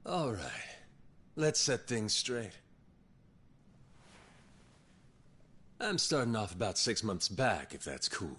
All right. Let's set things straight. I'm starting off about 6 months back, if that's cool.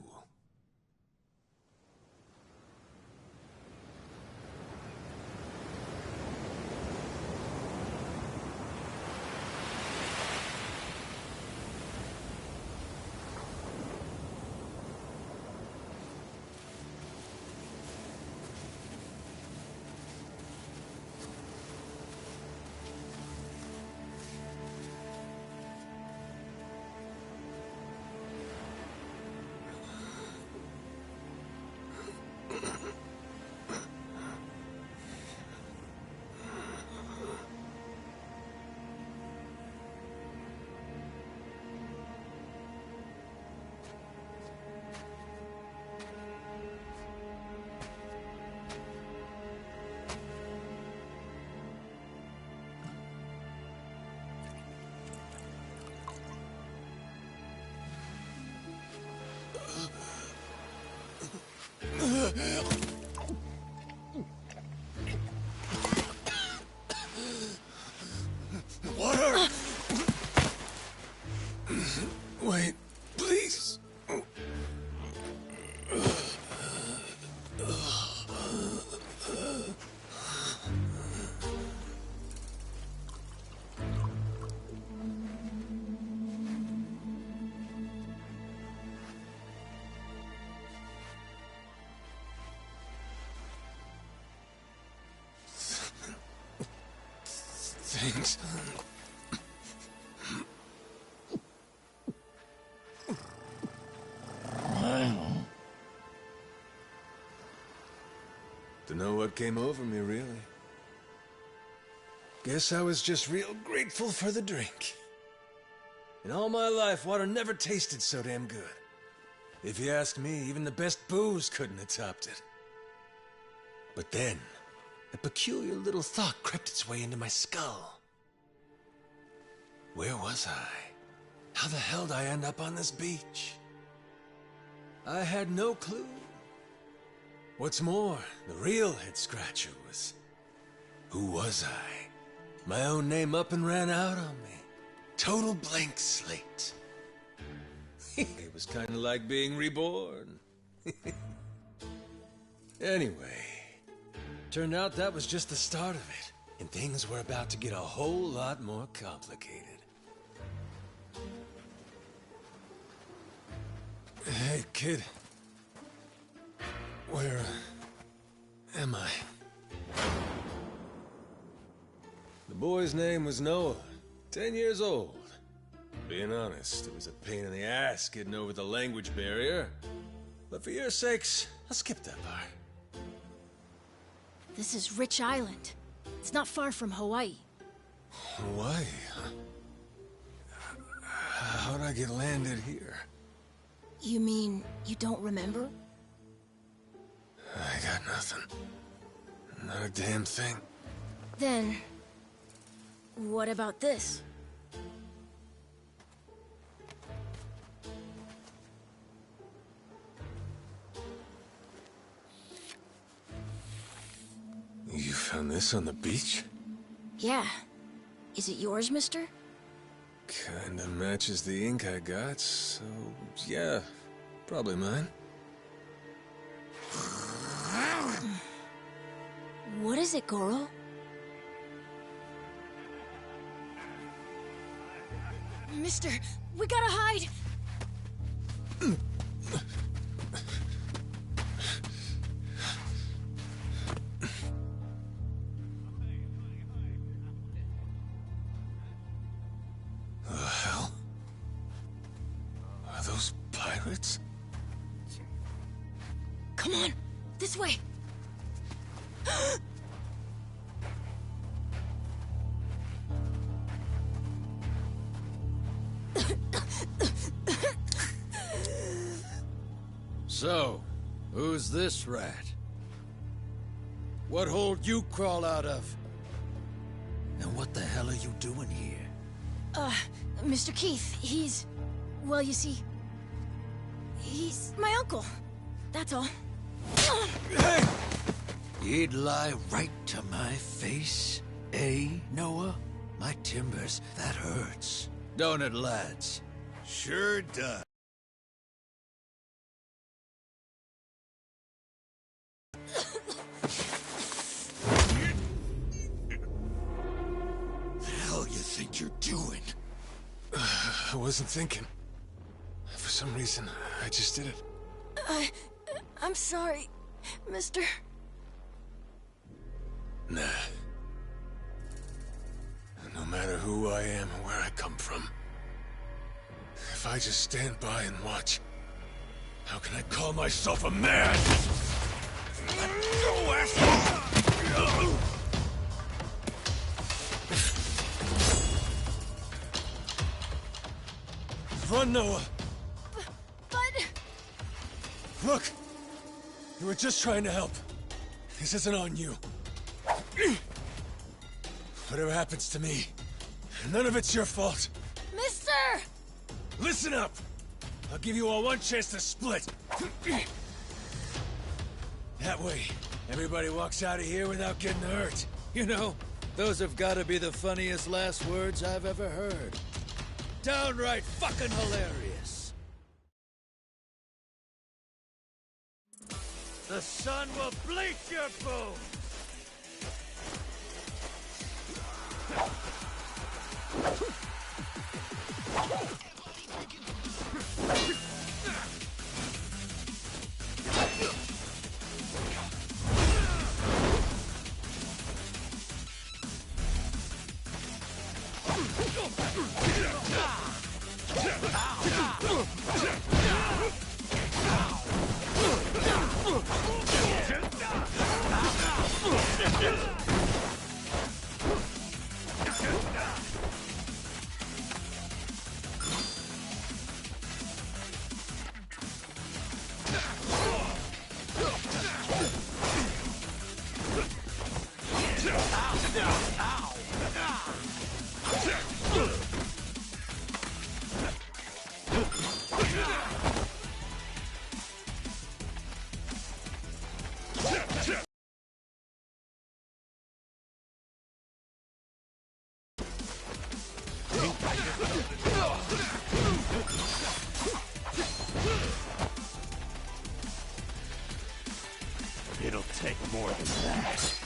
Water! Wait, please. Thanks. Dunno what came over me, really. Guess I was just real grateful for the drink. In all my life, water never tasted so damn good. If you ask me, even the best booze couldn't have topped it. But then, a peculiar little thought crept its way into my skull. Where was I? How the hell did I end up on this beach? I had no clue. What's more, the real head-scratcher was... who was I? My own name up and ran out on me. Total blank slate. It was kind of like being reborn. Anyway, turned out that was just the start of it, and things were about to get a whole lot more complicated. Hey, kid. Where am I? The boy's name was Noah, 10 years old. Being honest, it was a pain in the ass getting over the language barrier. But for your sakes, I'll skip that part. This is Rich Island. It's not far from Hawaii. Hawaii? How'd I get landed here? You mean you don't remember? I got nothing. Not a damn thing. Then... what about this? You found this on the beach? Yeah. Is it yours, mister? Kinda matches the ink I got, so yeah, probably mine. What is it, Goro? Mister, we gotta hide! The hell? Are those pirates? Come on, this way! So, who's this rat? What hole you crawl out of? And what the hell are you doing here? Mr. Keith, he's... well, you see... he's my uncle. That's all. Hey! You'd lie right to my face? Noah? My timbers, that hurts. Don't it, lads? Sure does. The hell you think you're doing? I wasn't thinking. For some reason, I just did it. I'm sorry, mister. Nah. No matter who I am or where I come from, if I just stand by and watch, how can I call myself a man? Let go, asshole! Run, Noah! But... Look! You were just trying to help. This isn't on you. Whatever happens to me, none of it's your fault. Mister! Listen up! I'll give you all one chance to split. That way, everybody walks out of here without getting hurt. You know, those have got to be the funniest last words I've ever heard. Downright fucking hilarious. The sun will bleach your bones! It'll take more than that.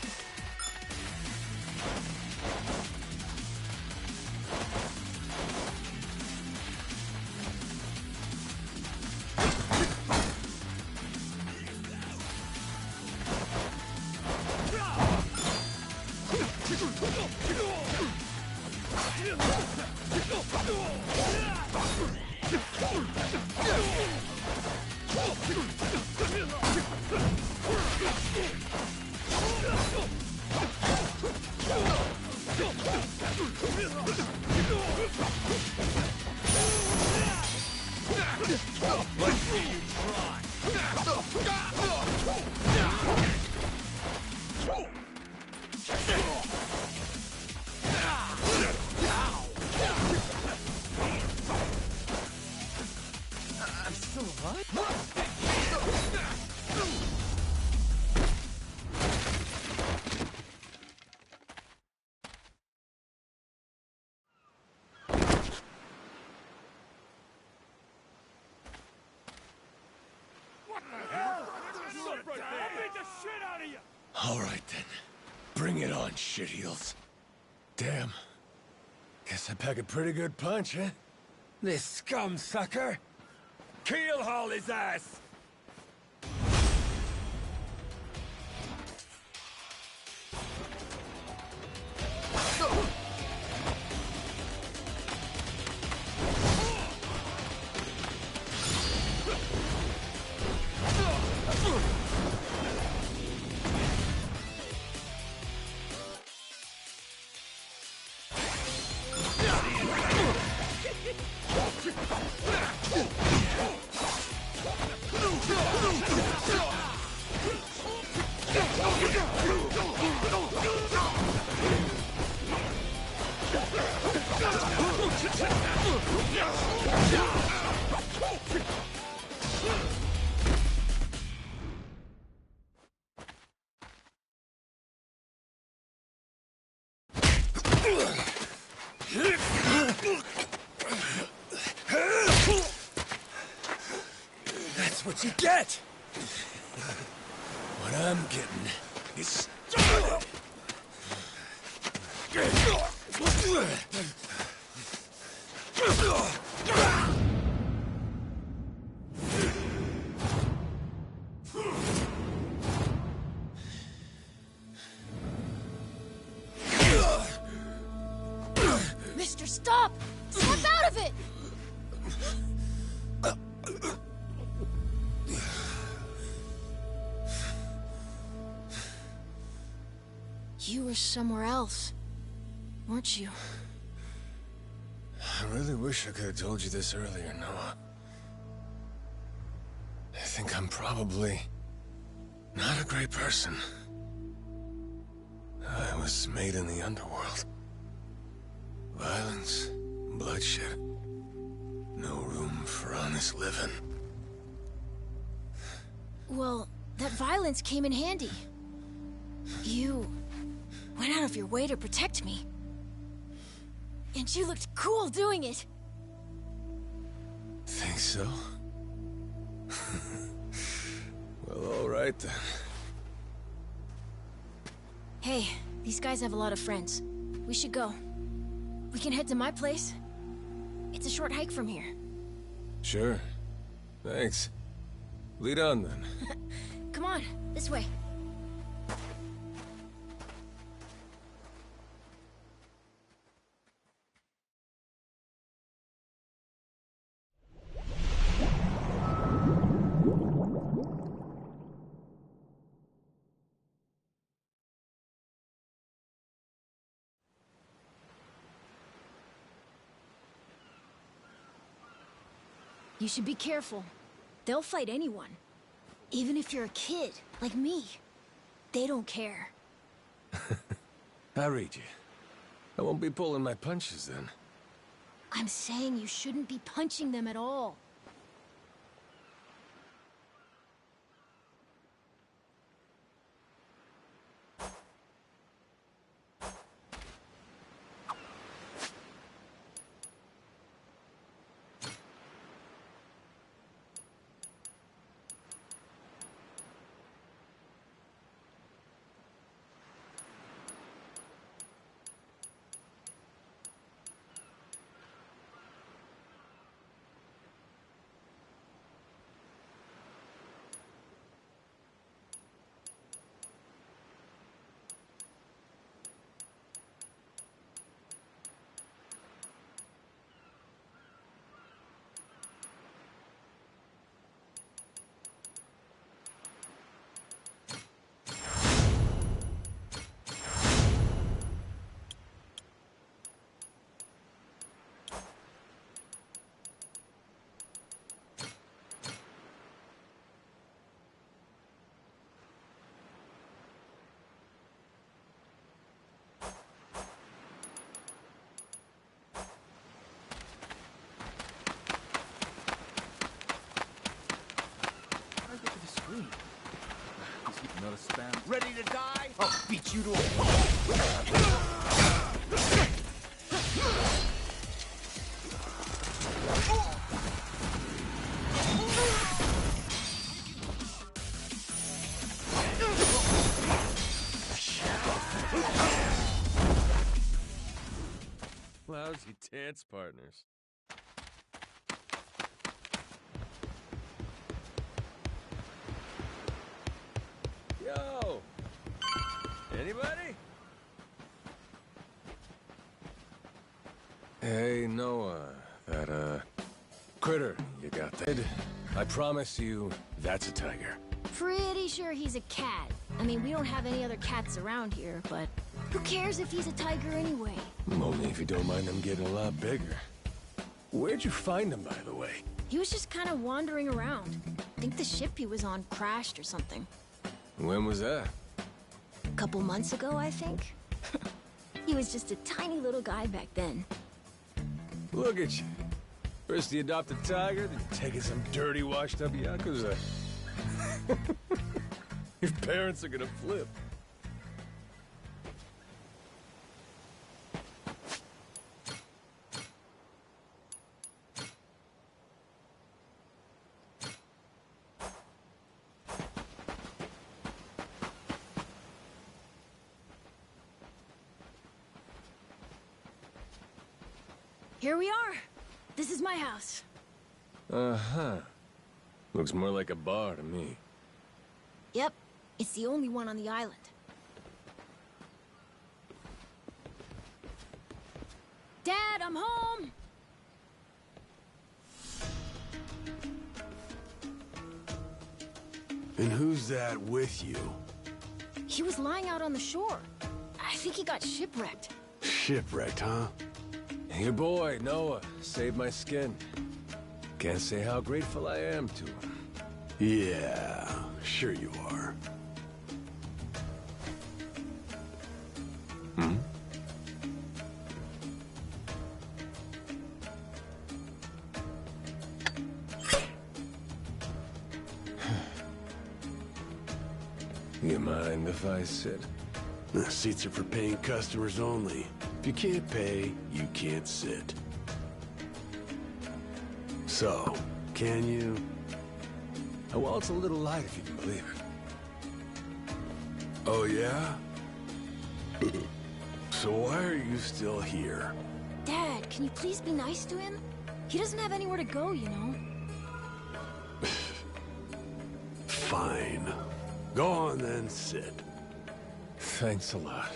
All right, then. Bring it on, shitheels. Damn. Guess I pack a pretty good punch, huh? This scum sucker! Keelhaul his ass! That's what you get! What I'm getting is Mister, stop! Snap out of it! You were somewhere else, weren't you? I really wish I could have told you this earlier, Noah. I think I'm probably not a great person. I was made in the underworld. Violence, bloodshed. No room for honest living. Well, that violence came in handy. You went out of your way to protect me. And you looked cool doing it. Think so? Well, all right then. Hey, these guys have a lot of friends. We should go. We can head to my place. It's a short hike from here. Sure. Thanks. Lead on then. Come on, this way. You should be careful. They'll fight anyone. Even if you're a kid, like me. They don't care. I read you. I won't be pulling my punches then. I'm saying you shouldn't be punching them at all. Another spam. Ready to die? I'll beat you to a Lousy dance partners. Yo! Anybody? Hey, Noah. That, critter you got there. I promise you, that's a tiger. Pretty sure he's a cat. I mean, we don't have any other cats around here, but who cares if he's a tiger anyway? Only if you don't mind them getting a lot bigger. Where'd you find him, by the way? He was just kind of wandering around. I think the ship he was on crashed or something. When was that? A couple months ago, I think. He was just a tiny little guy back then. Look at you. First you adopt a tiger, then you take it some dirty, washed-up Yakuza. Your parents are gonna flip. Here we are. This is my house. Uh-huh. Looks more like a bar to me. Yep, it's the only one on the island. Dad, I'm home! And who's that with you? He was lying out on the shore. I think he got shipwrecked. Shipwrecked, huh? Your boy, Noah, saved my skin. Can't say how grateful I am to him. Yeah, sure you are. Hmm? You mind if I sit? The seats are for paying customers only. If you can't pay, you can't sit. So, can you? Well, it's a little light if you can believe it. Oh, yeah? So why are you still here? Dad, can you please be nice to him? He doesn't have anywhere to go, you know? Fine. Go on then, sit. Thanks a lot.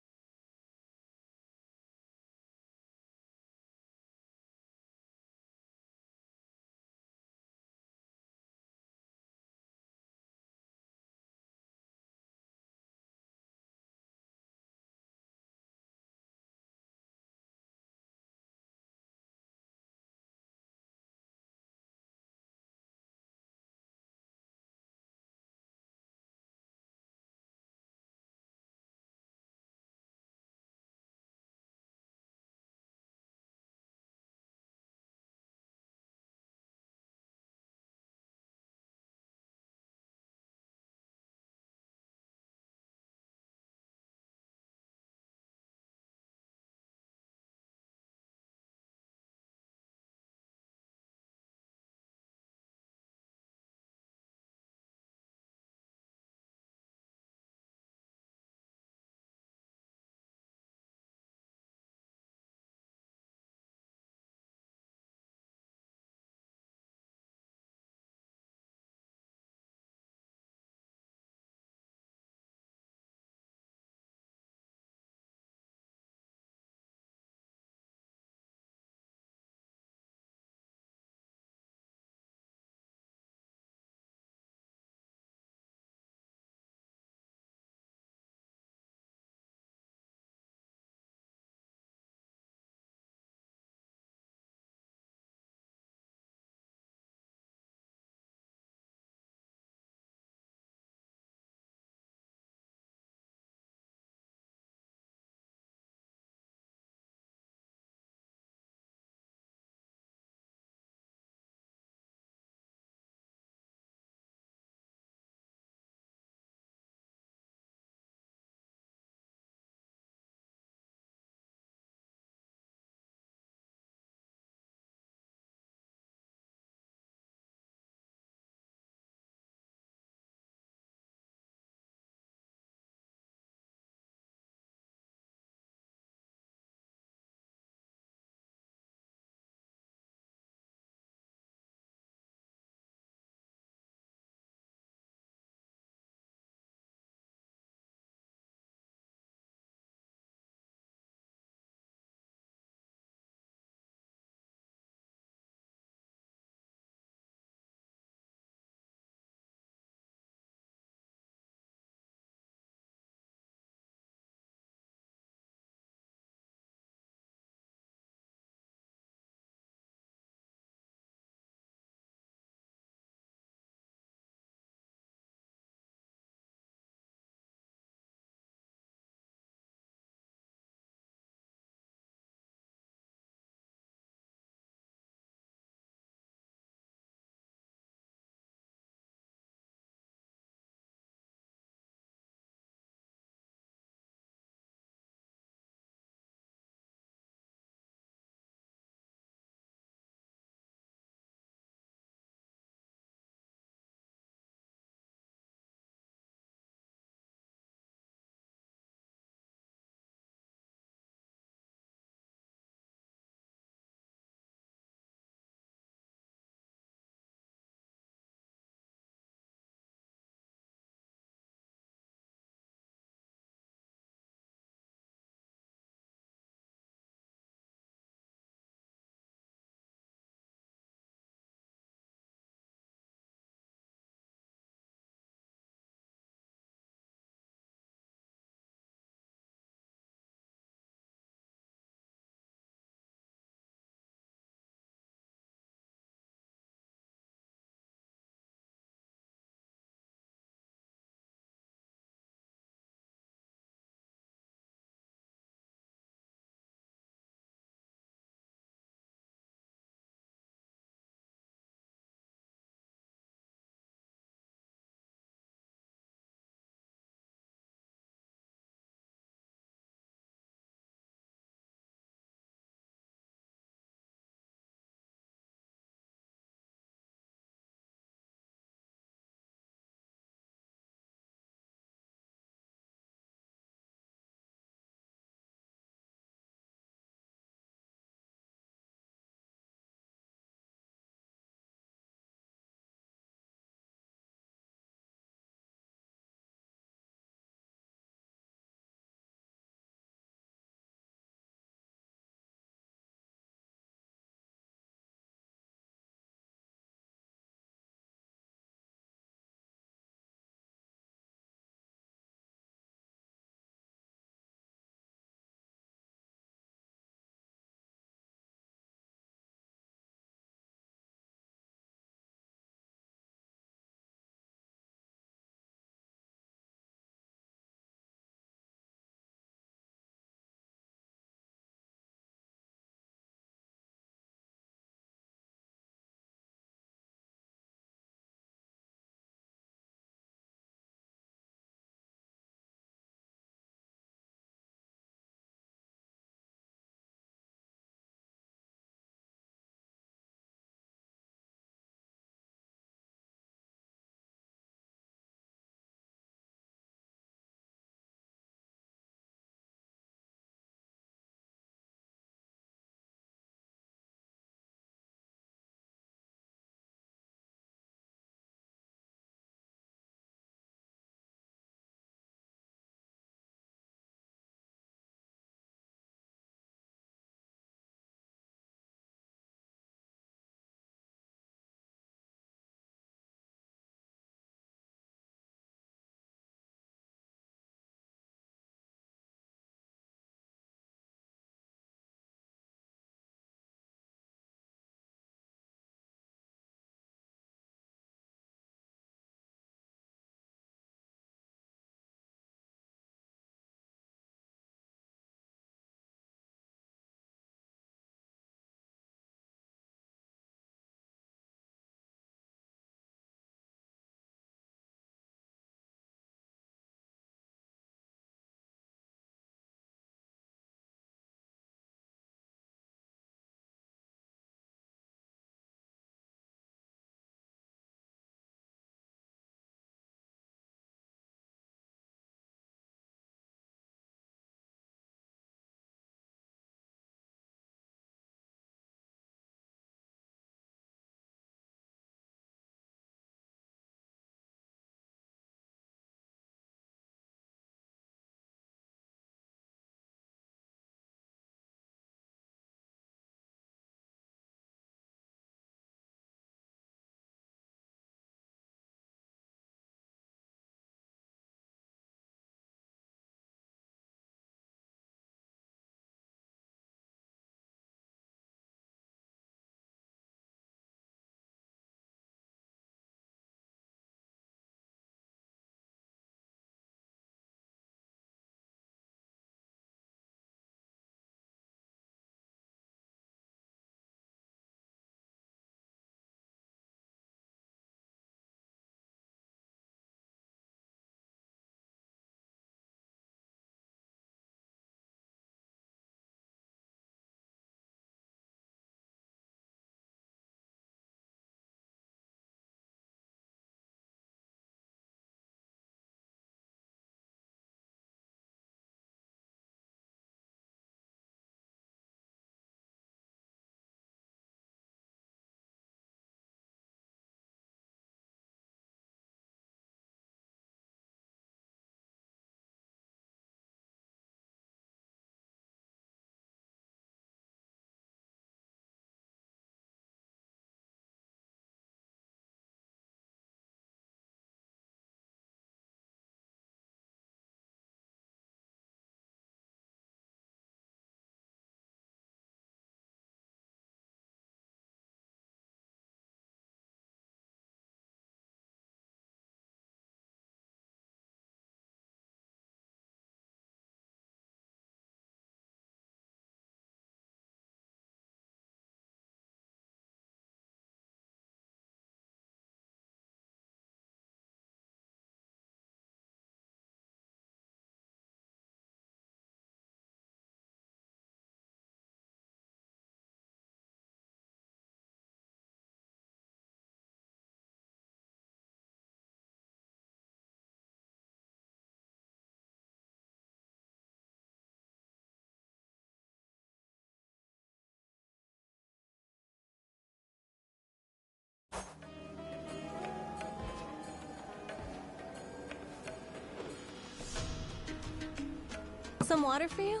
Some water for you?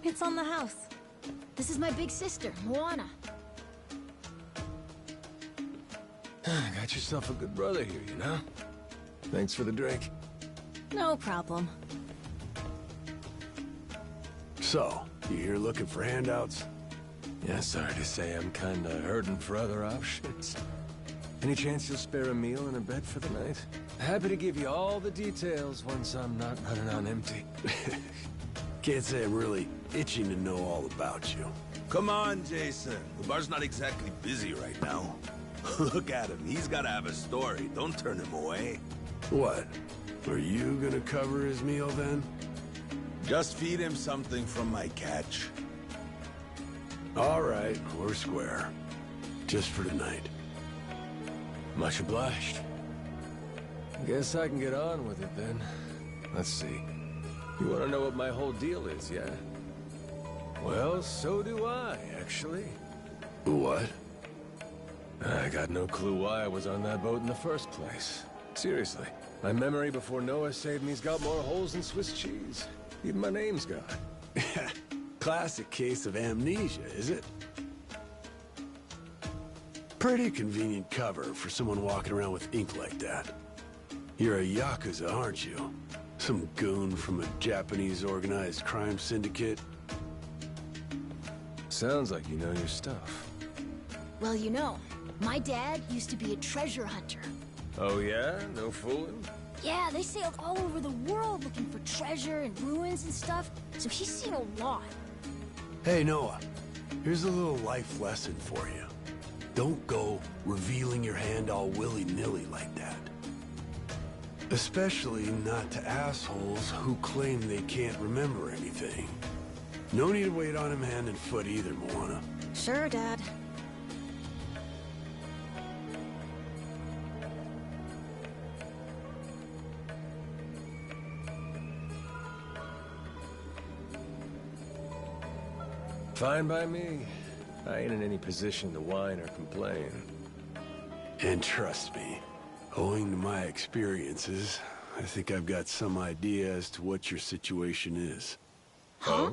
It's on the house. This is my big sister, Moana. Got yourself a good brother here, you know? Thanks for the drink. No problem. So, you here looking for handouts? Yeah, sorry to say I'm kinda hurting for other options. Any chance you'll spare a meal and a bed for the night? Happy to give you all the details once I'm not running on empty. Can't say I'm really itching to know all about you. Come on, Jason. The bar's not exactly busy right now. Look at him. He's gotta have a story. Don't turn him away. What? Are you gonna cover his meal then? Just feed him something from my catch. All right, we're square. Just for tonight. Much obliged. Guess I can get on with it then. Let's see. You want to know what my whole deal is, yeah? Well, so do I, actually. What? I got no clue why I was on that boat in the first place. Seriously. My memory before Noah saved me's got more holes than Swiss cheese. Even my name's gone. Classic case of amnesia, is it? Pretty convenient cover for someone walking around with ink like that. You're a Yakuza, aren't you? Some goon from a Japanese organized crime syndicate? Sounds like you know your stuff. Well, you know, my dad used to be a treasure hunter. Oh yeah? No fooling? Yeah, they sailed all over the world looking for treasure and ruins and stuff, so he's seen a lot. Hey, Noah. Here's a little life lesson for you. Don't go revealing your hand all willy-nilly like that. Especially not to assholes who claim they can't remember anything. No need to wait on him hand and foot either, Moana. Sure, Dad. Fine by me. I ain't in any position to whine or complain. And trust me, owing to my experiences, I think I've got some idea as to what your situation is. Huh?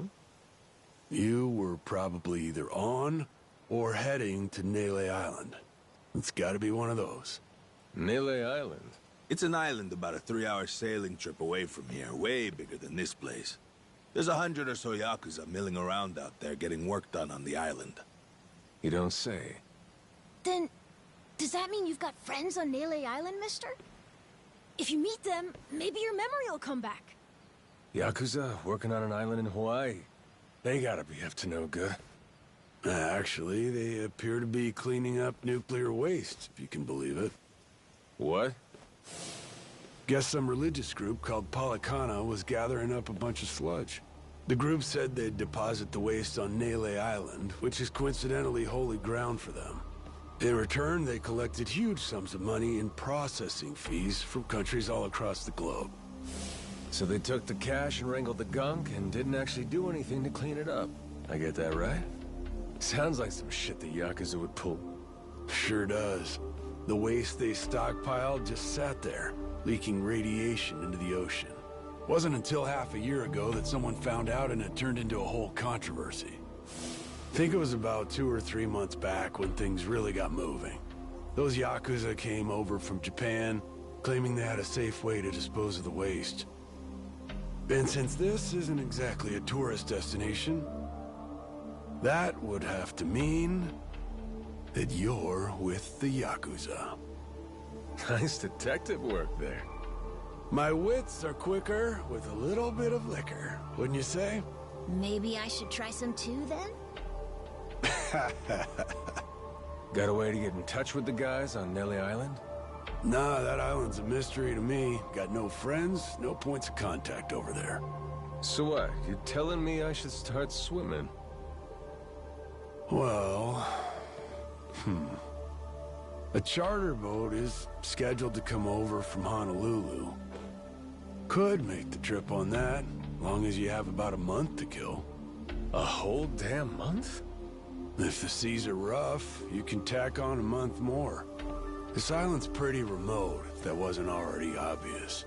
You were probably either on or heading to Nele Island. It's gotta be one of those. Nele Island? It's an island about a 3-hour sailing trip away from here, way bigger than this place. There's 100 or so Yakuza milling around out there getting work done on the island. You don't say. Then, does that mean you've got friends on Nele Island, mister? If you meet them, maybe your memory will come back. Yakuza working on an island in Hawaii. They gotta be up to no good. Actually, they appear to be cleaning up nuclear waste, if you can believe it. What? Guess some religious group called Policana was gathering up a bunch of sludge. The group said they'd deposit the waste on Nele Island, which is coincidentally holy ground for them. In return, they collected huge sums of money in processing fees from countries all across the globe. So they took the cash and wrangled the gunk and didn't actually do anything to clean it up. I get that right? Sounds like some shit the Yakuza would pull. Sure does. The waste they stockpiled just sat there, leaking radiation into the ocean. Wasn't until half a year ago that someone found out and it turned into a whole controversy. Think it was about 2 or 3 months back when things really got moving. Those Yakuza came over from Japan, claiming they had a safe way to dispose of the waste. And since this isn't exactly a tourist destination, that would have to mean that you're with the Yakuza. Nice detective work there. My wits are quicker with a little bit of liquor, wouldn't you say? Maybe I should try some too, then? Got a way to get in touch with the guys on Nele Island? Nah, that island's a mystery to me. Got no friends, no points of contact over there. So what? You're telling me I should start swimming? Well... A charter boat is scheduled to come over from Honolulu. Could make the trip on that, long as you have about a month to kill. A whole damn month? If the seas are rough, you can tack on a month more. This island's pretty remote, if that wasn't already obvious.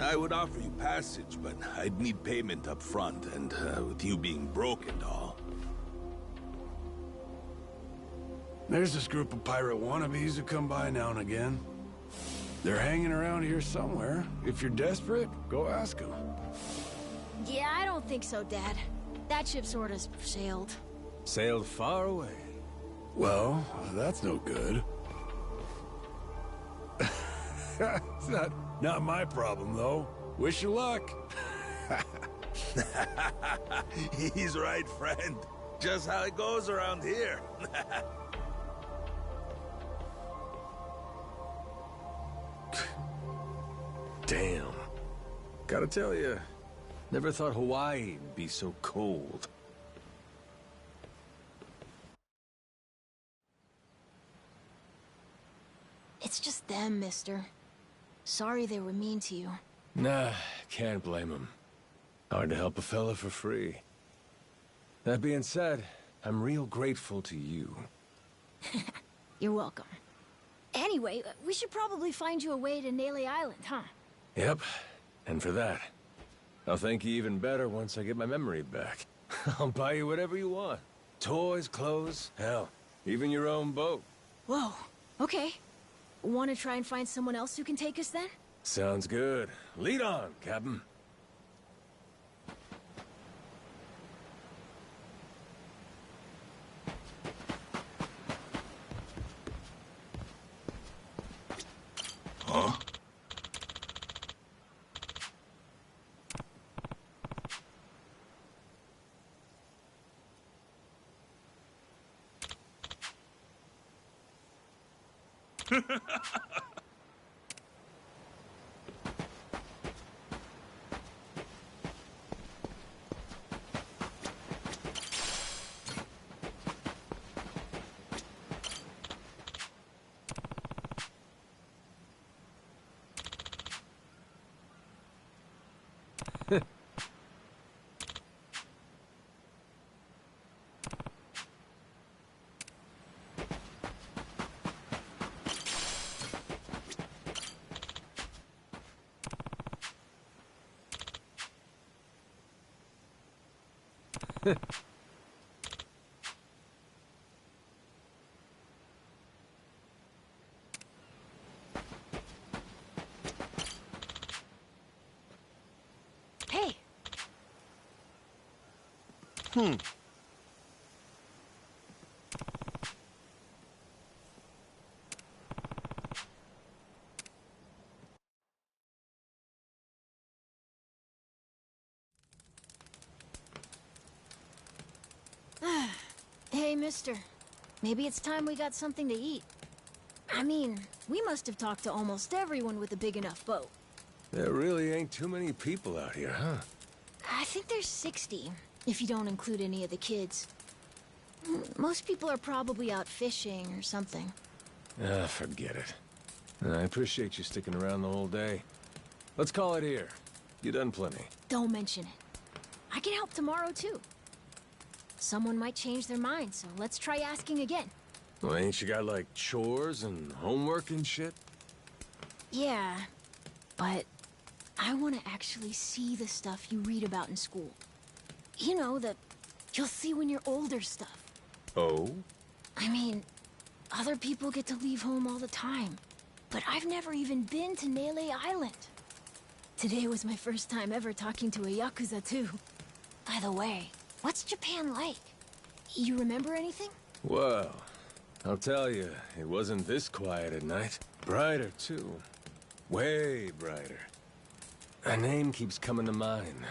I would offer you passage, but I'd need payment up front, and with you being broke and all. There's this group of pirate wannabes who come by now and again. They're hanging around here somewhere. If you're desperate, go ask them. Yeah, I don't think so, Dad. That ship sort of sailed. Sailed far away. Well, that's no good. It's not my problem, though. Wish you luck. He's right, friend. Just how it goes around here. Damn. Gotta tell you, never thought Hawaii'd be so cold. It's just them, mister. Sorry they were mean to you. Nah, can't blame him. Hard to help a fella for free. That being said, I'm real grateful to you. You're welcome. Anyway, we should probably find you a way to Nele Island, huh? Yep, and for that, I'll thank you even better once I get my memory back. I'll buy you whatever you want. Toys, clothes, hell, even your own boat. Whoa, okay. Want to try and find someone else who can take us then? Sounds good. Lead on, Captain. Huh? Hey! Hey, mister. Maybe it's time we got something to eat. I mean, we must have talked to almost everyone with a big enough boat. There really ain't too many people out here, huh? I think there's 60, if you don't include any of the kids. Most people are probably out fishing or something. Ah, forget it. I appreciate you sticking around the whole day. Let's call it here. You done plenty. Don't mention it. I can help tomorrow, too. Someone might change their mind, so let's try asking again. Well, ain't you got, like, chores and homework and shit? Yeah, but I want to actually see the stuff you read about in school. You know, the you'll see when you're older stuff. Oh? I mean, other people get to leave home all the time, but I've never even been to Nele Island. Today was my first time ever talking to a Yakuza, too. By the way, what's Japan like? You remember anything? Well, I'll tell you, it wasn't this quiet at night. Brighter, too. Way brighter. A name keeps coming to mind.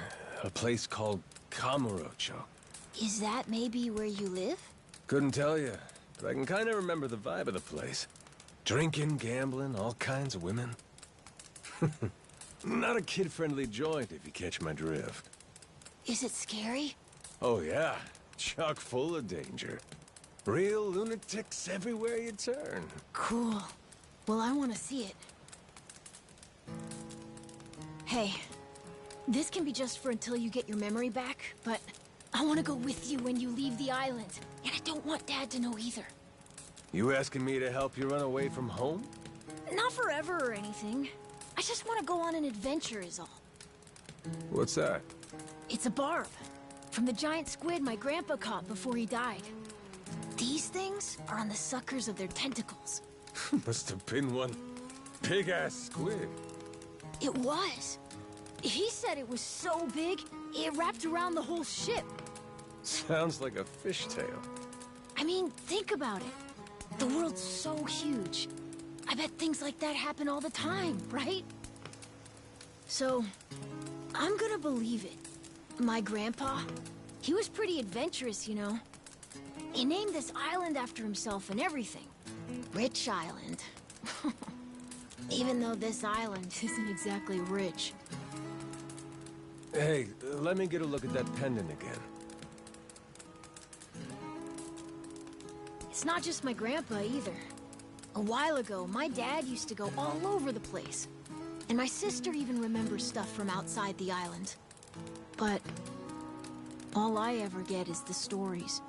A place called Kamurocho. Is that maybe where you live? Couldn't tell you, but I can kind of remember the vibe of the place. Drinking, gambling, all kinds of women. Not a kid-friendly joint, if you catch my drift. Is it scary? Oh yeah, chock full of danger. Real lunatics everywhere you turn. Cool. Well, I want to see it. Hey, this can be just for until you get your memory back, but I want to go with you when you leave the island. And I don't want Dad to know either. You asking me to help you run away from home? Not forever or anything. I just want to go on an adventure is all. What's that? It's a barb. From the giant squid my grandpa caught before he died. These things are on the suckers of their tentacles. Must have been one big-ass squid. It was. He said it was so big, it wrapped around the whole ship. Sounds like a fishtail. I mean, think about it. The world's so huge. I bet things like that happen all the time, right? So, I'm gonna believe it. My grandpa, he was pretty adventurous, you know. He named this island after himself and everything. Rich Island. Even though this island isn't exactly rich. Hey, let me get a look at that pendant again. It's not just my grandpa either. A while ago, my dad used to go all over the place. And my sister even remembers stuff from outside the island. But all I ever get is the stories.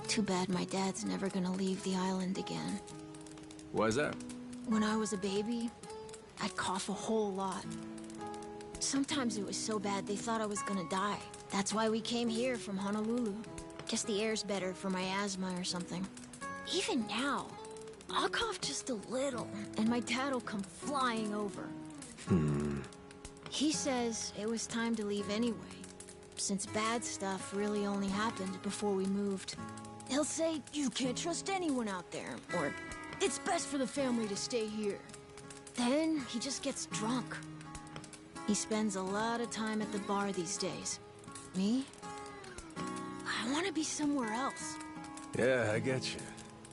Too bad my dad's never gonna leave the island again. Why's that? When I was a baby, I'd cough a whole lot. Sometimes it was so bad they thought I was gonna die. That's why we came here from Honolulu. Guess the air's better for my asthma or something. Even now, I'll cough just a little, and my dad'll come flying over. He says it was time to leave anyway, since bad stuff really only happened before we moved. He'll say, you can't trust anyone out there, or it's best for the family to stay here. Then he just gets drunk. He spends a lot of time at the bar these days. Me? I want to be somewhere else. Yeah, I get you.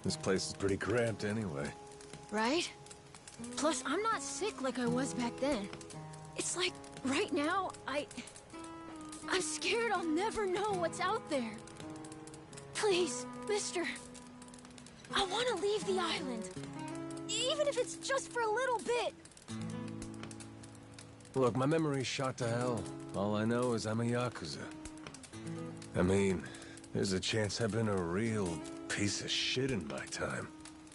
This place is pretty cramped anyway. Right? Plus, I'm not sick like I was back then. It's like, right now, I'm scared I'll never know what's out there. Please, mister. I want to leave the island. Even if it's just for a little bit. Look, my memory's shot to hell. All I know is I'm a Yakuza. I mean, there's a chance I've been a real piece of shit in my time.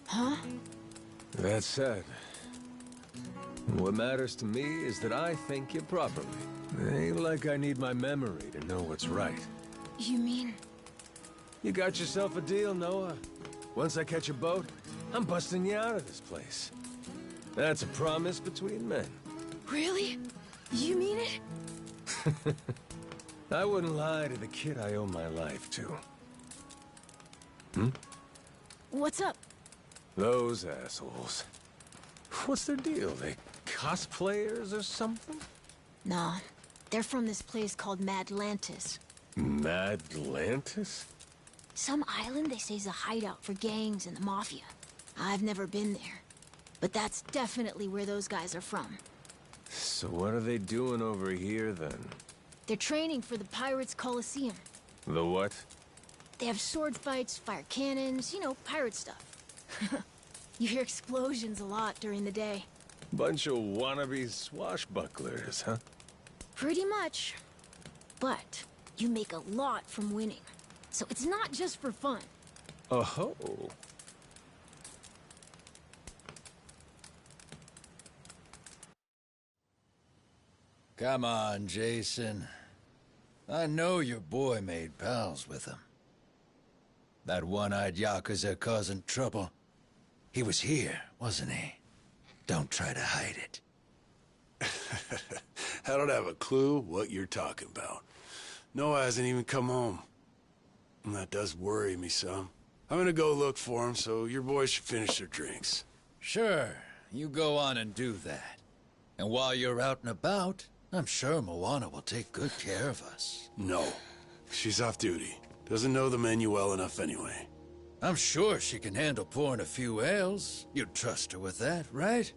Huh? That said, what matters to me is that I think you properly. Ain't like I need my memory to know what's right. You mean? You got yourself a deal, Noah. Once I catch a boat, I'm busting you out of this place. That's a promise between men. Really? You mean it? I wouldn't lie to the kid I owe my life to. What's up? Those assholes. What's their deal? They cosplayers or something? Nah, they're from this place called Madlantis. Madlantis? Some island they say's a hideout for gangs and the mafia. I've never been there. But that's definitely where those guys are from. So what are they doing over here, then? They're training for the Pirates Coliseum. The what? They have sword fights, fire cannons, you know, pirate stuff. You hear explosions a lot during the day. Bunch of wannabe swashbucklers, huh? Pretty much. But you make a lot from winning. So it's not just for fun. Oh-ho. Come on, Jason. I know your boy made pals with him. That one-eyed Yakuza causing trouble. He was here, wasn't he? Don't try to hide it. I don't have a clue what you're talking about. Noah hasn't even come home. And that does worry me some. I'm gonna go look for him, so your boys should finish their drinks. Sure, you go on and do that. And while you're out and about, I'm sure Moana will take good care of us. No. She's off duty. Doesn't know the menu well enough anyway. I'm sure she can handle pouring a few ales. You'd trust her with that, right?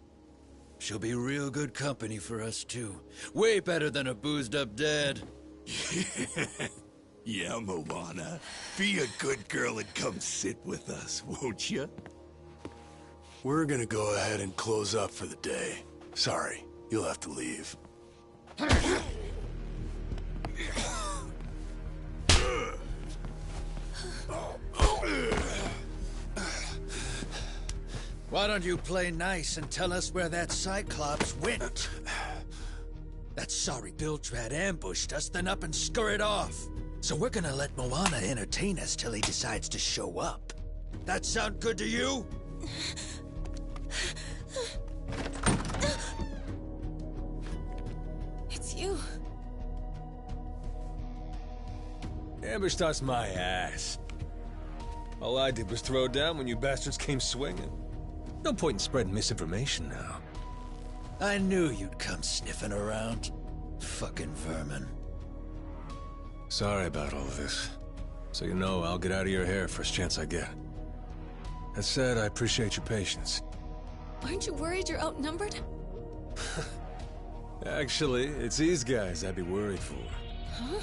She'll be real good company for us, too. Way better than a boozed-up dad. Yeah, Moana. Be a good girl and come sit with us, won't you? We're gonna go ahead and close up for the day. Sorry, you'll have to leave. Why don't you play nice and tell us where that Cyclops went? That sorry Biltrad ambushed us, then up and scurried off. So we're gonna let Moana entertain us till he decides to show up. That sound good to you? It's you. Ambushed us my ass. All I did was throw down when you bastards came swinging. No point in spreading misinformation now. I knew you'd come sniffing around. Fucking vermin. Sorry about all of this. So you know, I'll get out of your hair first chance I get. That said, I appreciate your patience. Aren't you worried you're outnumbered? Actually, it's these guys I'd be worried for. Huh?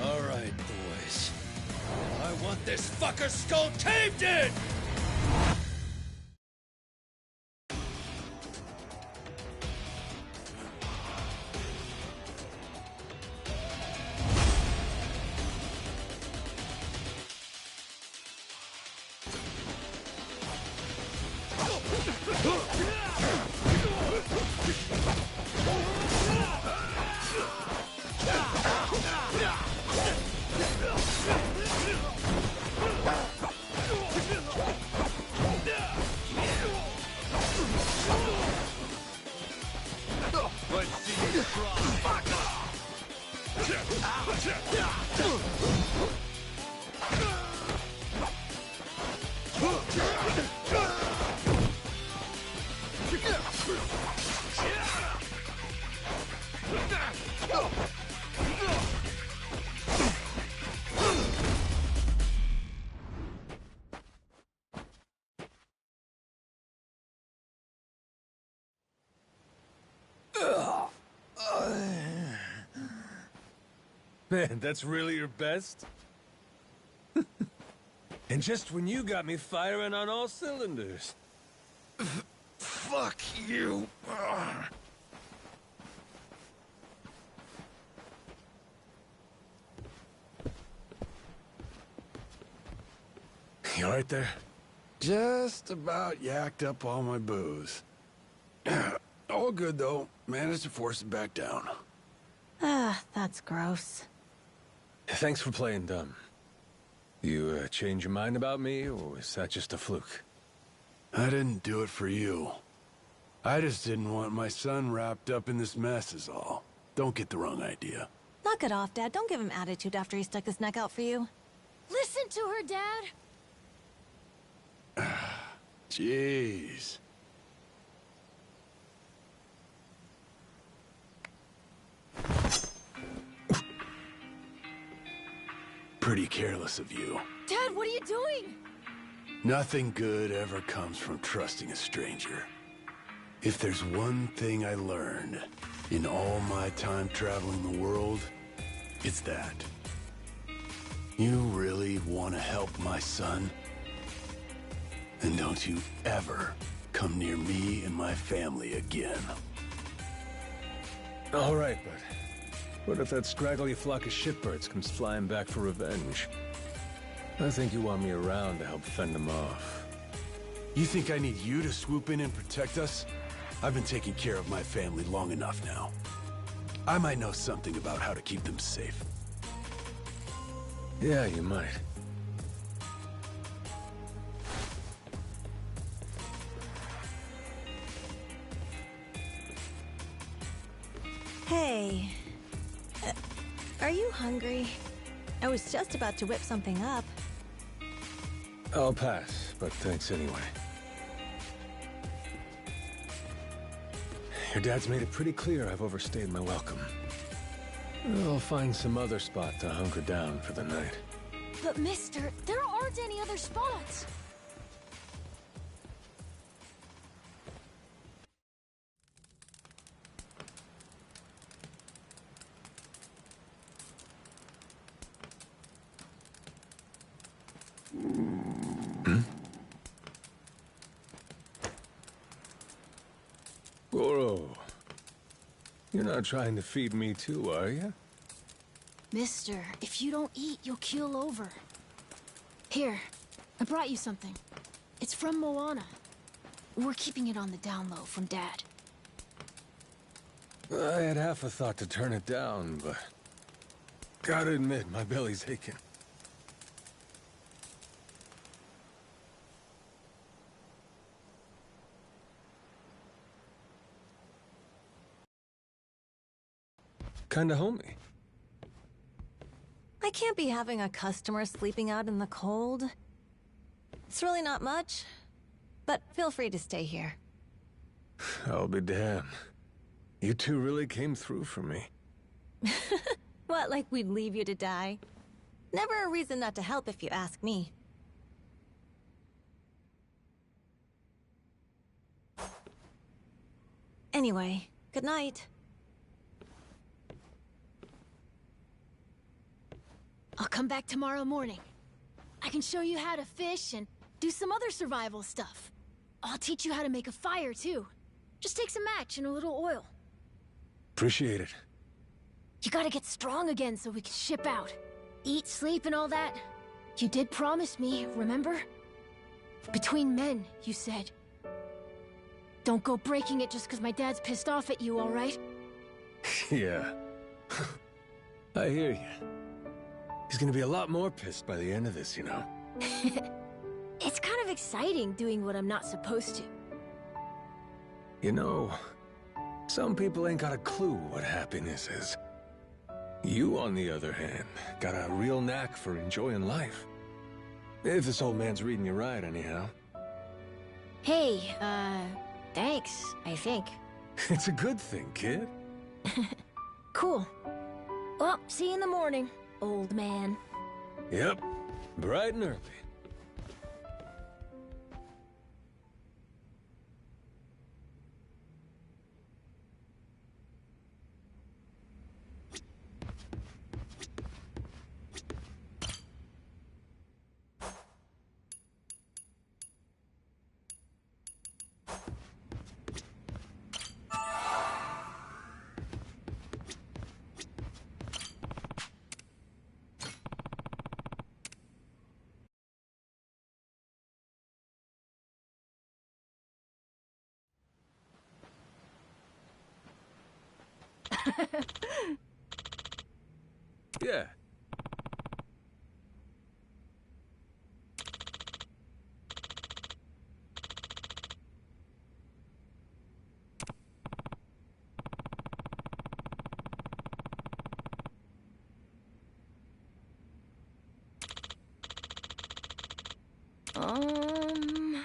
All right, boys. I want this fucker skull caved in! Let's see you try. Man, that's really your best? And just when you got me firing on all cylinders. Fuck you! You alright there? Just about yacked up all my booze. All good, though. Managed to force it back down. Ah, that's gross. Thanks for playing dumb. You change your mind about me, or was that just a fluke? I didn't do it for you. I just didn't want my son wrapped up in this mess is all. Don't get the wrong idea. Knock it off, Dad. Don't give him attitude after he stuck his neck out for you. Listen to her, Dad. Jeez. Pretty careless of you. Dad, what are you doing? Nothing good ever comes from trusting a stranger. If there's one thing I learned in all my time traveling the world, it's that. You really want to help my son? Then don't you ever come near me and my family again. All right, but what if that scraggly flock of shitbirds comes flying back for revenge? I think you want me around to help fend them off. You think I need you to swoop in and protect us? I've been taking care of my family long enough now. I might know something about how to keep them safe. Yeah, you might. Hey. Are you hungry? I was just about to whip something up. I'll pass, but thanks anyway. Your dad's made it pretty clear I've overstayed my welcome. I'll find some other spot to hunker down for the night. But mister, there aren't any other spots. Goro, you're not trying to feed me too, are you? Mister, if you don't eat, you'll keel over. Here, I brought you something. It's from Moana. We're keeping it on the down low from Dad. I had half a thought to turn it down, but... gotta admit, my belly's aching. Kinda homey. I can't be having a customer sleeping out in the cold. It's really not much, but feel free to stay here. I'll be damned. You two really came through for me. What, like we'd leave you to die? Never a reason not to help if you ask me. Anyway, good night. I'll come back tomorrow morning. I can show you how to fish and do some other survival stuff. I'll teach you how to make a fire, too. Just take some match and a little oil. Appreciate it. You gotta get strong again so we can ship out. Eat, sleep, and all that. You did promise me, remember? Between men, you said. Don't go breaking it just because my dad's pissed off at you, all right? Yeah. I hear you. He's gonna be a lot more pissed by the end of this, you know? It's kind of exciting doing what I'm not supposed to. You know, some people ain't got a clue what happiness is. You, on the other hand, got a real knack for enjoying life. If this old man's reading you right, anyhow. Hey, thanks, I think. It's a good thing, kid. Cool. Well, see you in the morning, old man. Yep, bright and early. Yeah. Um...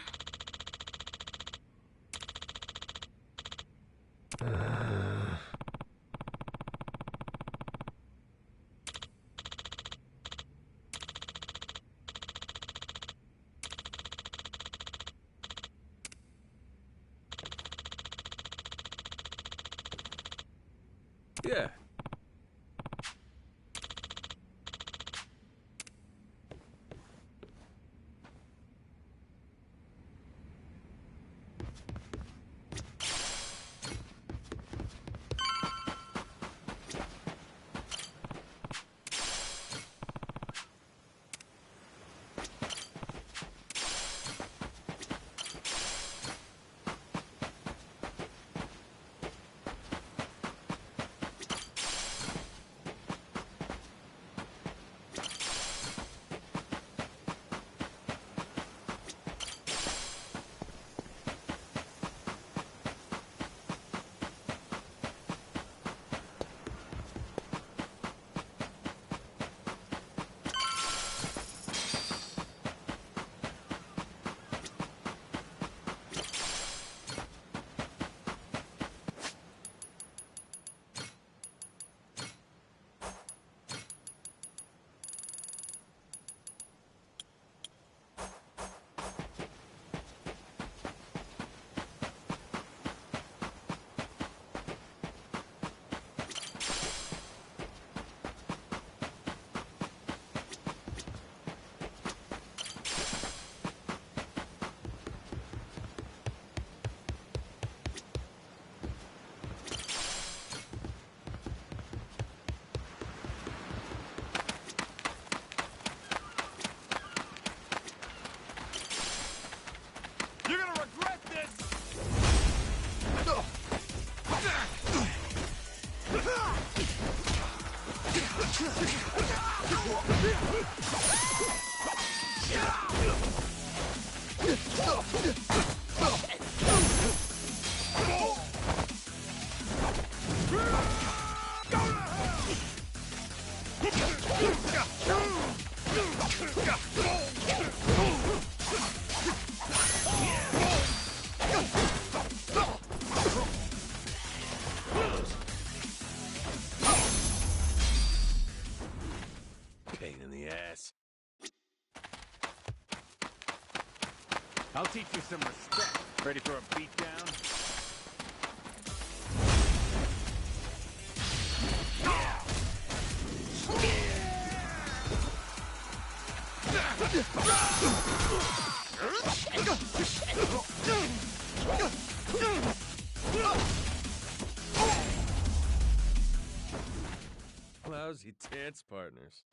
Yeah. regret this! Pain in the ass. I'll teach you some respect. Ready for a beatdown? Lousy dance partners.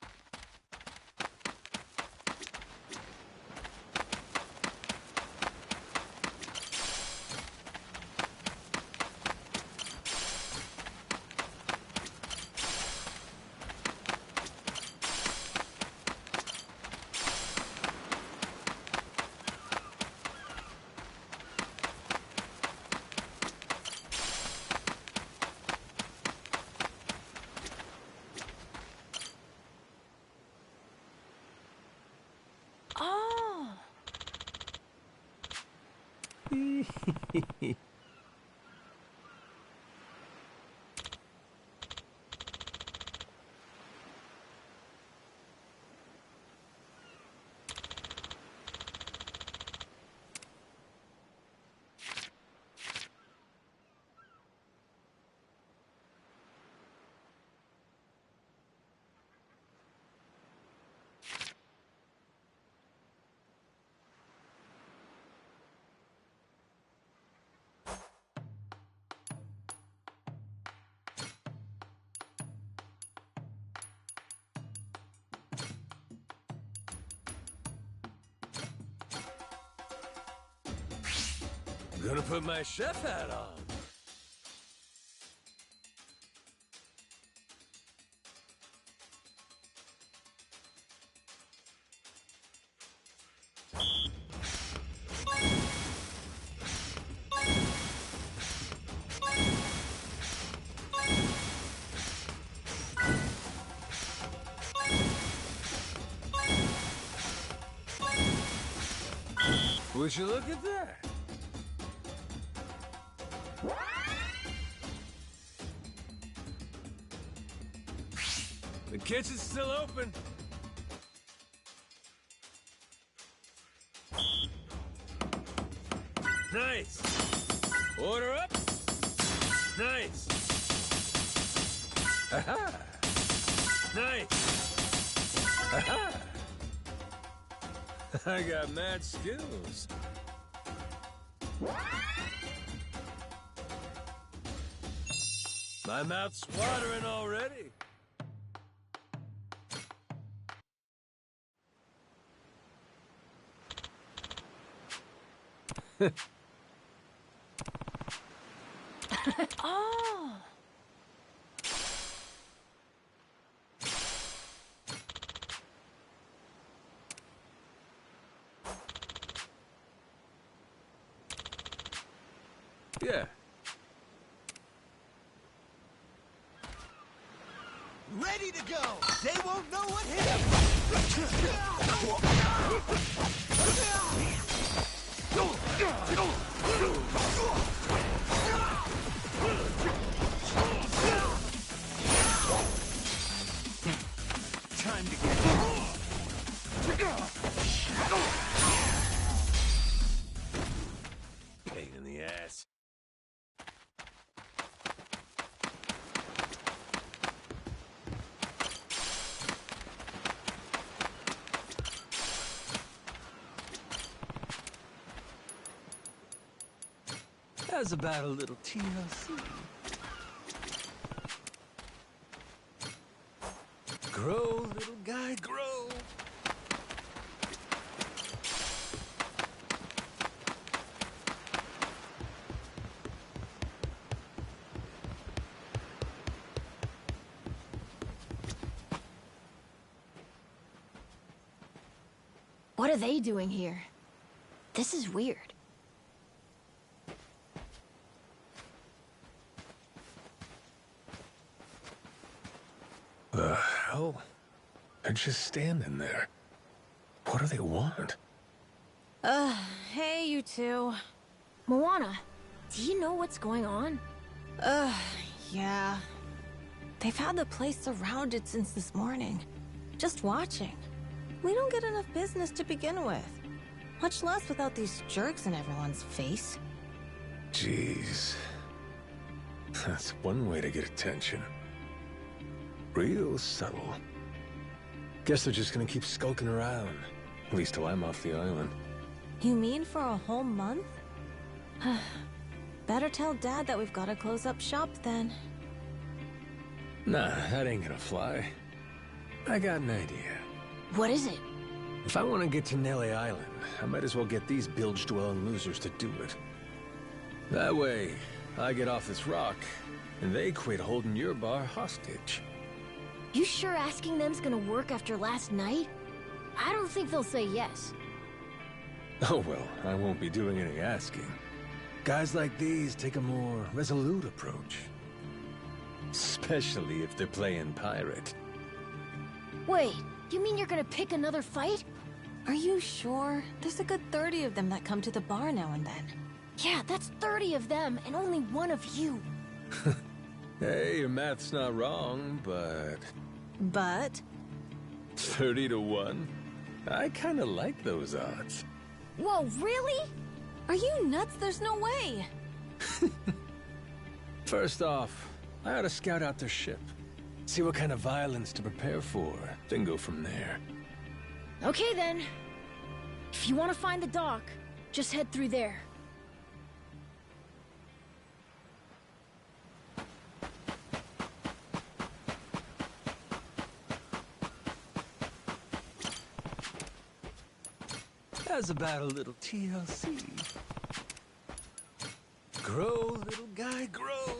Oh. I'm gonna put my chef hat on. Would you look at that? The kitchen's still open. Nice. Order up. Nice. Aha. Nice. Aha. I got mad skills. My mouth's watering already. Oh. Yeah. Ready to go! They won't know what hit them! Time to get Pain in the ass. How's about a little TLC? Grow, little guy, grow. What are they doing here? This is weird. The hell? They're just standing there. What do they want? Hey, you two. Moana, do you know what's going on? Yeah. They've had the place surrounded since this morning. Just watching. We don't get enough business to begin with. Much less without these jerks in everyone's face. Jeez. That's one way to get attention. Real subtle. Guess they're just gonna keep skulking around. At least till I'm off the island. You mean for a whole month? Better tell Dad that we've got to close up shop then. Nah, that ain't gonna fly. I got an idea. What is it? If I want to get to Nelly Island, I might as well get these bilge-dwelling losers to do it. That way, I get off this rock, and they quit holding your bar hostage. You sure asking them's gonna work after last night? I don't think they'll say yes. Oh well, I won't be doing any asking. Guys like these take a more resolute approach. Especially if they're playing pirate. Wait, you mean you're gonna pick another fight? Are you sure? There's a good 30 of them that come to the bar now and then. Yeah, that's 30 of them, and only one of you. Hey, your math's not wrong, but... But? 30 to 1? I kinda like those odds. Whoa, really? Are you nuts? There's no way. First off, I ought to scout out their ship. See what kind of violence to prepare for, then go from there. Okay then. If you want to find the dock, just head through there. How's about a little TLC? Grow, little guy, grow!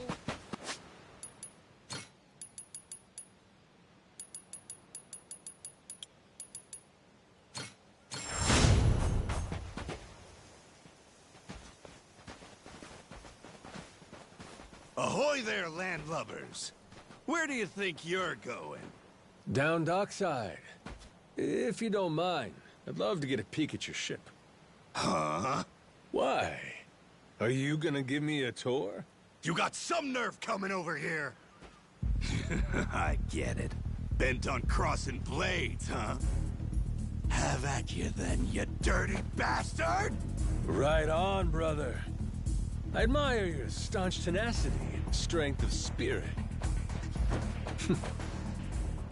Ahoy there, landlubbers! Where do you think you're going? Down dockside. If you don't mind, I'd love to get a peek at your ship. Huh? Why? Are you gonna give me a tour? You got some nerve coming over here! I get it. Bent on crossing blades, huh? Have at you then, you dirty bastard! Right on, brother. I admire your staunch tenacity and strength of spirit.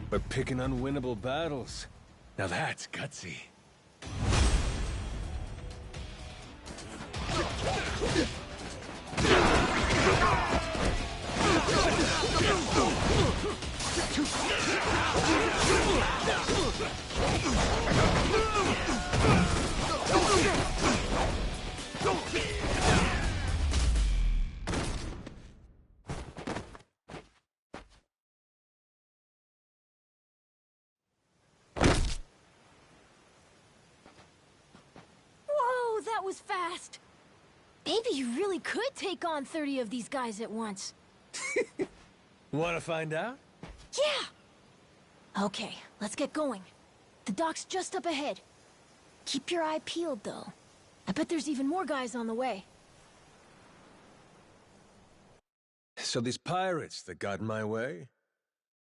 But picking unwinnable battles, now that's gutsy. Whoa, that was fast! Maybe you really could take on 30 of these guys at once. Wanna find out? Yeah! Okay, let's get going. The dock's just up ahead. Keep your eye peeled, though. I bet there's even more guys on the way. So these pirates that got in my way,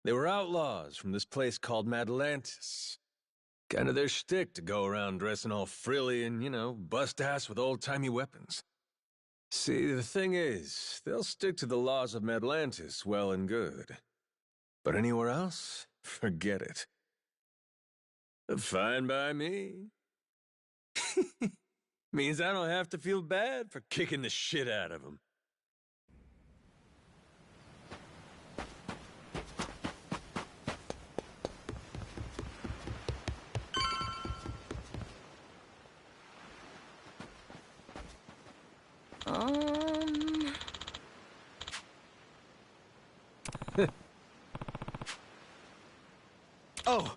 they were outlaws from this place called Mateyss. Kinda their shtick to go around dressing all frilly and, you know, bust ass with old-timey weapons. See, the thing is, they'll stick to the laws of Mateyss well and good. But anywhere else, forget it. Fine by me. Means I don't have to feel bad for kicking the shit out of them. Oh!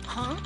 Huh?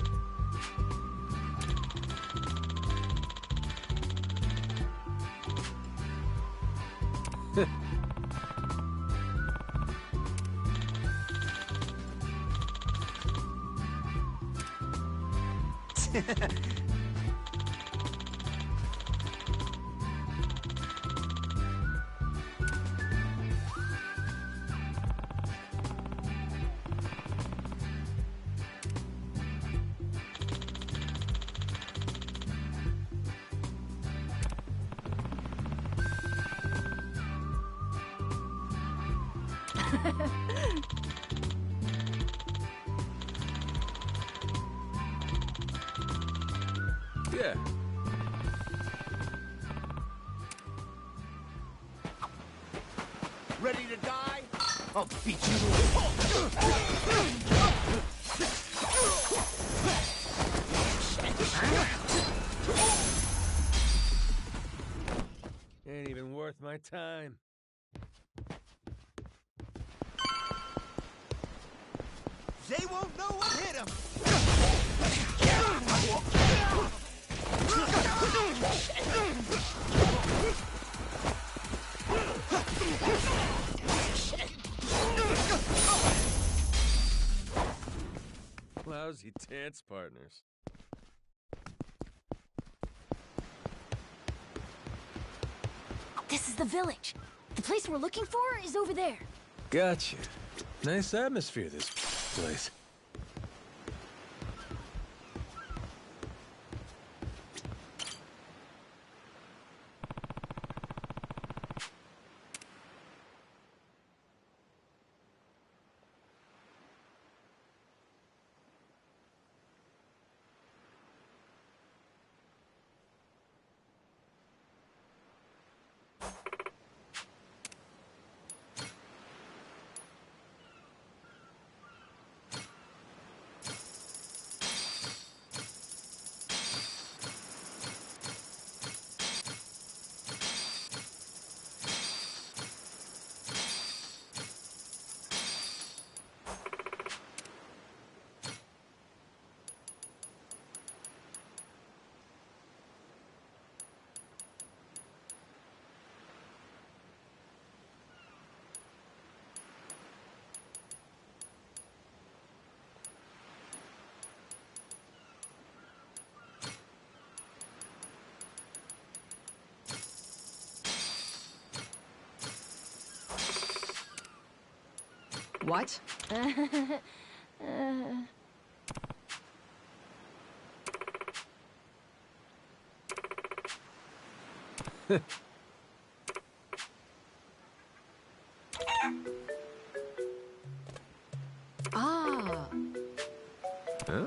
Yeah. Ready to die? I'll beat you. Ain't even worth my time. They won't know what hit them. Lousy dance partners. This is the village. The place we're looking for is over there. Gotcha. Nice atmosphere, this place. What? Ah. Huh?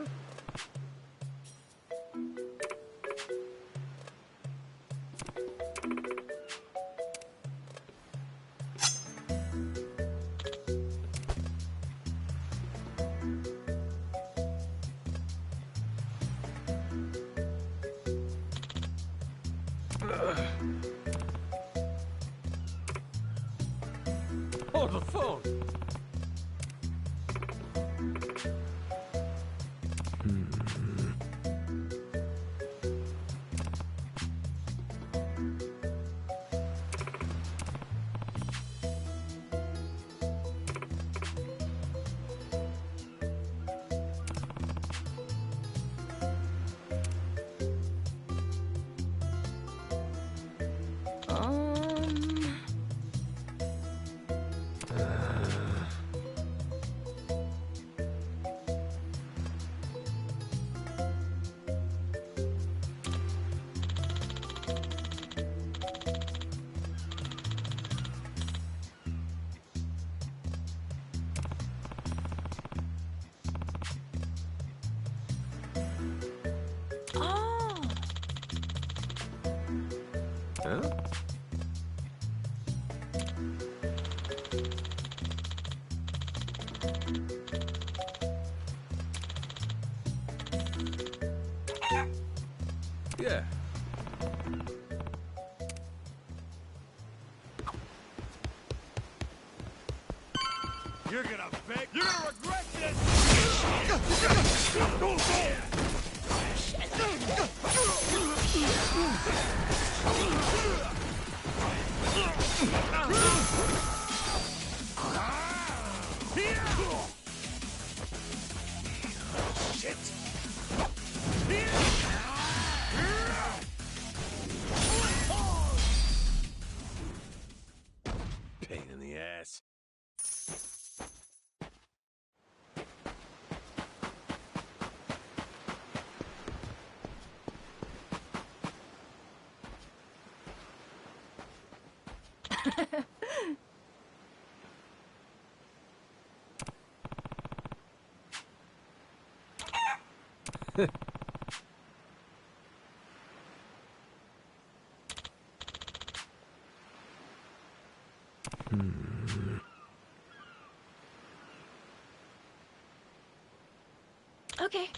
Oh, the phone! Huh? Yeah. You're gonna beg. You're gonna regret this. Pain in the ass. Okay.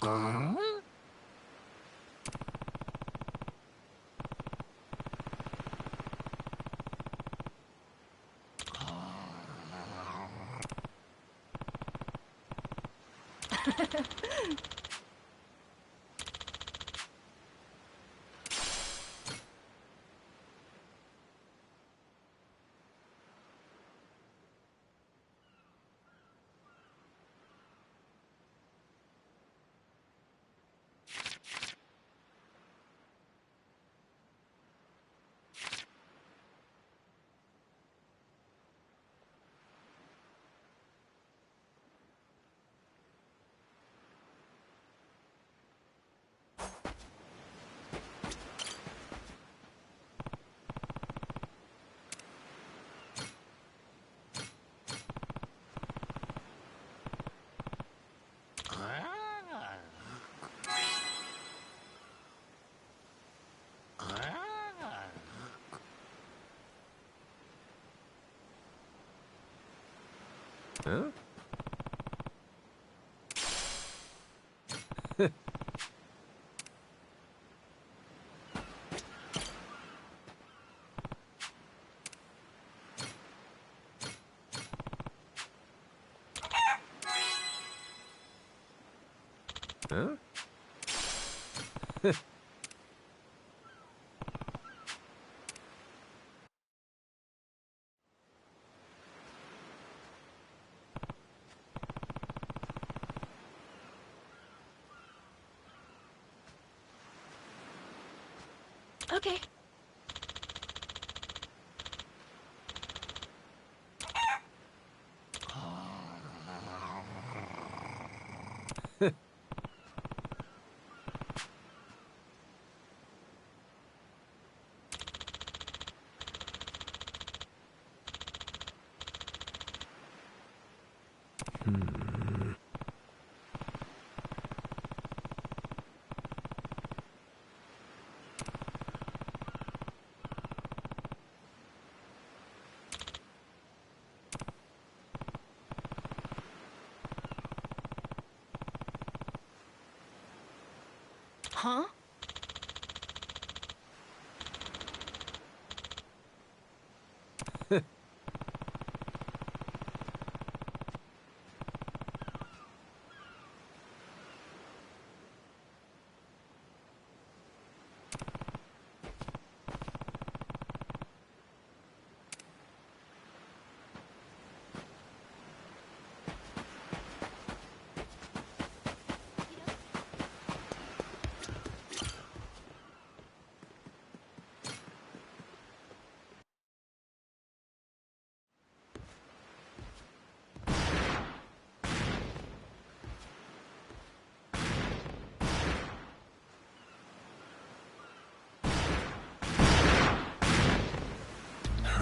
Um... Huh? Huh? Okay. Huh?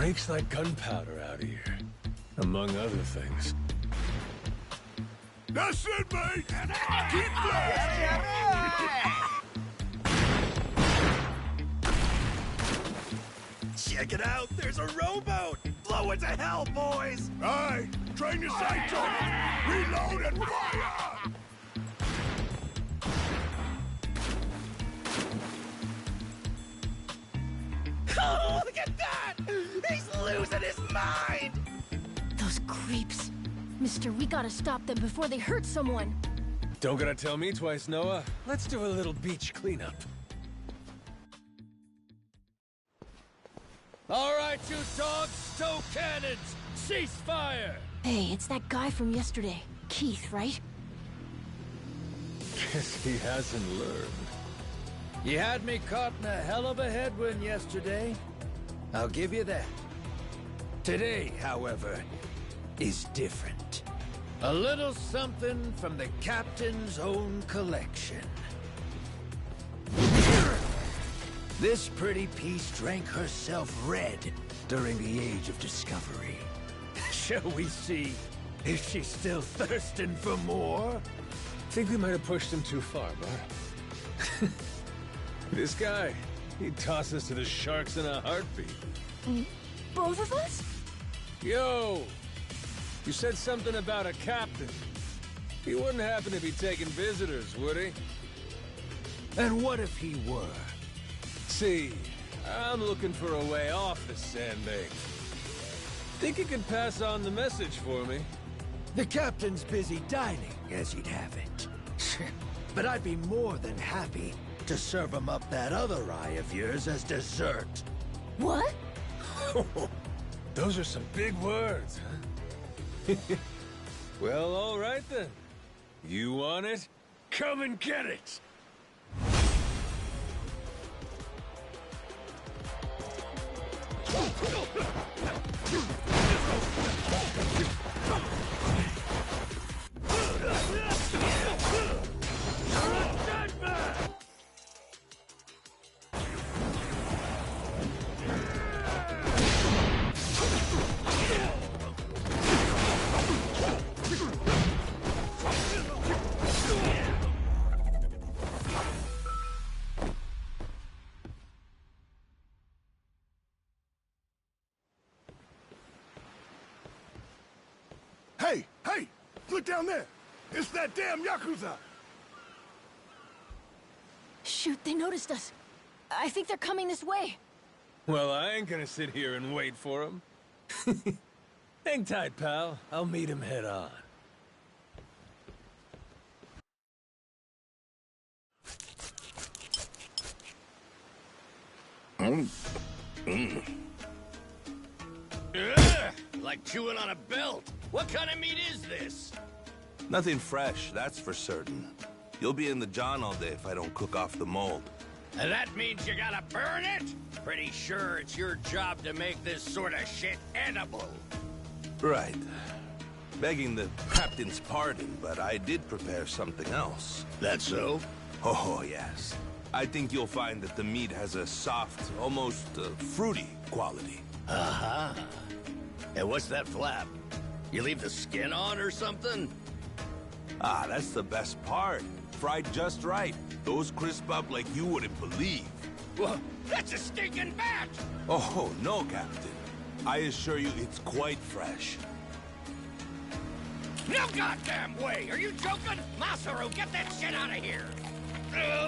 makes like gunpowder out here, among other things. That's it, mate! Keep blasting! Check it out! There's a rowboat! Blow it to hell, boys! Aye! Train your sights on it! Reload and fire! Oh, look at that! He's losing his mind! Those creeps. Mister, we gotta stop them before they hurt someone. Don't gotta tell me twice, Noah. Let's do a little beach cleanup. All right, you dogs, stow cannons! Cease fire! Hey, it's that guy from yesterday. Keith, right? Guess he hasn't learned. You had me caught in a hell of a headwind yesterday. I'll give you that. Today, however, is different. A little something from the captain's own collection. This pretty piece drank herself red during the Age of Discovery. Shall we see if she's still thirsting for more? Think we might have pushed him too far, bud. This guy, he'd toss us to the sharks in a heartbeat. Both of us? Yo! You said something about a captain. He wouldn't happen to be taking visitors, would he? And what if he were? See, I'm looking for a way off this sandbag. Think you could pass on the message for me? The captain's busy dining, as he'd have it. But I'd be more than happy to serve him up that other eye of yours as dessert. What? Those are some big words, huh? Well, all right then. You want it? Come and get it! Hey! Hey! Look down there! It's that damn Yakuza! Shoot, they noticed us. I think they're coming this way. Well, I ain't gonna sit here and wait for him. Hang tight, pal. I'll meet him head on. Like chewing on a belt. What kind of meat is this? Nothing fresh, that's for certain. You'll be in the John all day if I don't cook off the mold. And that means you gotta burn it? Pretty sure it's your job to make this sort of shit edible. Right. Begging the captain's pardon, but I did prepare something else. That so? Oh, yes. I think you'll find that the meat has a soft, almost fruity quality. Uh-huh. And what's that flap? You leave the skin on or something? Ah, that's the best part. Fried just right. Those crisp up like you wouldn't believe. Well, that's a stinking bat! Oh, no, Captain. I assure you it's quite fresh. No goddamn way! Are you joking? Masaru, get that shit out of here!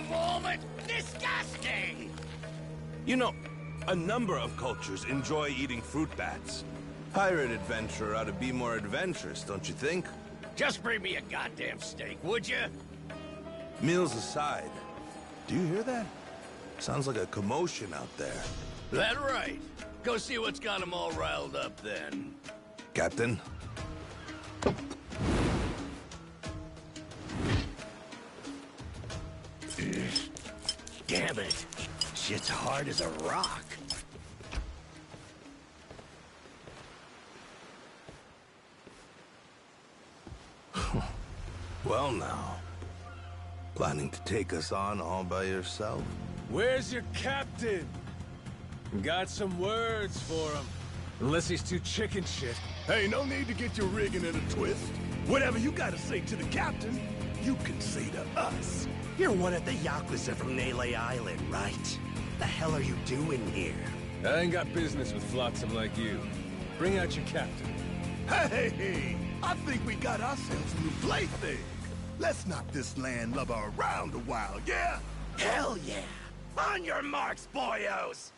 Vomit! Disgusting! You know, a number of cultures enjoy eating fruit bats. Pirate adventurer ought to be more adventurous, don't you think? Just bring me a goddamn steak, would you? Meals aside, do you hear that? Sounds like a commotion out there. That right. Go see what's got them all riled up then. Captain? Damn it. Shit's hard as a rock. Well now. Planning to take us on all by yourself? Where's your captain? Got some words for him. Unless he's too chicken shit. Hey, no need to get your rigging in a twist. Whatever you gotta say to the captain, you can say to us. You're one of the Yakuza from Nele Island, right? The hell are you doing here? I ain't got business with flotsam like you. Bring out your captain. Hey, I think we got ourselves a new plaything. Let's knock this landlubber around a while, yeah? Hell yeah! On your marks, boyos!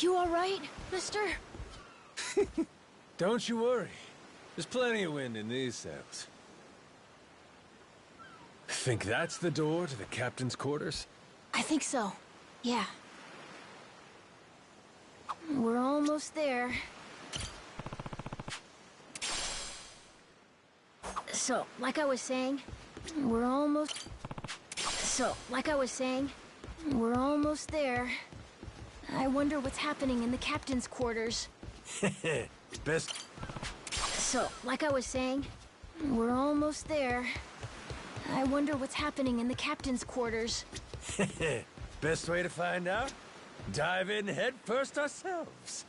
You all right, mister? Don't you worry. There's plenty of wind in these sails. Think that's the door to the captain's quarters? I think so. Yeah. We're almost there. So, like I was saying, we're almost there. I wonder what's happening in the captain's quarters. Best... So, like I was saying, we're almost there. I wonder what's happening in the captain's quarters. Best way to find out? Dive in head first ourselves.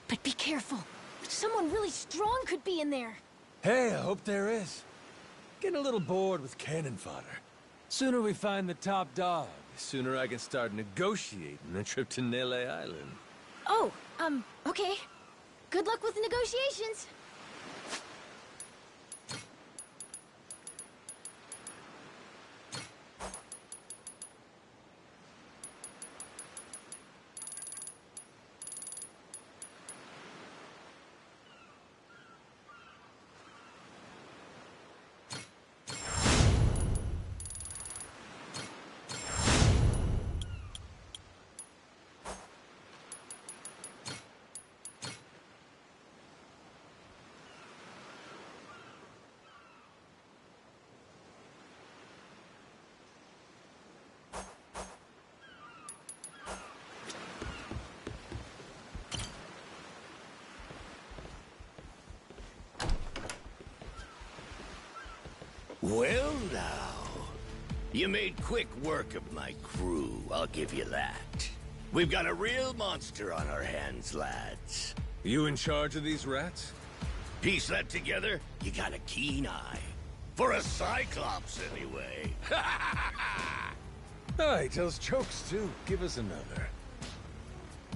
But be careful. Someone really strong could be in there. Hey, I hope there is. Getting a little bored with cannon fodder. Sooner we find the top dog, the sooner I can start negotiating a trip to Nele Island. Oh, okay. Good luck with the negotiations. Well now, you made quick work of my crew, I'll give you that. We've got a real monster on our hands, lads. You in charge of these rats? Piece that together, you got a keen eye. For a Cyclops, anyway. Oh, he tells jokes too. Give us another.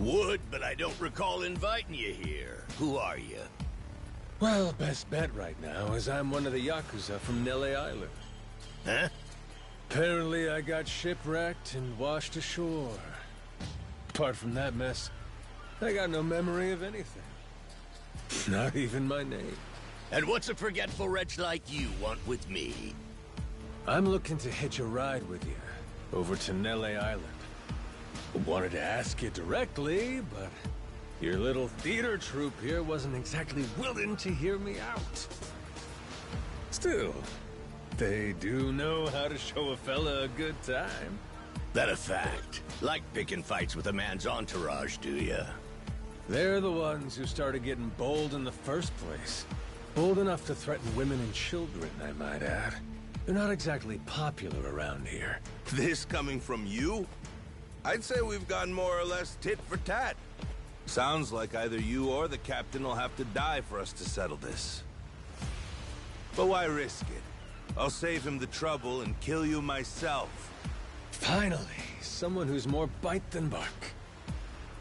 Would, but I don't recall inviting you here. Who are you? Well, best bet right now is I'm one of the Yakuza from Nele Island. Huh? Apparently I got shipwrecked and washed ashore. Apart from that mess, I got no memory of anything. Not even my name. And what's a forgetful wretch like you want with me? I'm looking to hitch a ride with you over to Nele Island. Wanted to ask you directly, but your little theater troupe here wasn't exactly willing to hear me out. Still, they do know how to show a fella a good time. That a fact? Like picking fights with a man's entourage, do ya? They're the ones who started getting bold in the first place. Bold enough to threaten women and children, I might add. They're not exactly popular around here. This coming from you? I'd say we've gone more or less tit for tat. Sounds like either you or the captain will have to die for us to settle this. But why risk it? I'll save him the trouble and kill you myself. Finally, someone who's more bite than bark.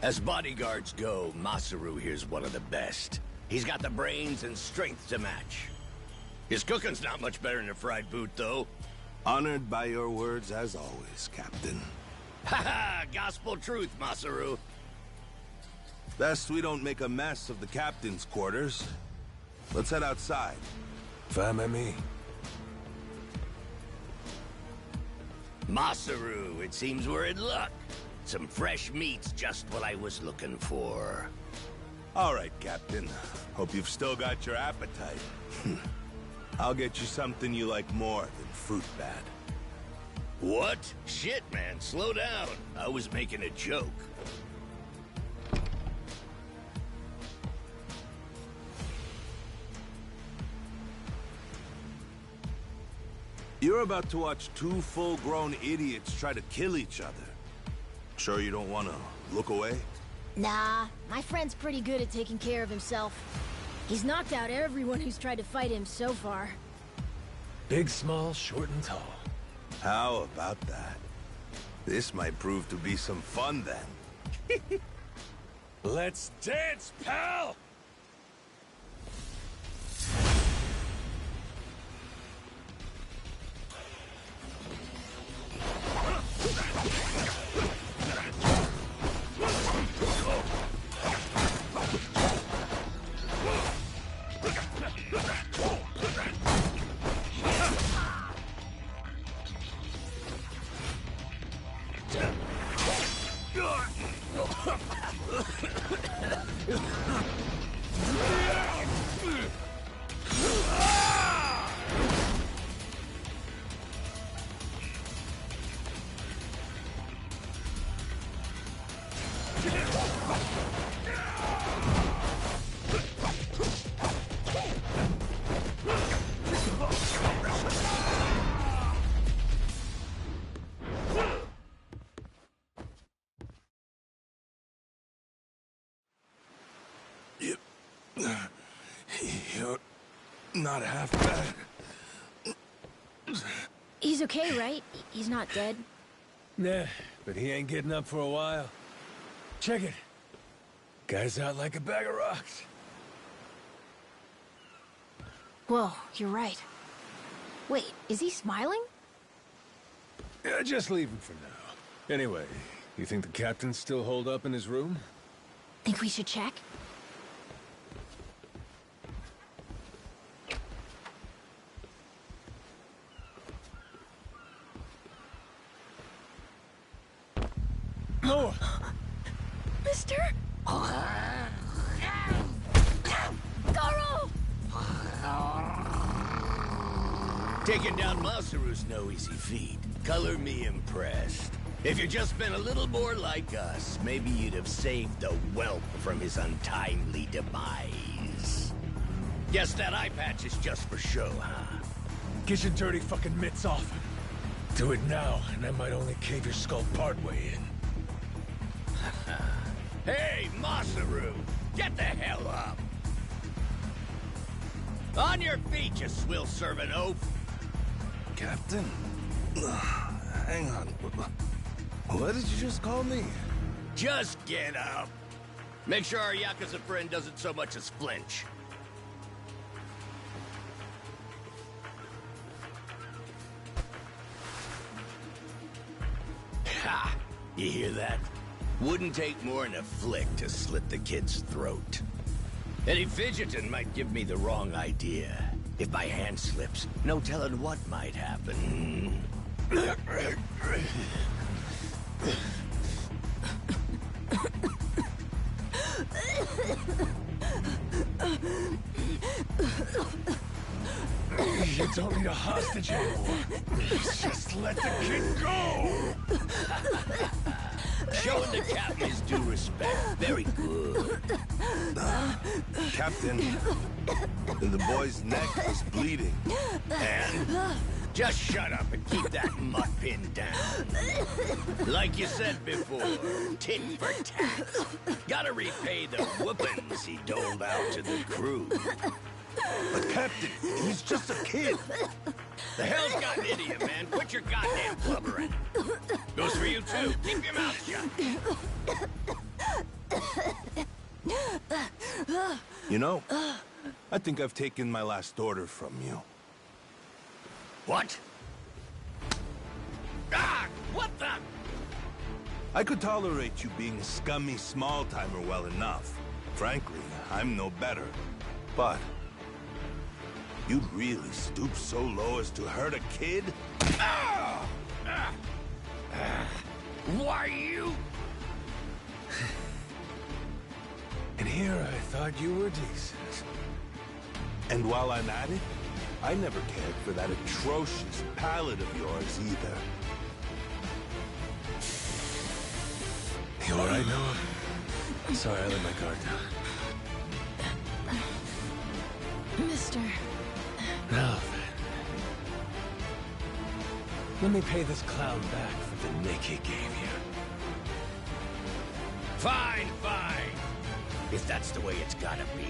As bodyguards go, Masaru here's one of the best. He's got the brains and strength to match. His cooking's not much better than a fried boot, though. Honored by your words as always, Captain. Haha, gospel truth, Masaru. Best we don't make a mess of the captain's quarters. Let's head outside. Fine by me. Masaru, it seems we're in luck. Some fresh meat's just what I was looking for. All right, Captain. Hope you've still got your appetite. I'll get you something you like more than fruit bat. What? Shit, man, slow down. I was making a joke. You're about to watch two full-grown idiots try to kill each other. Sure you don't want to look away? Nah, my friend's pretty good at taking care of himself. He's knocked out everyone who's tried to fight him so far. Big, small, short, and tall. How about that? This might prove to be some fun then. Let's dance, pal! You're not half bad. He's okay, right? He's not dead? Nah, but he ain't getting up for a while. Check it. Guy's out like a bag of rocks. Whoa, you're right. Wait, is he smiling? Yeah, just leave him for now. Anyway, you think the captain's still holed up in his room? Think we should check? No! Mister? Goro! Taking down Masaru's no easy feat. Color me impressed. If you'd just been a little more like us, maybe you'd have saved the whelp from his untimely demise. Guess that eye patch is just for show, huh? Get your dirty fucking mitts off. Do it now, and I might only cave your skull partway in. Hey, Masaru! Get the hell up! On your feet, you swill-serving oaf! Captain? Hang on. What did you just call me? Just get up! Make sure our Yakuza friend doesn't so much as flinch. Ha! You hear that? Wouldn't take more than a flick to slit the kid's throat. Any fidgeting might give me the wrong idea. If my hand slips, no telling what might happen. You don't need a hostage anymore. Just let the kid go! Showing the captain his due respect. Very good. Captain, the boy's neck is bleeding. And just shut up and keep that mutt pinned down. Like you said before, tit for tat. Gotta repay the whoopings he doled out to the crew. But Captain, he's just a kid. The hell's gotten into you, man? Quit your goddamn blubbering. Goes for you, too. Keep your mouth shut. You know, I think I've taken my last order from you. What? Ah! What the? I could tolerate you being a scummy small-timer well enough. Frankly, I'm no better. But you'd really stoop so low as to hurt a kid? Why you? And here I thought you were decent. And while I'm at it, I never cared for that atrocious palate of yours either. You alright, Noah? Sorry, I let my guard down. Mister. Now then. Let me pay this clown back for the nick he gave you. Fine, fine. If that's the way it's gotta be.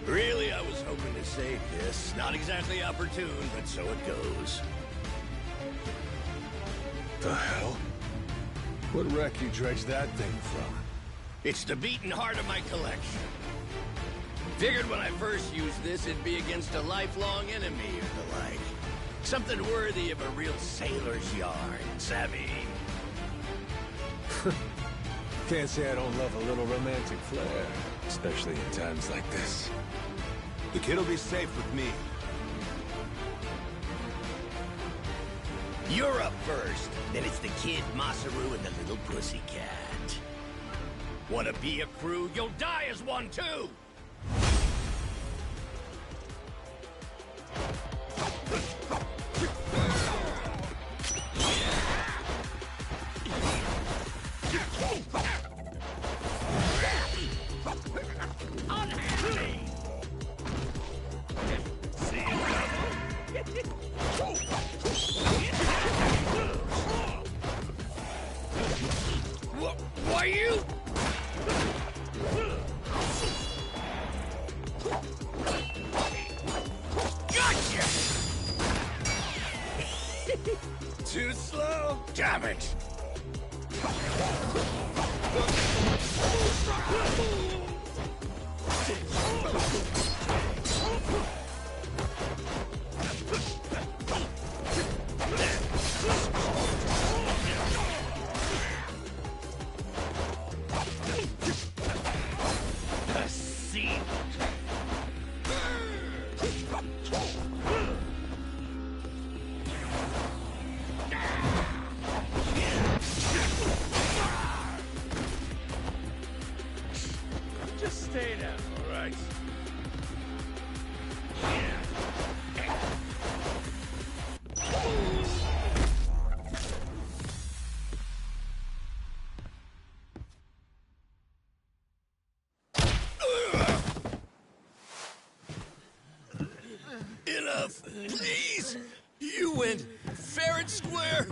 Really, I was hoping to save this. Not exactly opportune, but so it goes. The hell? What wreck you dredged that thing from? It's the beating heart of my collection. Figured when I first used this, it'd be against a lifelong enemy or the like. Something worthy of a real sailor's yarn, savvy? Can't say I don't love a little romantic flair, especially in times like this. The kid'll be safe with me. You're up first. Then it's the kid, Masaru, and the little pussycat. Wanna be a crew? You'll die as one, too! Why you? Gotcha! Too slow? Damn it! Just stay down, all right? Enough, please! You went fair and square!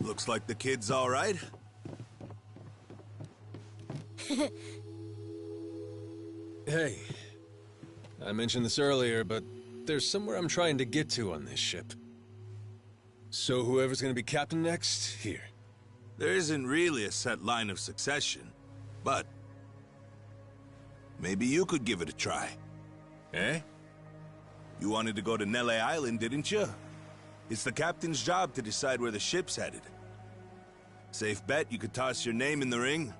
Looks like the kid's all right. Hey, I mentioned this earlier, but there's somewhere I'm trying to get to on this ship. So whoever's gonna be captain next, here. There isn't really a set line of succession, but maybe you could give it a try. Eh? You wanted to go to Nele Island, didn't you? It's the captain's job to decide where the ship's headed. Safe bet you could toss your name in the ring.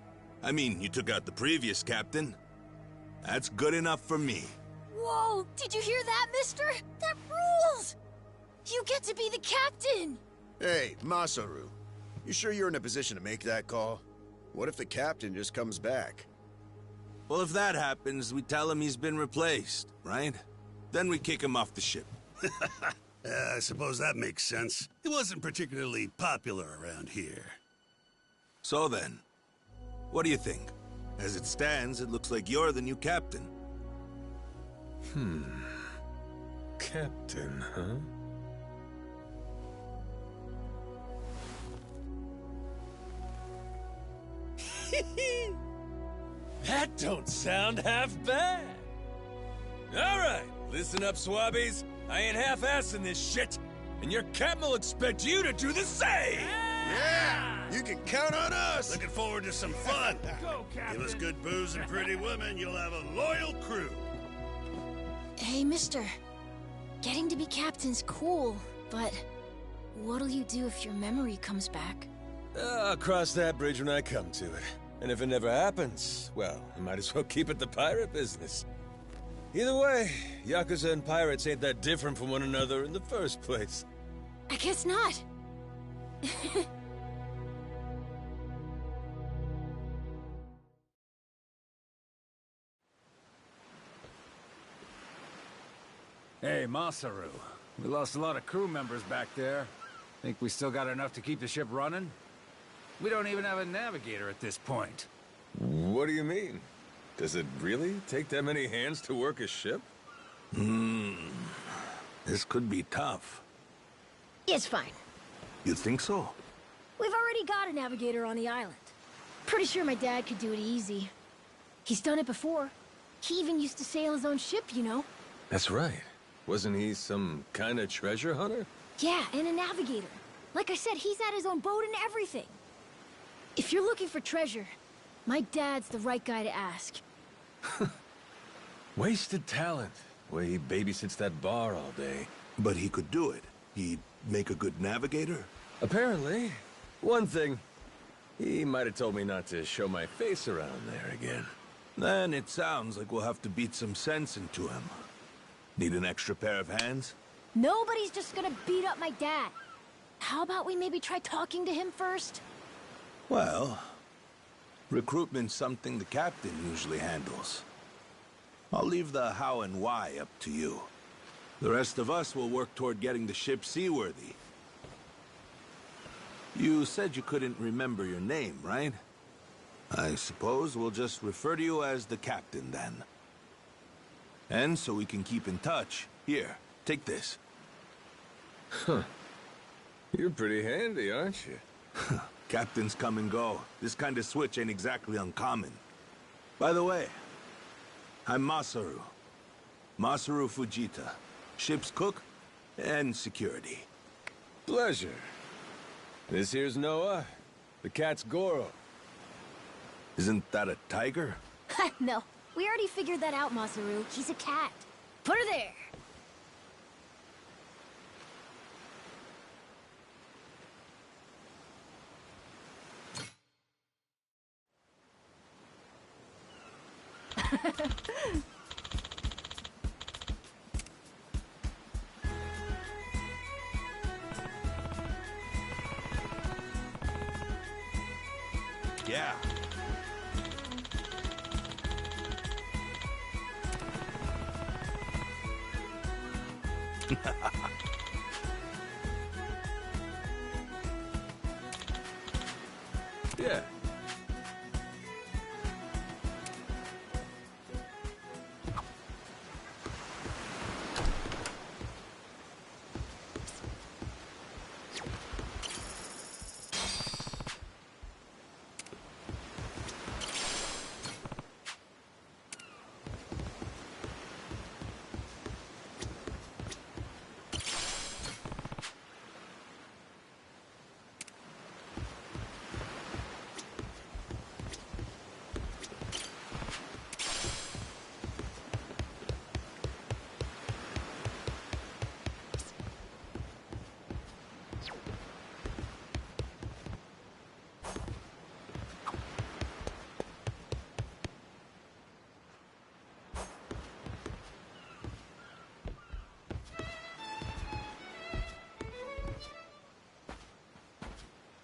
I mean, you took out the previous captain. That's good enough for me. Whoa, did you hear that, mister? That rules! You get to be the captain! Hey, Masaru. You sure you're in a position to make that call? What if the captain just comes back? Well, if that happens, we tell him he's been replaced, right? Then we kick him off the ship. I suppose that makes sense. He wasn't particularly popular around here. So then, what do you think? As it stands, it looks like you're the new captain. Captain, huh? That don't sound half bad. All right, listen up, swabbies. I ain't half-assing this shit. and your captain will expect you to do the same! Yeah! You can count on us! Looking forward to some fun. Go, Captain. Give us good booze and pretty women, you'll have a loyal crew. Hey, mister. Getting to be captain's cool, but what'll you do if your memory comes back? I'll cross that bridge when I come to it. And if it never happens, well, I might as well keep it the pirate business. Either way, Yakuza and pirates ain't that different from one another in the first place. I guess not. Hey, Masaru. We lost a lot of crew members back there. Think we still got enough to keep the ship running? We don't even have a navigator at this point. What do you mean? Does it really take that many hands to work a ship? This could be tough. It's fine. You think so? We've already got a navigator on the island. Pretty sure my dad could do it easy. He's done it before. He even used to sail his own ship, you know? That's right. Wasn't he some kind of treasure hunter? Yeah, and a navigator. Like I said, he's had his own boat and everything. If you're looking for treasure, my dad's the right guy to ask. Wasted talent. The way he babysits that bar all day. But he could do it. He'd make a good navigator? Apparently. One thing, he might have told me not to show my face around there again. Then it sounds like we'll have to beat some sense into him. Need an extra pair of hands? Nobody's just gonna beat up my dad. How about we maybe try talking to him first? Well, recruitment's something the captain usually handles. I'll leave the how and why up to you. The rest of us will work toward getting the ship seaworthy. You said you couldn't remember your name, right? I suppose we'll just refer to you as the captain, then. And so we can keep in touch, here, take this. Huh. You're pretty handy, aren't you? Captains come and go. This kind of switch ain't exactly uncommon. By the way, I'm Masaru. Masaru Fujita. Ship's cook and security. Pleasure. This here's Noah. The cat's Goro. Isn't that a tiger? No, we already figured that out, Masaru. He's a cat. Put her there. Yeah. Yeah.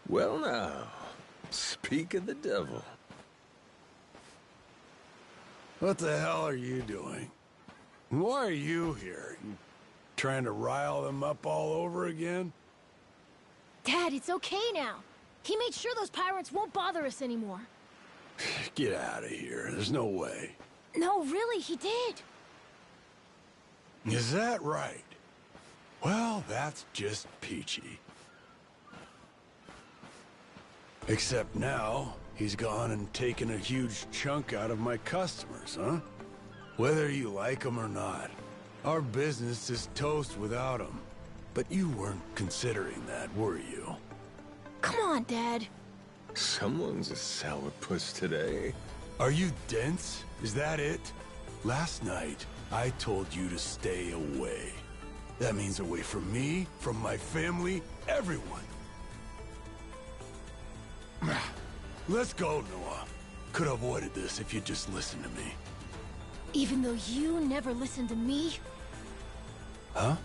Well now, speak of the devil. What the hell are you doing? Why are you here? You trying to rile them up all over again? Dad, it's okay now. He made sure those pirates won't bother us anymore. Get out of here. There's no way. No, really, he did. Is that right? Well, that's just peachy. Except now, he's gone and taken a huge chunk out of my customers, huh? Whether you like them or not, our business is toast without them. but you weren't considering that, were you? Come on, Dad. Someone's a sourpuss today. Are you dense? Is that it? Last night, I told you to stay away. That means away from me, from my family, everyone. Let's go, Noah. Could have avoided this if you'd just listened to me. Even though you never listened to me? Huh?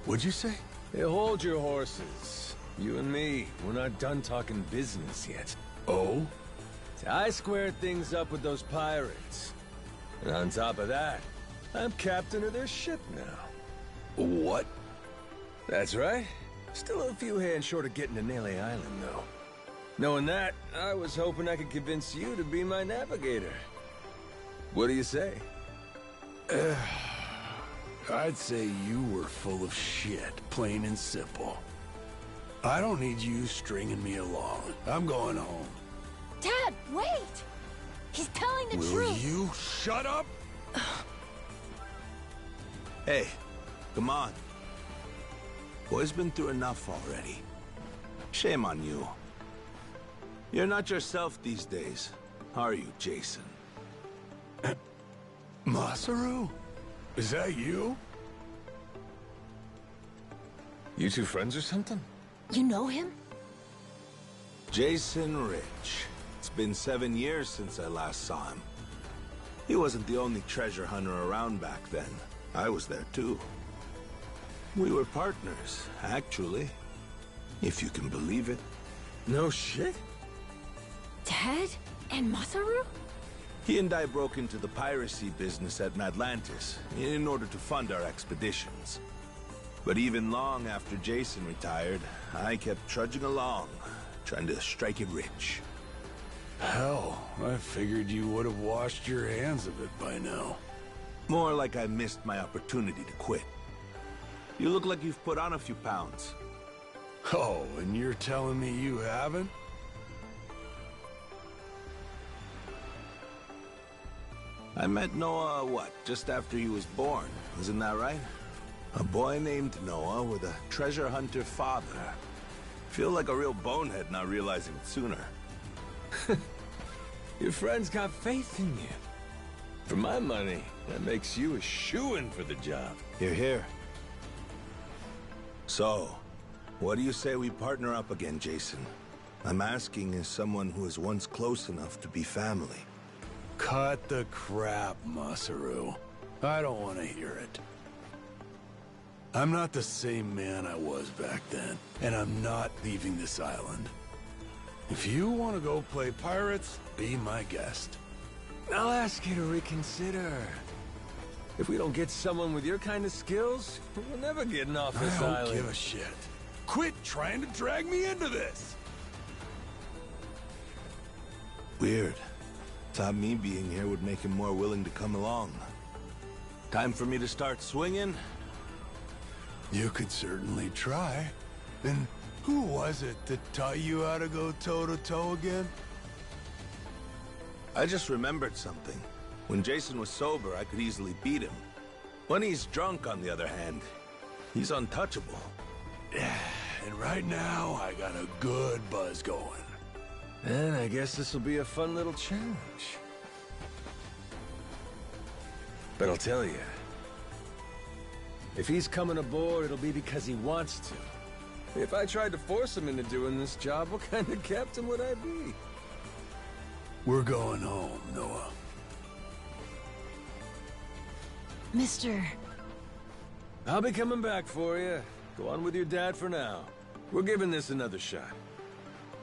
What'd you say? Hey, hold your horses. You and me, we're not done talking business yet. Oh? I squared things up with those pirates. And on top of that, I'm captain of their ship now. What? That's right. Still a few hands short of getting to Nele Island, though. Knowing that, I was hoping I could convince you to be my navigator. What do you say? I'd say you were full of shit, plain and simple. I don't need you stringing me along. I'm going home. Dad, wait! He's telling the Will truth! you shut up? Hey, come on. Boy's been through enough already. Shame on you. You're not yourself these days, are you, Jason? Masaru? Is that you? You two friends or something? You know him? Jason Rich. It's been 7 years since I last saw him. He wasn't the only treasure hunter around back then. I was there too. We were partners, actually. If you can believe it. No shit? Dad? And Masaru? He and I broke into the piracy business at Mateyss in order to fund our expeditions. But even long after Jason retired, I kept trudging along, trying to strike it rich. Hell, I figured you would have washed your hands of it by now. More like I missed my opportunity to quit. You look like you've put on a few pounds. Oh, and you're telling me you haven't? I met Noah, what, just after he was born, isn't that right? A boy named Noah with a treasure hunter father. Feel like a real bonehead not realizing it sooner. Your friends got faith in you. For my money, that makes you a shoo-in for the job. You're here. So, what do you say we partner up again, Jason? I'm asking as someone who was once close enough to be family. Cut the crap, Masaru. I don't want to hear it. I'm not the same man I was back then, and I'm not leaving this island. If you want to go play pirates, be my guest. I'll ask you to reconsider. If we don't get someone with your kind of skills, we're never getting off this I don't island. give a shit. Quit trying to drag me into this! Weird. Thought me being here would make him more willing to come along. Time for me to start swinging? You could certainly try. And who was it that taught you how to go toe-to-toe again? I just remembered something. When Jason was sober, I could easily beat him. When he's drunk, on the other hand, he's untouchable. And right now, I got a good buzz going. And I guess this will be a fun little challenge. But I'll tell you, if he's coming aboard, it'll be because he wants to. If I tried to force him into doing this job, what kind of captain would I be? We're going home, Noah. Mister... I'll be coming back for you. Go on with your dad for now. We're giving this another shot.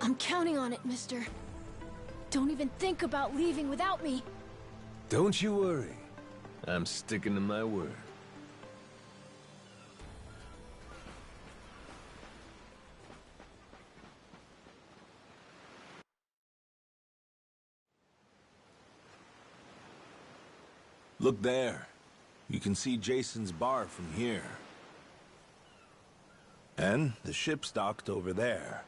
I'm counting on it, mister. Don't even think about leaving without me. Don't you worry. I'm sticking to my word. Look there. You can see Jason's bar from here. And the ship's docked over there.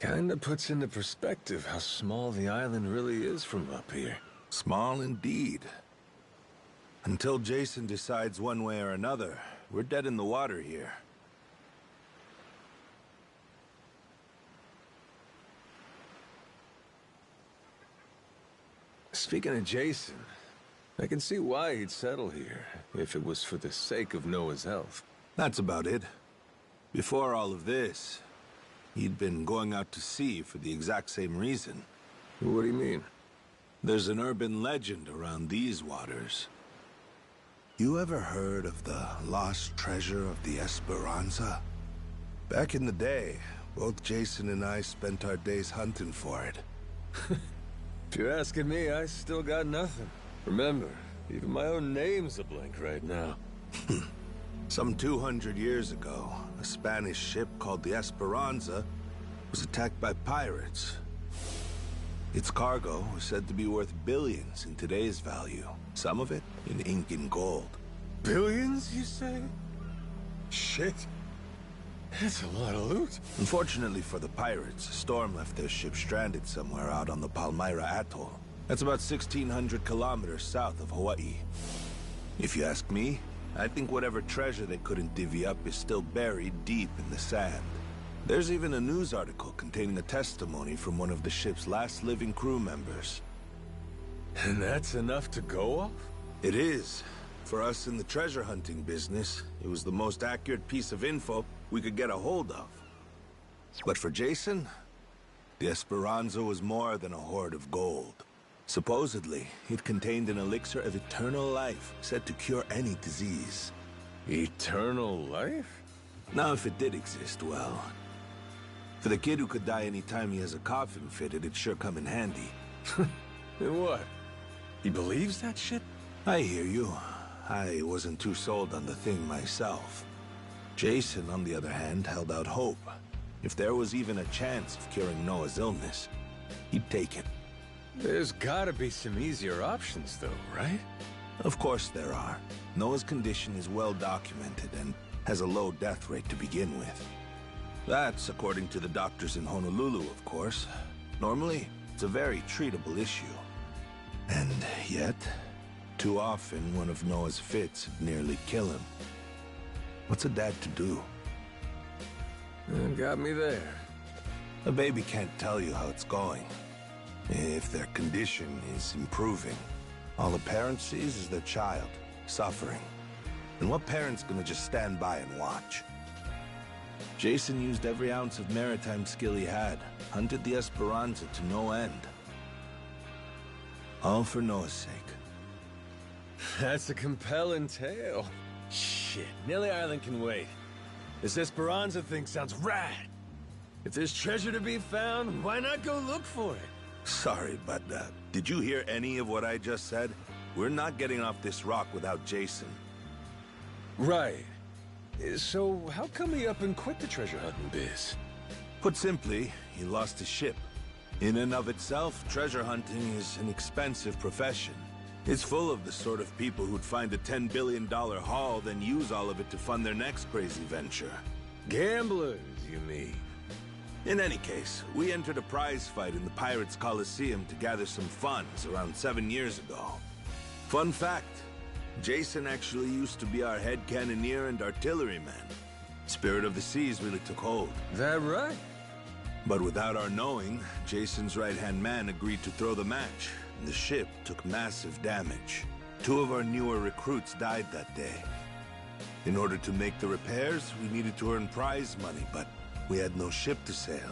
Kinda puts into perspective how small the island really is from up here. Small indeed. Until Jason decides one way or another, we're dead in the water here. Speaking of Jason, I can see why he'd settle here, if it was for the sake of Noah's health. That's about it. Before all of this, he'd been going out to sea for the exact same reason. What do you mean? There's an urban legend around these waters. You ever heard of the lost treasure of the Esperanza? Back in the day, both Jason and I spent our days hunting for it. If you're asking me, I still got nothing. Remember, even my own name's a blank right now. Some 200 years ago, a Spanish ship called the Esperanza was attacked by pirates. Its cargo was said to be worth billions in today's value, some of it in ink and gold. Billions, you say? Shit. That's a lot of loot. Unfortunately for the pirates, a storm left their ship stranded somewhere out on the Palmyra Atoll. That's about 1,600 kilometers south of Hawaii. If you ask me, I think whatever treasure they couldn't divvy up is still buried deep in the sand. There's even a news article containing a testimony from one of the ship's last living crew members. And that's enough to go off? It is. For us in the treasure hunting business, it was the most accurate piece of info we could get a hold of. But for Jason, the Esperanza was more than a hoard of gold. Supposedly, it contained an elixir of eternal life, said to cure any disease. Eternal life? Now, if it did exist, well... For the kid who could die any time he has a coffin fitted, it'd sure come in handy. And what? He believes that shit? I hear you. I wasn't too sold on the thing myself. Jason, on the other hand, held out hope. If there was even a chance of curing Noah's illness, he'd take it. There's gotta be some easier options, though, right? Of course there are. Noah's condition is well documented and has a low death rate to begin with. That's according to the doctors in Honolulu, of course. Normally, it's a very treatable issue. And yet, too often one of Noah's fits would nearly kill him. What's a dad to do? Got me there. A baby can't tell you how it's going. If their condition is improving, all a parent sees is their child suffering. And what parent's gonna just stand by and watch? Jason used every ounce of maritime skill he had, hunted the Esperanza to no end. All for Noah's sake. That's a compelling tale. Shit, Nelly Island can wait. This Esperanza thing sounds rad. If there's treasure to be found, why not go look for it? Sorry, but did you hear any of what I just said? We're not getting off this rock without Jason. Right. So how come he up and quit the treasure hunting biz? Put simply, he lost his ship. In and of itself, treasure hunting is an expensive profession. It's full of the sort of people who'd find a $10 billion haul, then use all of it to fund their next crazy venture. Gamblers, you mean? In any case, we entered a prize fight in the Pirates Coliseum to gather some funds around 7 years ago. Fun fact, Jason actually used to be our head cannoneer and artilleryman. Spirit of the Seas really took hold. That right? But without our knowing, Jason's right-hand man agreed to throw the match. The ship took massive damage. 2 of our newer recruits died that day. In order to make the repairs, we needed to earn prize money, but we had no ship to sail.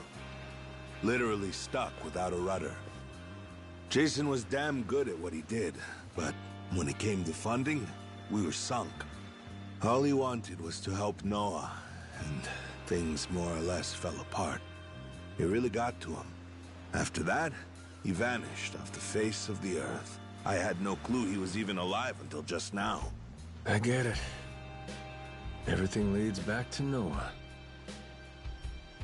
Literally stuck without a rudder. Jason was damn good at what he did, but when it came to funding, we were sunk. All he wanted was to help Noah, and things more or less fell apart. It really got to him. After that, he vanished off the face of the earth. I had no clue he was even alive until just now. I get it. Everything leads back to Noah.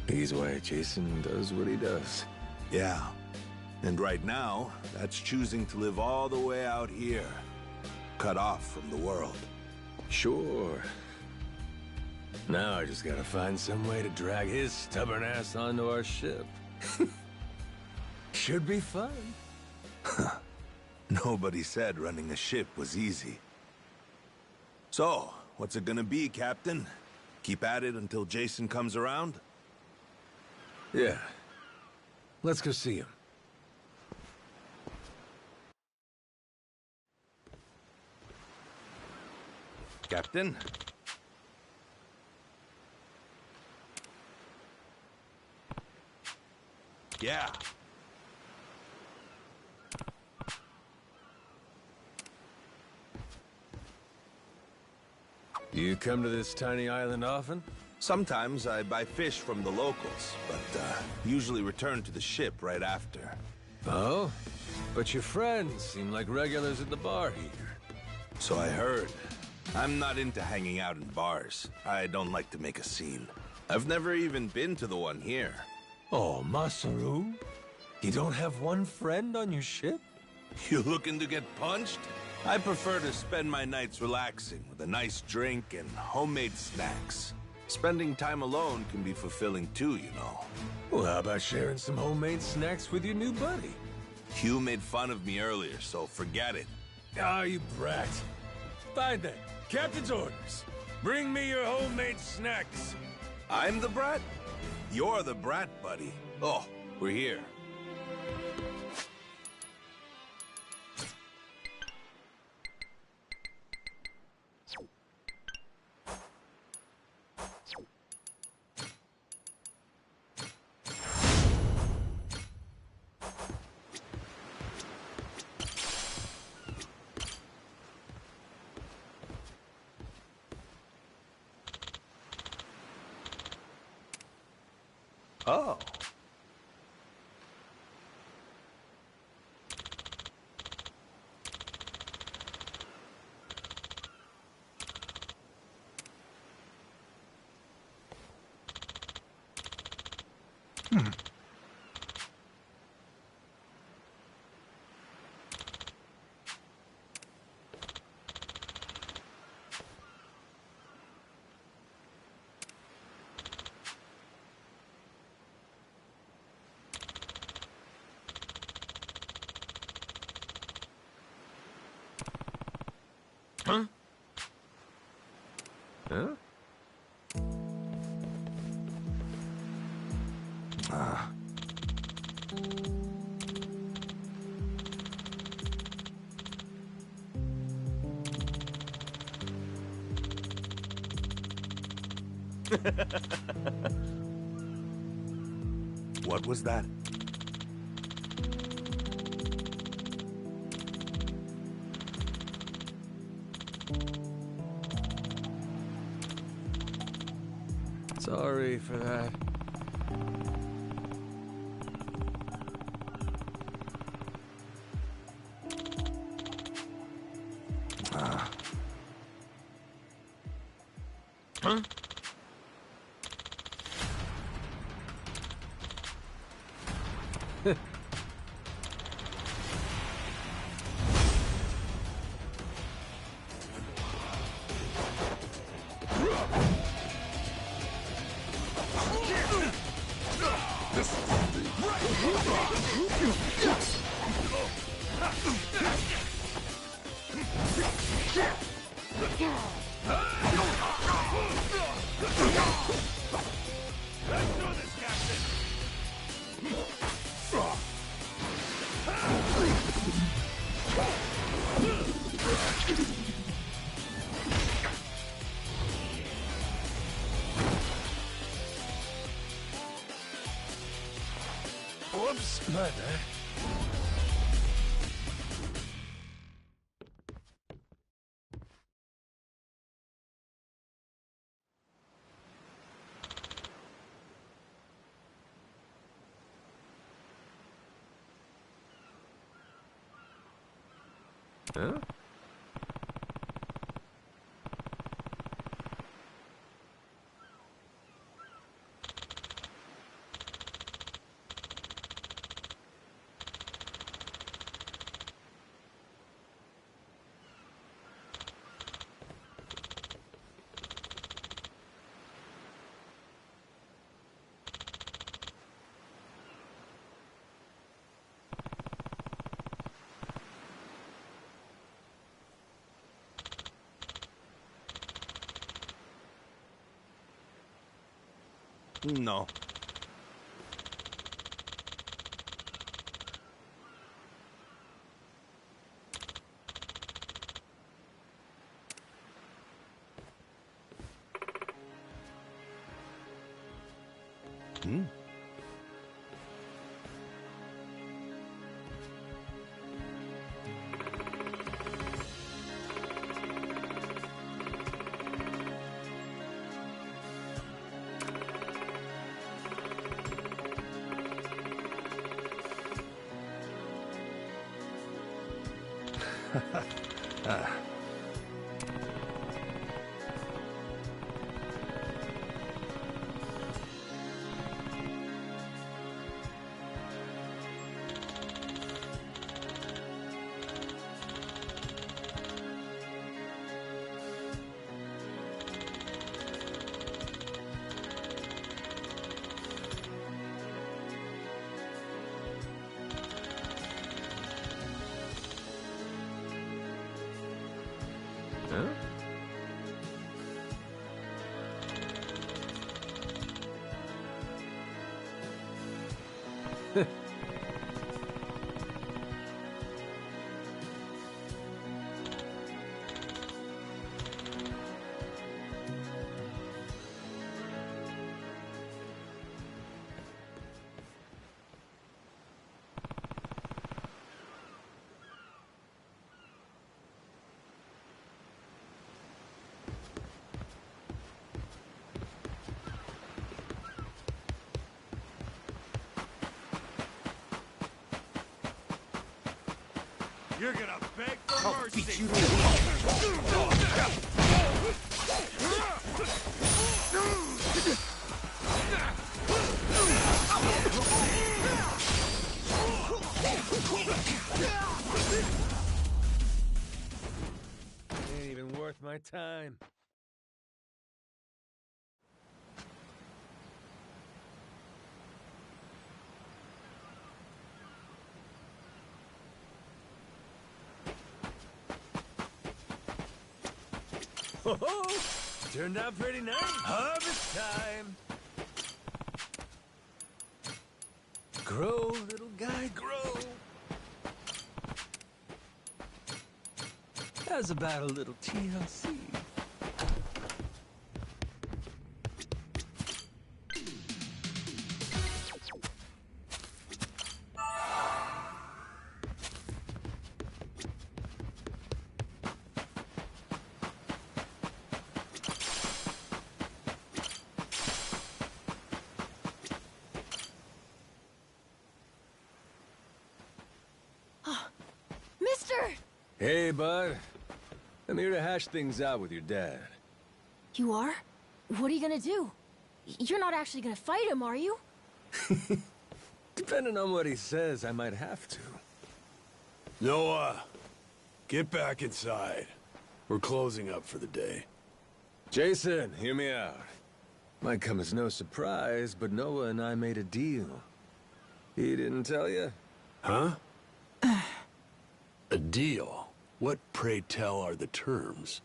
He's why Jason does what he does. Yeah. And right now, that's choosing to live all the way out here, cut off from the world. Sure. Now I just gotta find some way to drag his stubborn ass onto our ship. Should be fun. Nobody said running a ship was easy. So, what's it gonna be, Captain? Keep at it until Jason comes around? Yeah. Let's go see him. Captain? Yeah. You come to this tiny island often? Sometimes I buy fish from the locals, but usually return to the ship right after. Oh? But your friends seem like regulars at the bar here. So I heard. I'm not into hanging out in bars. I don't like to make a scene. I've never even been to the one here. Oh, Masaru? You don't have one friend on your ship? You looking to get punched? I prefer to spend my nights relaxing with a nice drink and homemade snacks. Spending time alone can be fulfilling too, you know. Well, how about sharing some homemade snacks with your new buddy? Hugh made fun of me earlier, so forget it. Ah, you brat. Fine then. Captain's orders. Bring me your homemade snacks. I'm the brat? You're the brat, buddy. Oh, we're here. Oh. Huh? Huh? Ah. What was that? Sorry for that. Ah. Huh? Whoops, my bad. Huh? No. Hmm? Huh? You're gonna beg for mercy! Ain't even worth my time. Oh, turned out pretty nice. Harvest time. Grow, little guy, grow. How's about a little TLC? Mister! Hey, bud. I'm here to hash things out with your dad. You are? What are you gonna do? You're not actually gonna fight him, are you? Depending on what he says, I might have to. Noah, get back inside. We're closing up for the day. Jason, hear me out. Might come as no surprise, but Noah and I made a deal. He didn't tell you? Huh? A deal? What, pray tell, are the terms?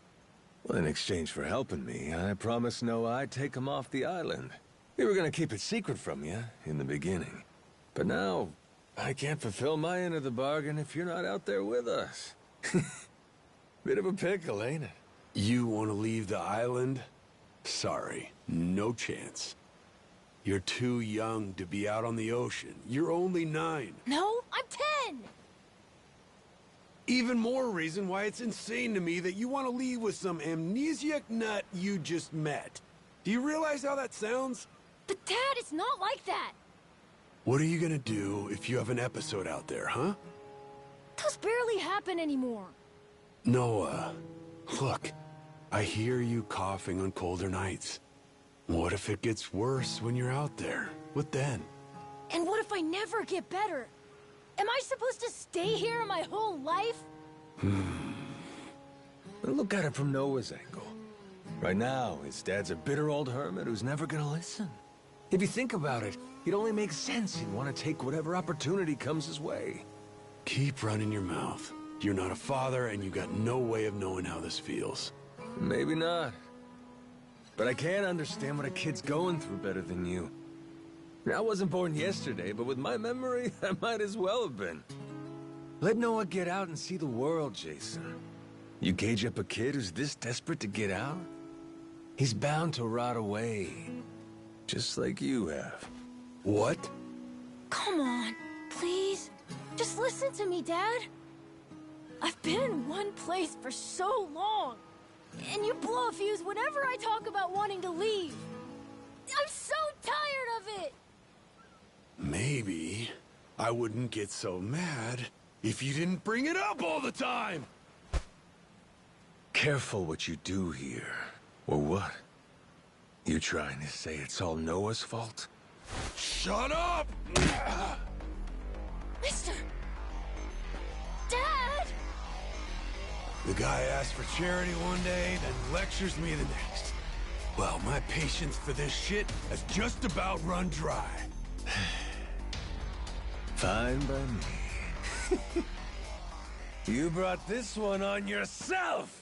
Well, in exchange for helping me, I promised Noah I'd take him off the island. We were gonna keep it secret from you in the beginning. But now, I can't fulfill my end of the bargain if you're not out there with us. Bit of a pickle, ain't it? You want to leave the island? Sorry, no chance. You're too young to be out on the ocean. You're only 9. No, I'm 10! Even more reason why it's insane to me that you want to leave with some amnesiac nut you just met. Do you realize how that sounds? But Dad, it's not like that! What are you gonna do if you have an episode out there, huh? Those barely happen anymore. Noah, look, I hear you coughing on colder nights. What if it gets worse when you're out there? What then? And what if I never get better? Am I supposed to stay here my whole life? Look at it from Noah's angle. Right now, his dad's a bitter old hermit who's never gonna listen. If you think about it, it only makes sense he'd want to take whatever opportunity comes his way. Keep running your mouth. You're not a father, and you got no way of knowing how this feels. Maybe not. But I can't understand what a kid's going through better than you. I wasn't born yesterday, but with my memory, I might as well have been. Let Noah get out and see the world, Jason. You cage up a kid who's this desperate to get out? He's bound to rot away. Just like you have. What? Come on, please. Just listen to me, Dad. I've been in one place for so long. And you blow a fuse whenever I talk about wanting to leave. I'm so tired of it! Maybe I wouldn't get so mad if you didn't bring it up all the time! Careful what you do here. Or what? You trying to say it's all Noah's fault? Shut up! Mister! Dad! The guy asks for charity one day, then lectures me the next. Well, my patience for this shit has just about run dry. Fine by me. You brought this one on yourself!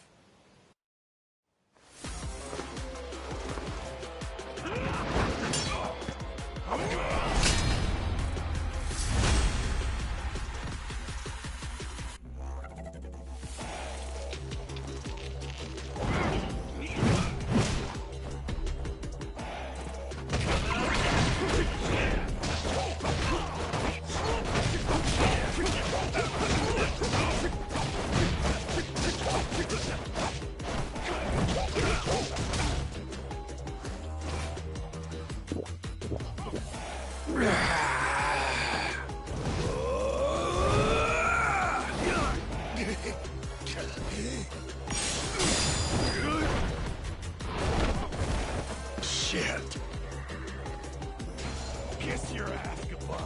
Shit. Kiss your ass goodbye.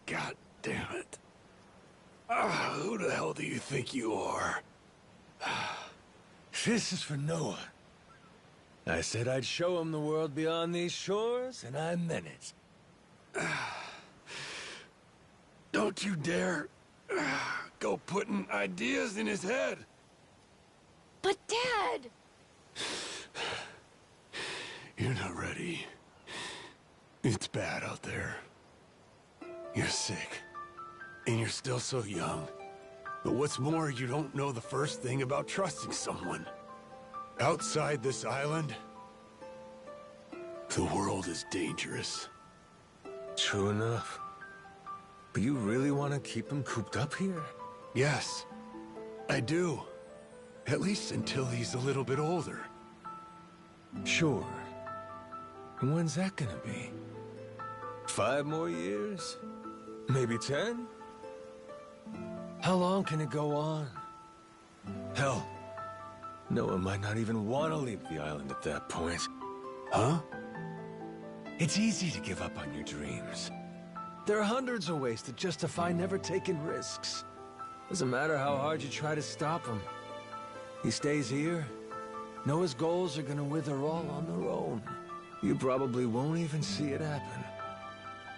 God damn it. Who the hell do you think you are? This is for Noah. I said I'd show him the world beyond these shores, and I meant it. Don't you dare go putting ideas in his head. But Dad! You're not ready. It's bad out there. You're sick. And you're still so young. But what's more, you don't know the first thing about trusting someone. Outside this island, the world is dangerous. True enough. But you really want to keep him cooped up here? Yes, I do. At least until he's a little bit older. Sure. And when's that gonna be? 5 more years? Maybe 10? How long can it go on? Hell, Noah might not even want to leave the island at that point. Huh? It's easy to give up on your dreams. There are hundreds of ways to justify never taking risks. Doesn't matter how hard you try to stop him. He stays here. Noah's goals are gonna wither all on their own. You probably won't even see it happen.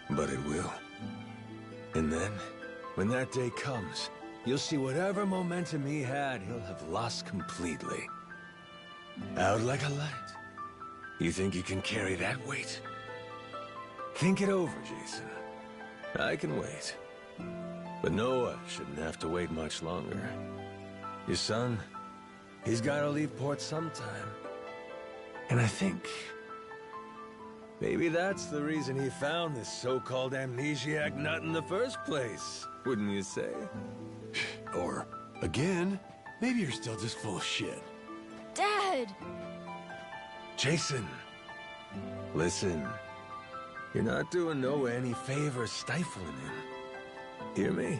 But it will. And then, when that day comes, you'll see whatever momentum he had, he'll have lost completely. Out like a light. You think you can carry that weight? Think it over, Jason. I can wait. But Noah shouldn't have to wait much longer. Your son, he's gotta leave port sometime. And I think maybe that's the reason he found this so-called amnesiac nut in the first place, wouldn't you say? Or, again, maybe you're still just full of shit. Dad! Jason, listen. You're not doing Noah any favors stifling him. Hear me?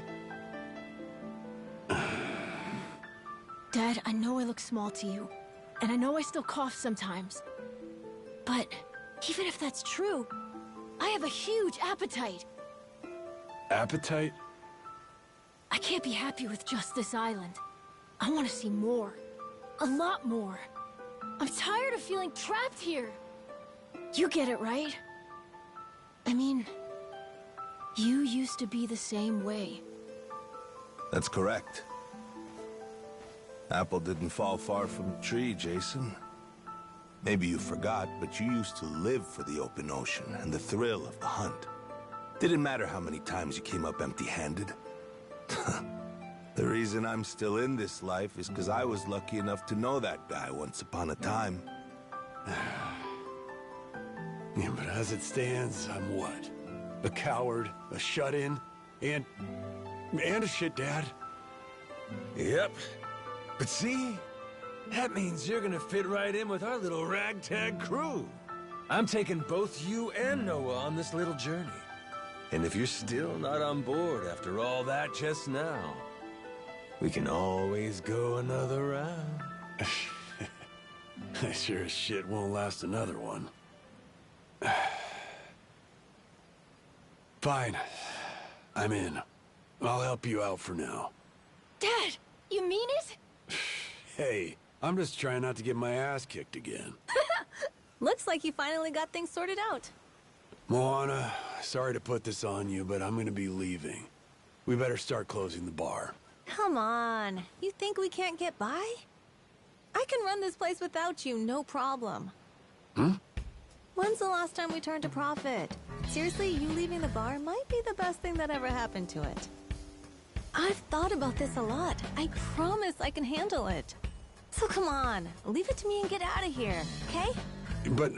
Dad, I know I look small to you, and I know I still cough sometimes. But even if that's true, I have a huge appetite. Appetite? I can't be happy with just this island. I want to see more. A lot more. I'm tired of feeling trapped here. You get it, right? I mean, you used to be the same way. That's correct. Apple didn't fall far from the tree, Jason. Maybe you forgot, but you used to live for the open ocean and the thrill of the hunt. Didn't matter how many times you came up empty-handed. The reason I'm still in this life is because I was lucky enough to know that guy once upon a time. Yeah, but as it stands, I'm what? A coward, a shut-in, and a shit dad. Yep. But see, that means you're gonna fit right in with our little ragtag crew. I'm taking both you and Noah on this little journey. And if you're still not on board after all that just now, we can always go another round. I sure as shit won't last another one. Fine. I'm in. I'll help you out for now. Dad, you mean it? Hey, I'm just trying not to get my ass kicked again. Looks like you finally got things sorted out. Moana, sorry to put this on you, but I'm gonna be leaving. We better start closing the bar. Come on. You think we can't get by? I can run this place without you, no problem. When's the last time we turned a profit? Seriously, you leaving the bar might be the best thing that ever happened to it. I've thought about this a lot. I promise I can handle it. So come on, leave it to me and get out of here, okay? But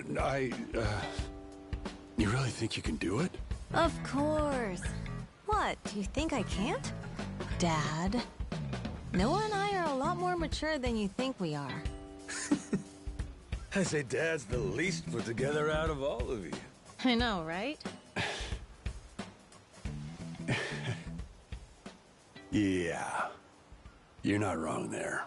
you really think you can do it? Of course. What, do you think I can't? Dad, Noah and I are a lot more mature than you think we are. I say Dad's the least put together out of all of you. I know, right? Yeah. You're not wrong there.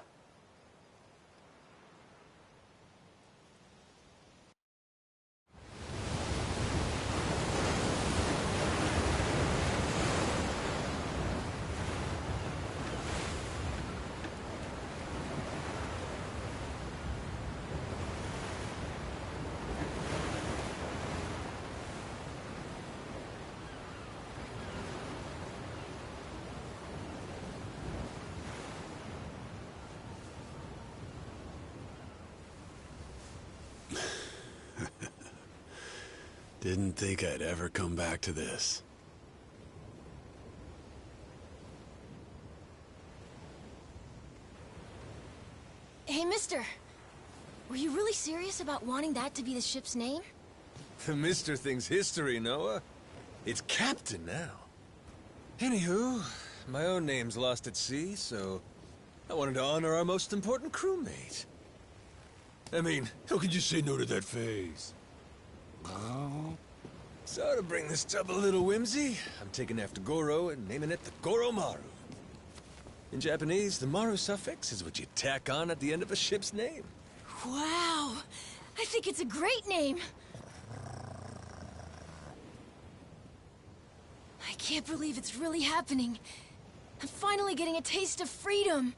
Didn't think I'd ever come back to this. Hey, mister. Were you really serious about wanting that to be the ship's name? The Mister thing's history, Noah. It's Captain now. Anywho, my own name's lost at sea, so I wanted to honor our most important crewmate. I mean, how could you say no to that face? So to bring this tub a little whimsy, I'm taking after Goro and naming it the Goromaru. In Japanese, the Maru suffix is what you tack on at the end of a ship's name. Wow! I think it's a great name! I can't believe it's really happening. I'm finally getting a taste of freedom.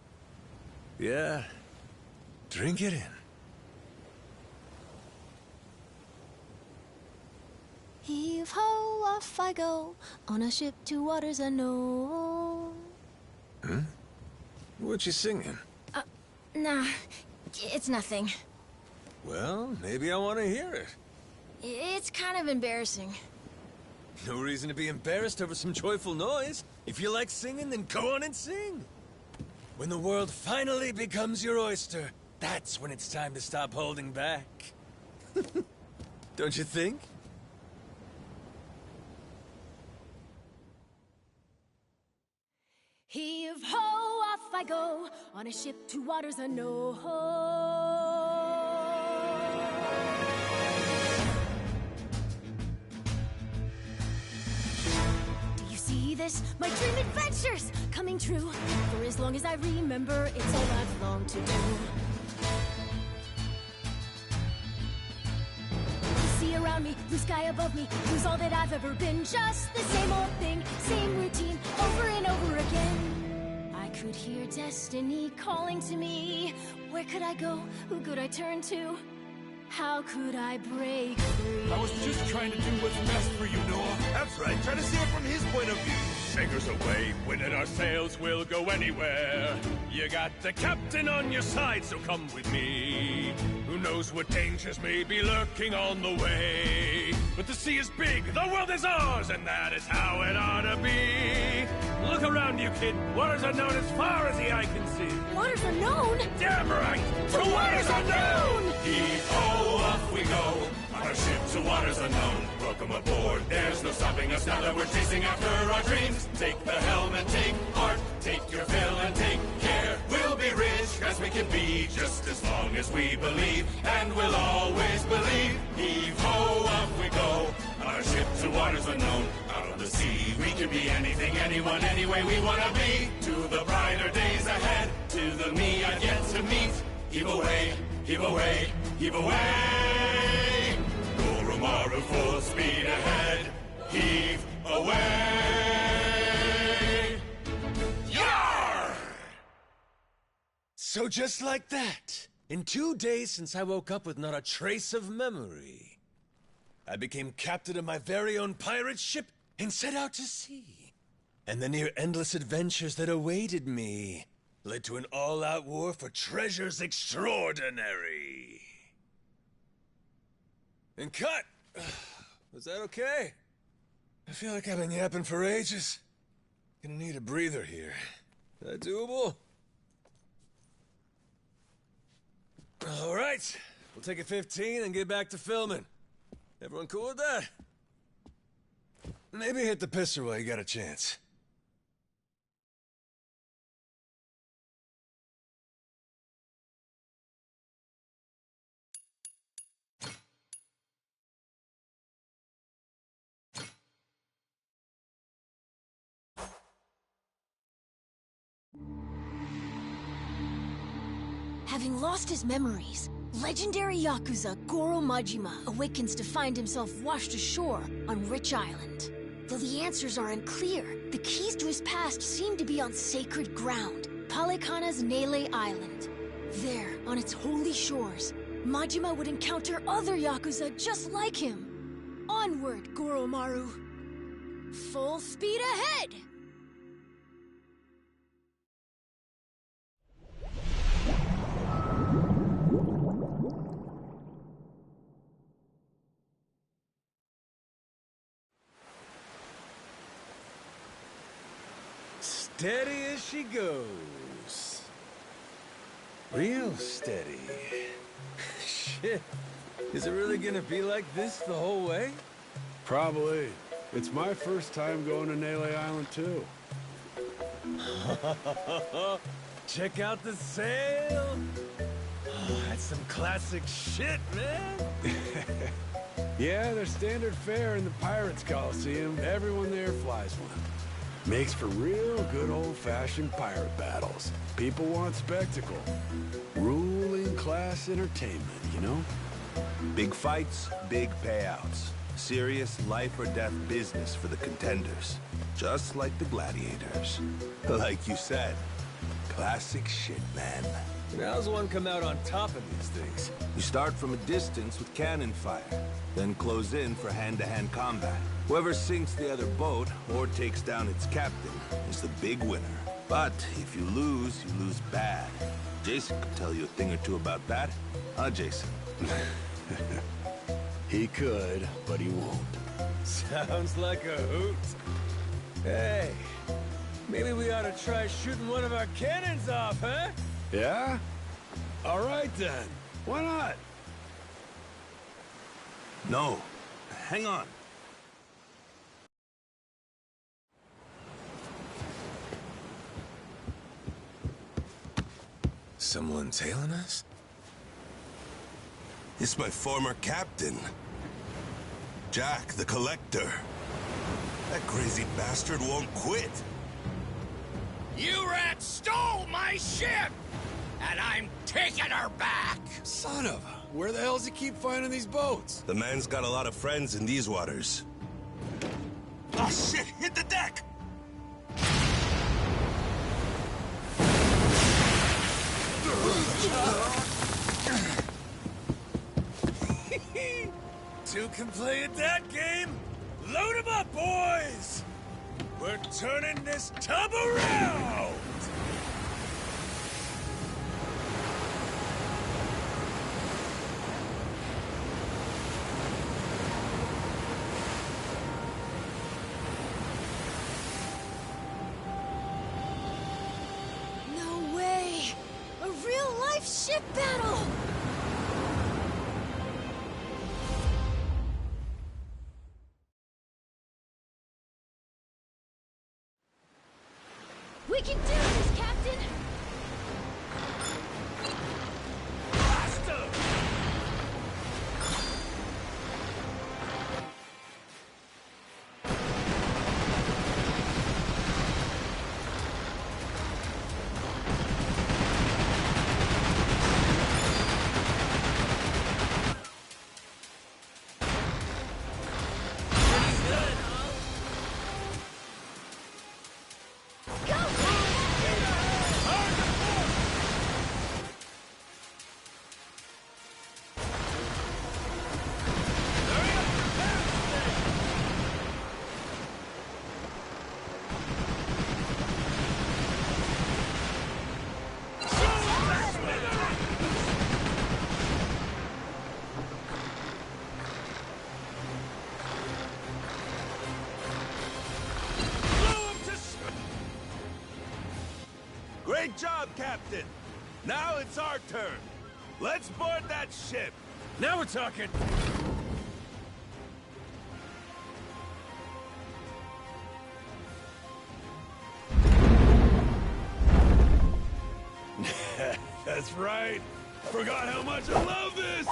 Yeah. Drink it in. Heave-ho, off I go, on a ship to waters unknown. Huh? What you singing? Nah, it's nothing. Well, maybe I want to hear it. It's kind of embarrassing. No reason to be embarrassed over some joyful noise. If you like singing, then go on and sing. When the world finally becomes your oyster, that's when it's time to stop holding back. Don't you think? Heave-ho, off I go, on a ship to waters unknown. this, my dream adventures coming true. For as long as I remember, it's all I've longed to do. The sea around me, blue sky above me, lose all that I've ever been. Just the same old thing, same routine, over and over again. I could hear destiny calling to me. Where could I go? Who could I turn to? How could I break free? I was just trying to do what's best for you, Noah. That's right, try to see it from his point of view. Anchors away, winning our sails, we'll go anywhere. You got the captain on your side, so come with me. Who knows what dangers may be lurking on the way. But the sea is big, the world is ours, and that is how it ought to be. Look around you, kid. Waters unknown as far as the eye can see. Waters unknown? Damn right! To waters unknown! Heave-ho, off we go. On our ship to waters unknown. Welcome aboard, there's no stopping us now that we're chasing after our dreams. Take the helm and take heart. Take your fill and take care. We'll be rich as we can be, just as long as we believe. And we'll always believe. Heave-ho, off we go. On our ship to waters unknown. Out on the sea, we can be anything, anyone, any way we wanna be. To the brighter days ahead, to the me I've yet to meet. Heave away, heave away, heave away. Goromaru full speed ahead. Heave away. Yarr! So just like that, in 2 days since I woke up with not a trace of memory, I became captain of my very own pirate ship and set out to sea. And the near-endless adventures that awaited me led to an all-out war for treasures extraordinary. And cut! Was that okay? I feel like I've been yapping for ages. Gonna need a breather here. Is that doable? All right, we'll take a 15 and get back to filming. Everyone cool with that? Maybe hit the pisser while you got a chance. Having lost his memories, legendary Yakuza Goro Majima awakens to find himself washed ashore on Rich Island. Though the answers are unclear, the keys to his past seem to be on sacred ground, Palekana's Nele Island. There, on its holy shores, Majima would encounter other Yakuza just like him. Onward, Goromaru. Full speed ahead! Steady as she goes. Real steady. Shit. Is it really gonna be like this the whole way? Probably. It's my first time going to Nele Island, too. Check out the sail. Oh, that's some classic shit, man. Yeah, there's standard fare in the Pirates Coliseum. Everyone there flies one. Makes for real good old-fashioned pirate battles. People want spectacle. Ruling class entertainment, you know? Big fights, big payouts. Serious life or death business for the contenders. Just like the gladiators. Like you said, classic shit, man. And how's one come out on top of these things? You start from a distance with cannon fire, then close in for hand-to-hand combat. Whoever sinks the other boat or takes down its captain is the big winner. But if you lose bad. Jason could tell you a thing or two about that. Huh, Jason? He could, but he won't. Sounds like a hoot. Hey, maybe we ought to try shooting one of our cannons off, huh? Yeah? All right, then. Why not? No. Hang on. Someone tailing us? It's my former captain. Jack, the Collector. That crazy bastard won't quit. You rats stole my ship! And I'm taking her back! Son of a... Where the hell does he keep finding these boats? The man's got a lot of friends in these waters. Oh shit, hit the deck! Two can play at that game? Load 'em up, boys! We're turning this tub around! No way! A real-life ship battle! We can do this, Captain! Faster! Great job, Captain! Now it's our turn. Let's board that ship. Now we're talking! That's right. Forgot how much I love this!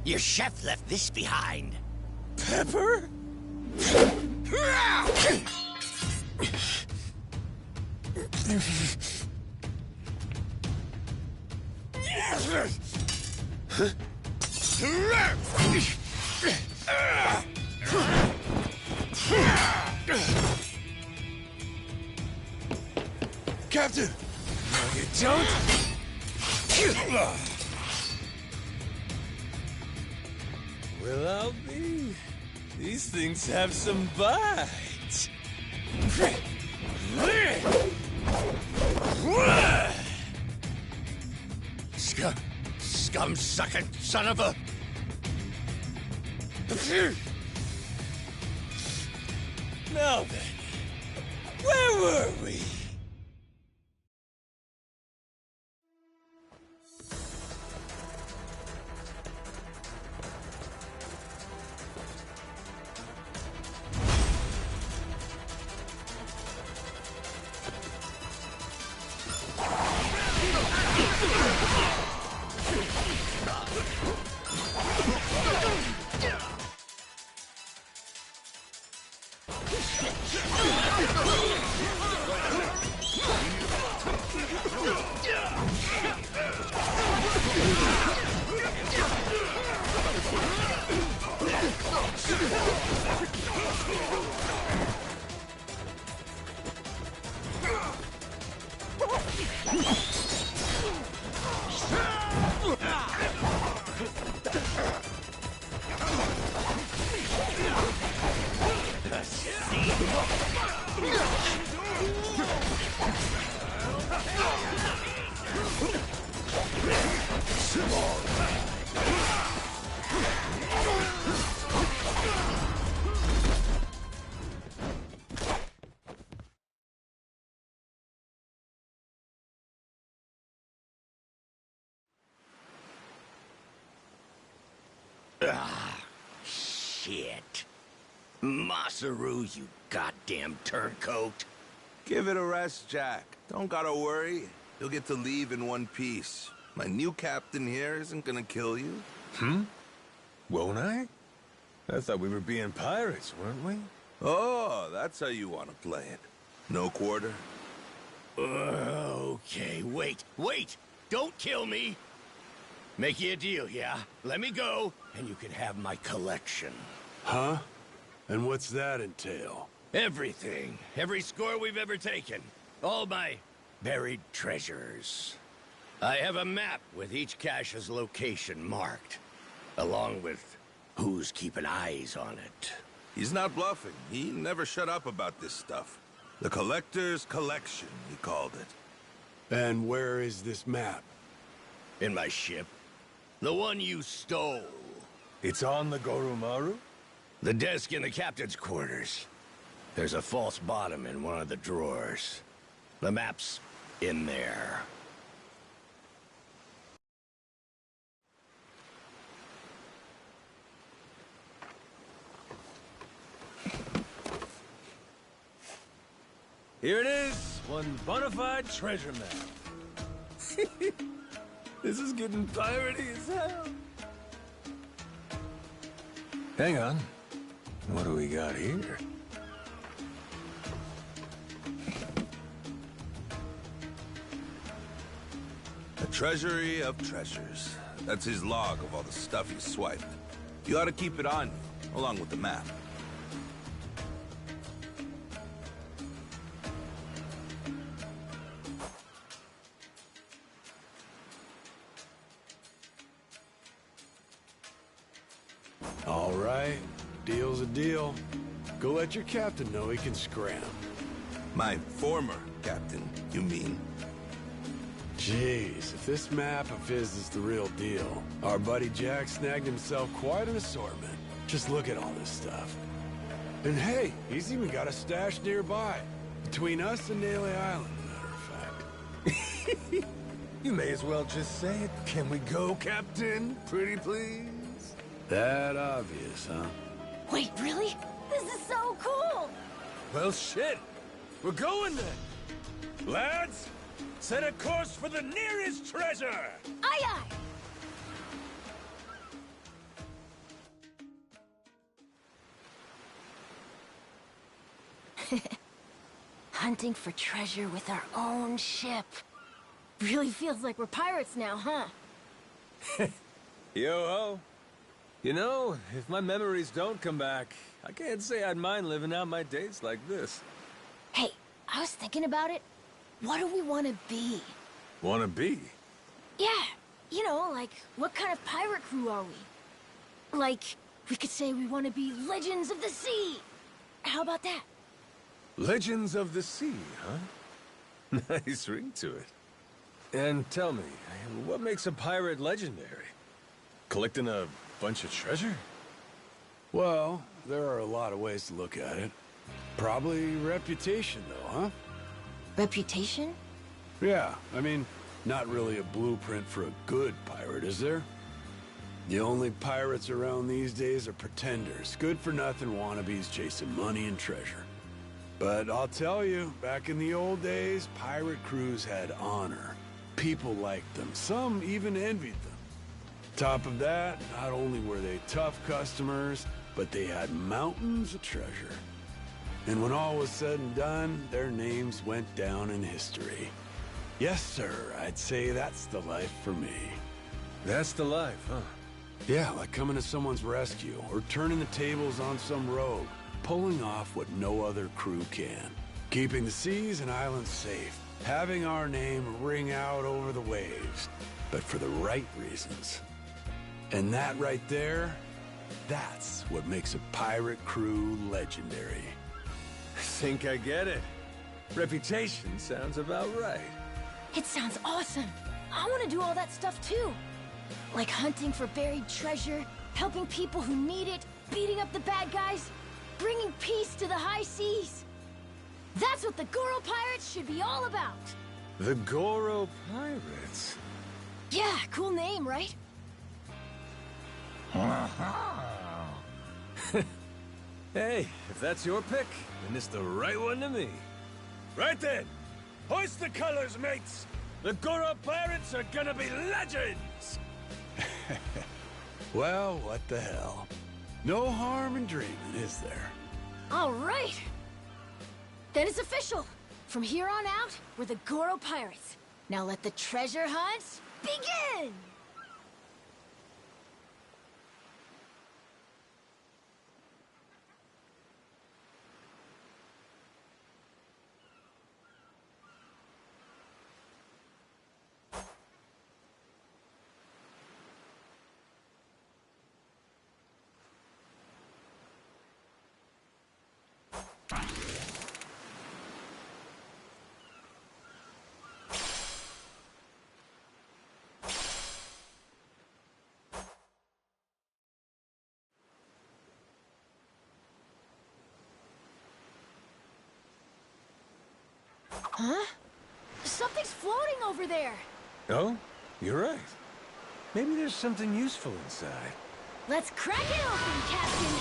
Your chef left this behind. Pepper? Captain! No, you don't? Well, I'll be. These things have some bite. Scum-sucking son of a... Now then, where were we? Shit. Masaru, you goddamn turncoat. Give it a rest, Jack. Don't gotta worry. You'll get to leave in one piece. My new captain here isn't gonna kill you. Won't I? I thought we were being pirates, weren't we? Oh, that's how you want to play it. No quarter? Okay, wait. Don't kill me. Make you a deal, yeah? Let me go, and you can have my collection. Huh? And what's that entail? Everything. Every score we've ever taken. All my buried treasures. I have a map with each cache's location marked, along with who's keeping eyes on it. He's not bluffing. He never shut up about this stuff. The Collector's Collection, he called it. And where is this map? In my ship. The one you stole. It's on the Goromaru? The desk in the captain's quarters. There's a false bottom in one of the drawers. The map's in there. Here it is, one bona fide treasure map. This is getting piratey as hell. Hang on. What do we got here? A treasury of treasures. That's his log of all the stuff he swiped. You ought to keep it on you, along with the map. All right, deal's a deal. Go let your captain know he can scram. My former captain, you mean? Jeez, if this map of his is the real deal, our buddy Jack snagged himself quite an assortment. Just look at all this stuff. And hey, he's even got a stash nearby. Between us and Naylor Island, matter of fact. You may as well just say it. Can we go, Captain? Pretty please? That obvious, huh? Wait, really? This is so cool! Well, shit. We're going then. Lads, set a course for the nearest treasure! Aye, aye! Hunting for treasure with our own ship. Really feels like we're pirates now, huh? Yo-ho. You know, if my memories don't come back, I can't say I'd mind living out my days like this. Hey, I was thinking about it. What do we want to be? Wanna be? Yeah, you know, like, what kind of pirate crew are we? Like, we could say we want to be Legends of the Sea. How about that? Legends of the Sea, huh? Nice ring to it. And tell me, what makes a pirate legendary? Collecting a bunch of treasure? Well, there are a lot of ways to look at it. Probably reputation, though, huh? Reputation? Yeah, I mean, not really a blueprint for a good pirate, is there? The only pirates around these days are pretenders, good-for-nothing wannabes chasing money and treasure. But I'll tell you, back in the old days, pirate crews had honor. People liked them. Some even envied them. Top of that, not only were they tough customers, but they had mountains of treasure. And when all was said and done, their names went down in history. Yes, sir, I'd say that's the life for me. That's the life, huh? Yeah, like coming to someone's rescue, or turning the tables on some rogue, pulling off what no other crew can. Keeping the seas and islands safe, having our name ring out over the waves. but for the right reasons. And that right there, that's what makes a pirate crew legendary. Think I get it. Reputation sounds about right. It sounds awesome. I want to do all that stuff too. Like hunting for buried treasure, helping people who need it, beating up the bad guys, bringing peace to the high seas. That's what the Goro Pirates should be all about. The Goro Pirates? Yeah, cool name, right? Hey, if that's your pick, then it's the right one to me. Right then, hoist the colors, mates! The Goro Pirates are gonna be legends! Well, what the hell? No harm in dreaming, is there? All right! Then it's official. From here on out, we're the Goro Pirates. Now let the treasure hunts begin! Huh? Something's floating over there! Oh, you're right. Maybe there's something useful inside. Let's crack it open, Captain!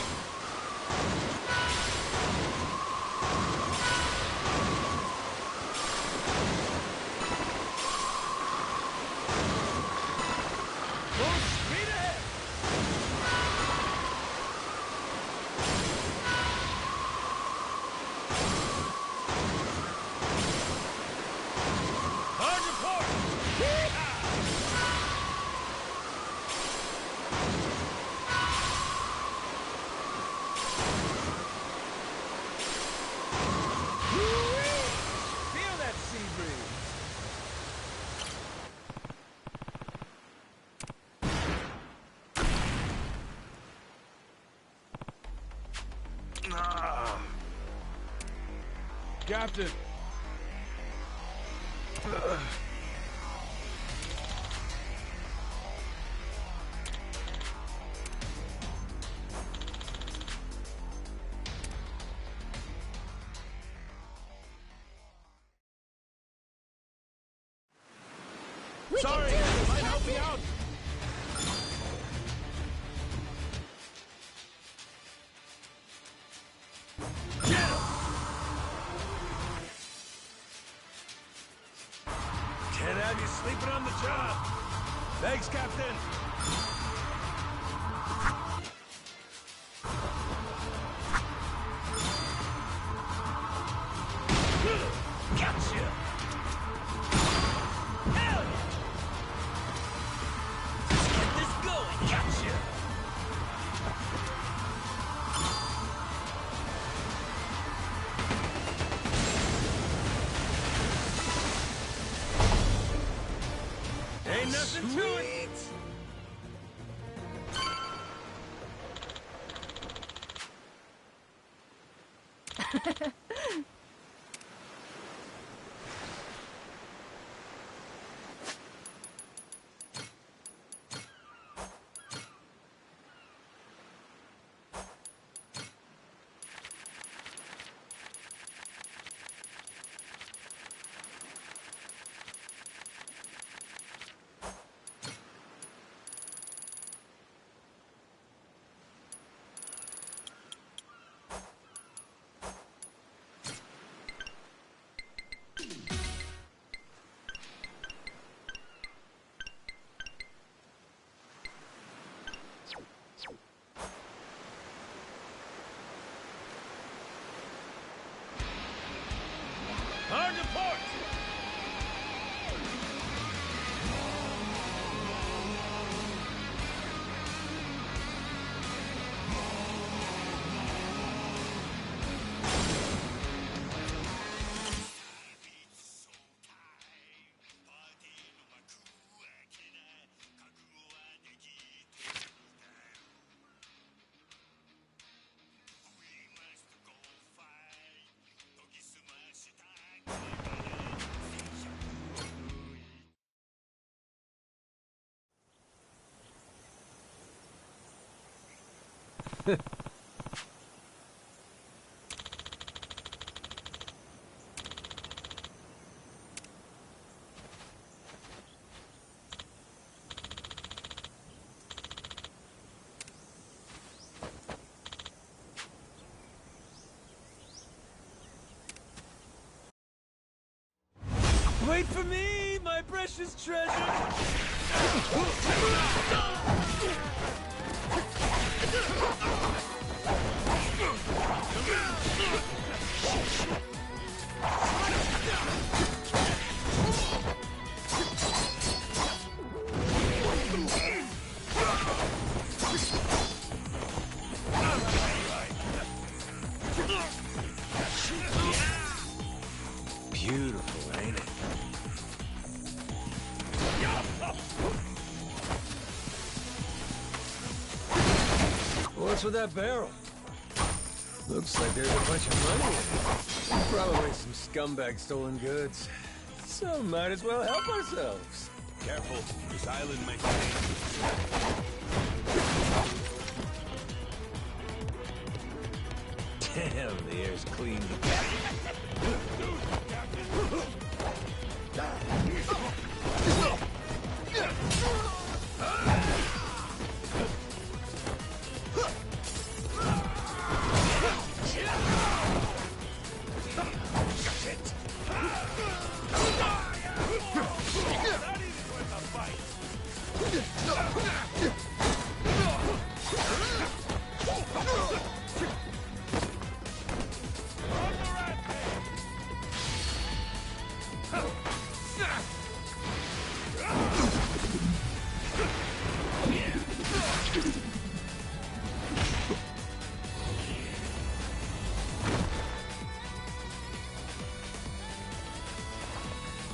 Full speed ahead! Hard report! Feel that sea breeze! Captain! We Sorry, can do this, might help me Captain! out. Can't have you sleeping on the job. Thanks, Captain! Gotcha! Hell yeah! Let's get this going! Gotcha! Ain't nothing to it! Wait for me, my precious treasure! Beautiful, ain't it? What's with that barrel? Looks like there's a bunch of money in it. Probably some scumbag stolen goods. So might as well help ourselves. Careful, this island might be dangerous. Damn, the air's clean.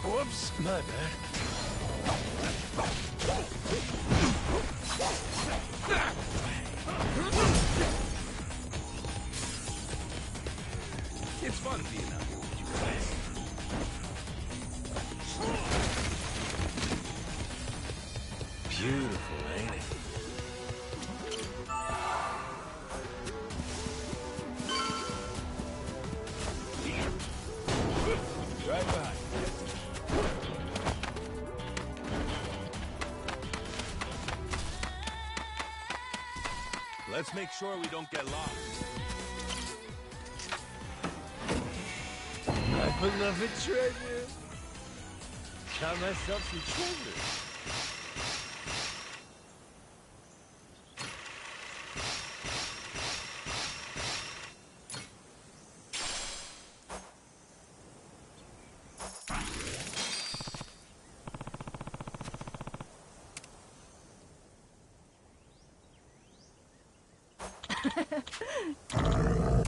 Whoops, my bad. It's fun being out here with you guys. Beautiful, ain't it? Right behind you. Let's make sure we don't get lost. My beloved treasure. Got myself some treasure.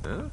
Huh?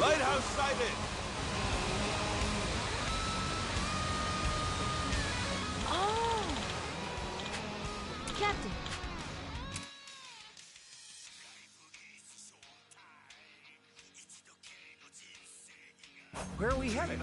Lighthouse sighted! Oh! Captain! Where are we headed?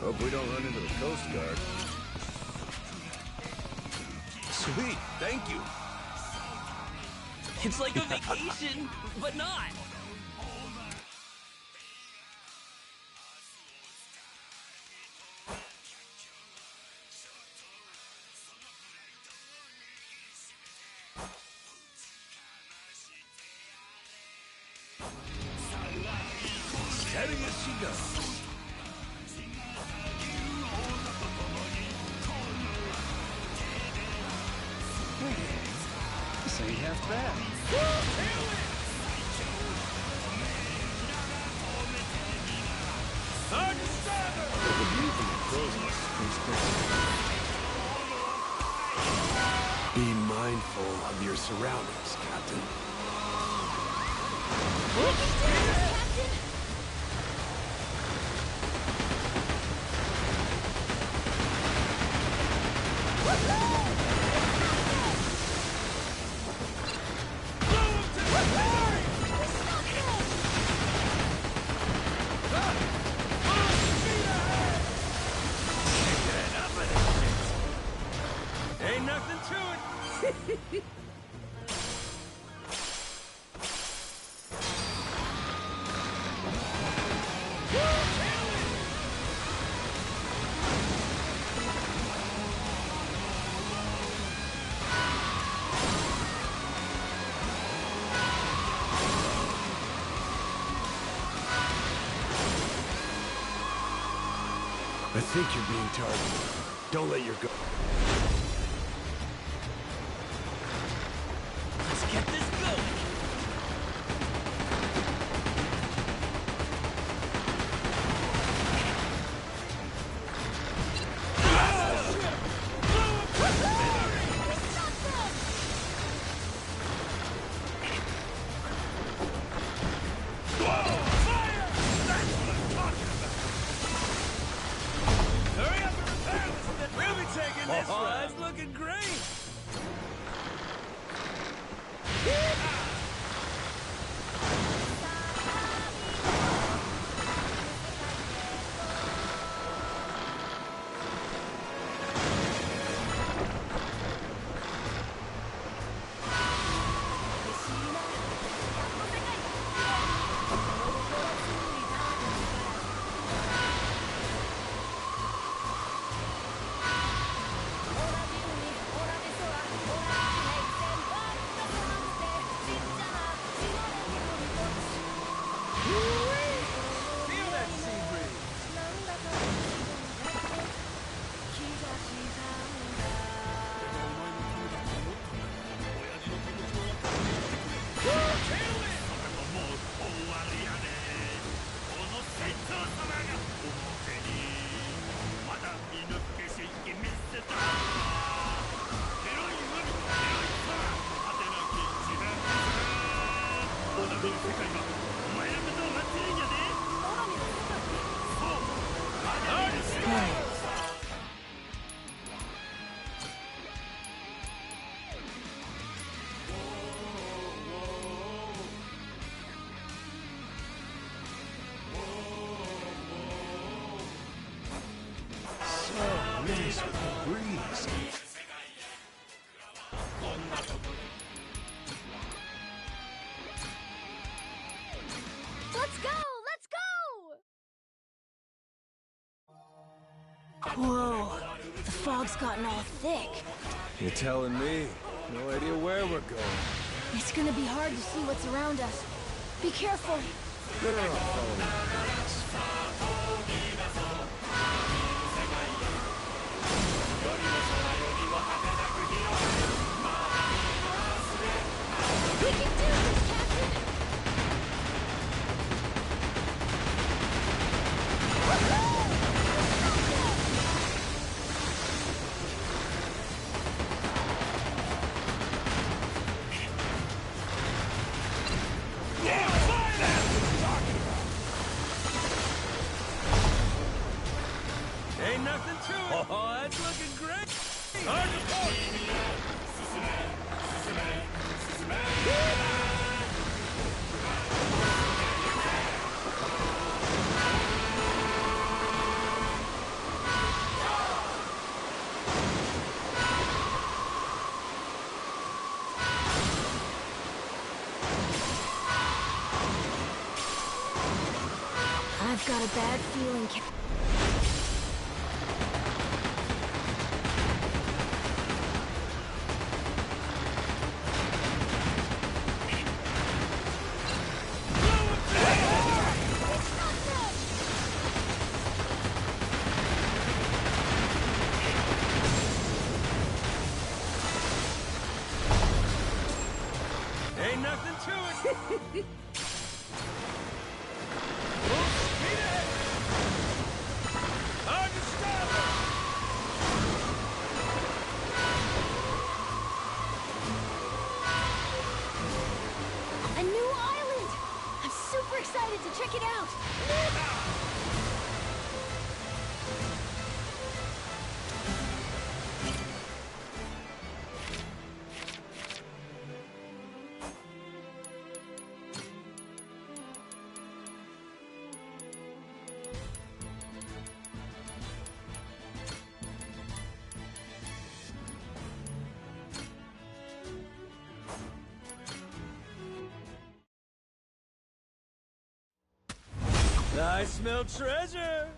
Hope we don't run into the Coast Guard. Sweet, thank you. It's like a vacation, but not. Steady as she goes. This ain't half bad. Be mindful of your surroundings, Captain. Ain't nothing to it. I think you're being targeted. Don't let your go. Let's get this going. We'll be taking this ride. nice with the breeze. Let's go! Let's go! Whoa, the fog's gotten all thick. You're telling me? No idea where we're going. It's gonna be hard to see what's around us. Be careful. Better off following our leads. We can do this, Captain! Ain't nothing to it. Oh, that's looking great. Hard to I've got a bad feeling, Ain't nothing to it. A new island! I'm super excited to check it out! I smell treasure.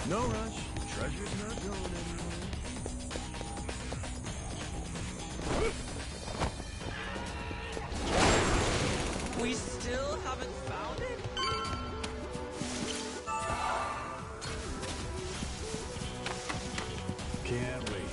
No rush. Treasure's not going anywhere. We still haven't found it? Can't wait.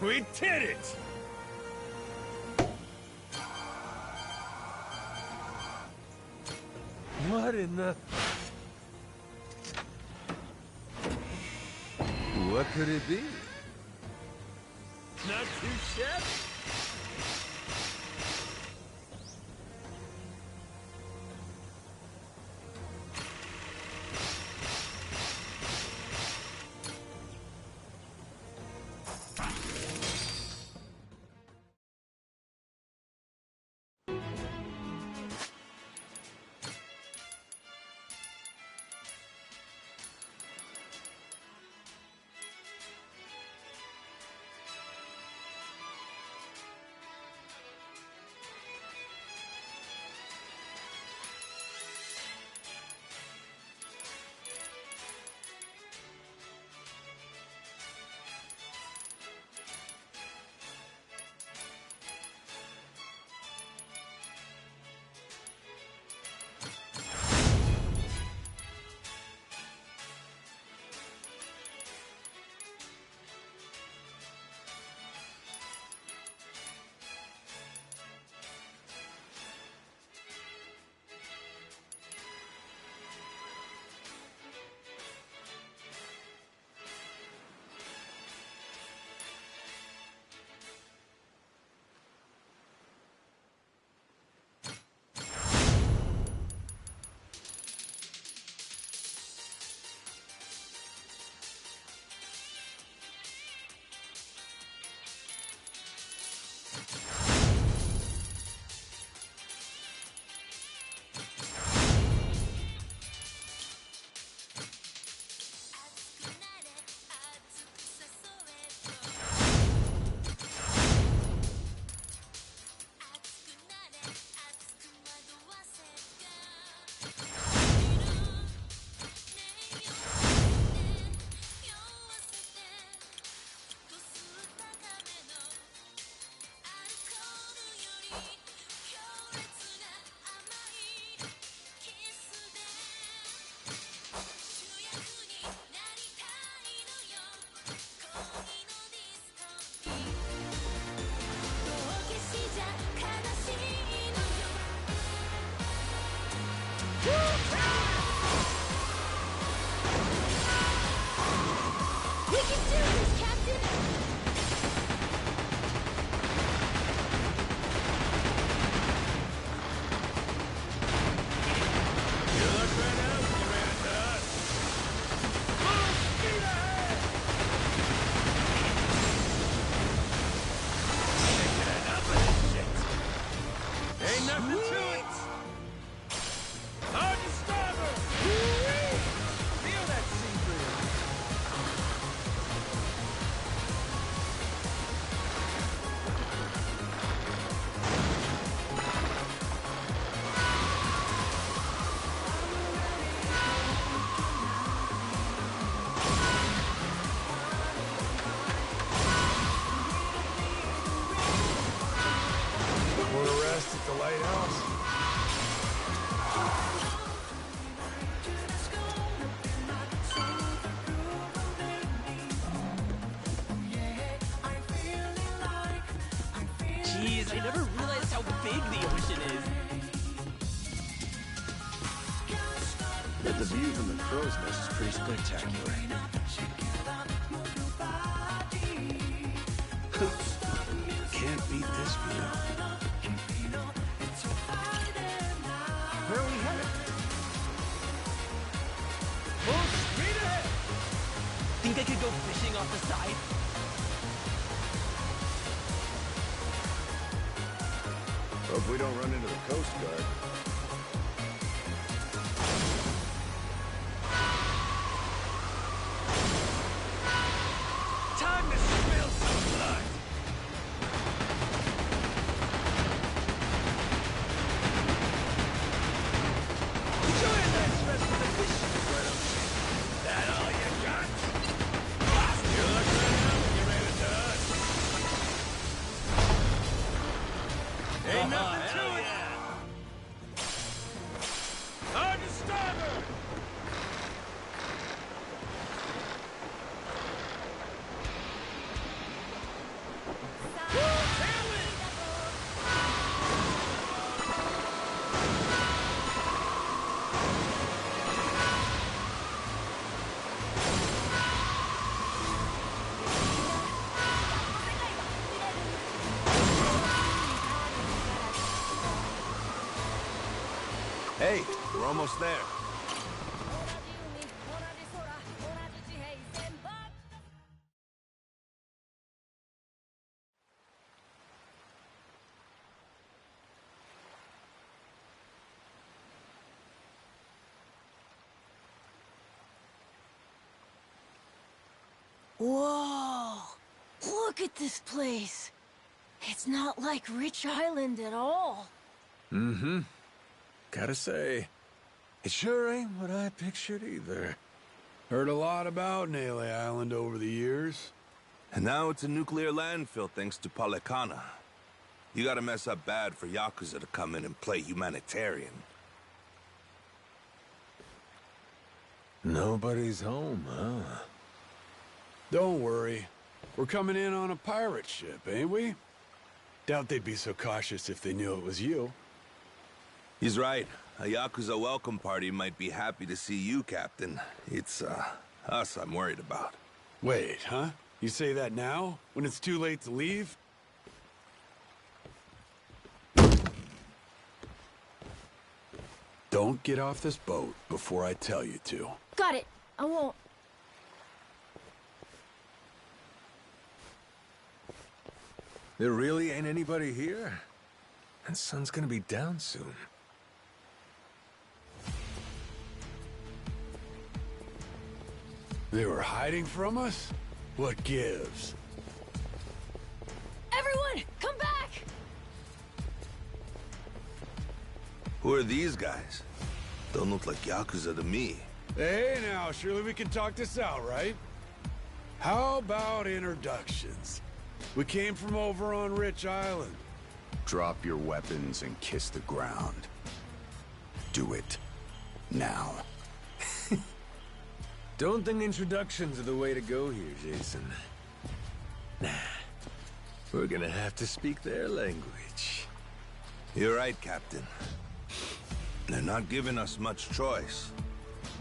We did it! What in the... What could it be? Not too shabby. Jeez, I never realized how big the ocean is. But the view from the crow's nest is pretty spectacular. Can't beat this view. Where are we headed? Full speed ahead! Think I could go fishing off the side? Hope we don't run into the Coast Guard. Time to spill some blood! Enjoy a nice rest of the fishing, Squirtle. That all you got? You look ready now when you're ready to done. Ain't nothing to it! Hey, we're almost there. Whoa! Look at this place! It's not like Rich Island at all. Mm-hmm. Gotta say, it sure ain't what I pictured either. Heard a lot about Nayle Island over the years. And now it's a nuclear landfill thanks to Policana. You gotta mess up bad for Yakuza to come in and play humanitarian. Nobody's home, huh? Don't worry. We're coming in on a pirate ship, ain't we? Doubt they'd be so cautious if they knew it was you. He's right. A Yakuza welcome party might be happy to see you, Captain. It's, us I'm worried about. Wait, huh? You say that now? When it's too late to leave? Don't get off this boat before I tell you to. Got it. I won't. There really ain't anybody here? And sun's gonna be down soon. They were hiding from us? What gives? Everyone, come back! Who are these guys? Don't look like Yakuza to me. Hey now, surely we can talk this out, right? How about introductions? We came from over on Rich Island. Drop your weapons and kiss the ground. Do it. Now. Don't think introductions are the way to go here, Jason. Nah. We're gonna have to speak their language. You're right, Captain. They're not giving us much choice.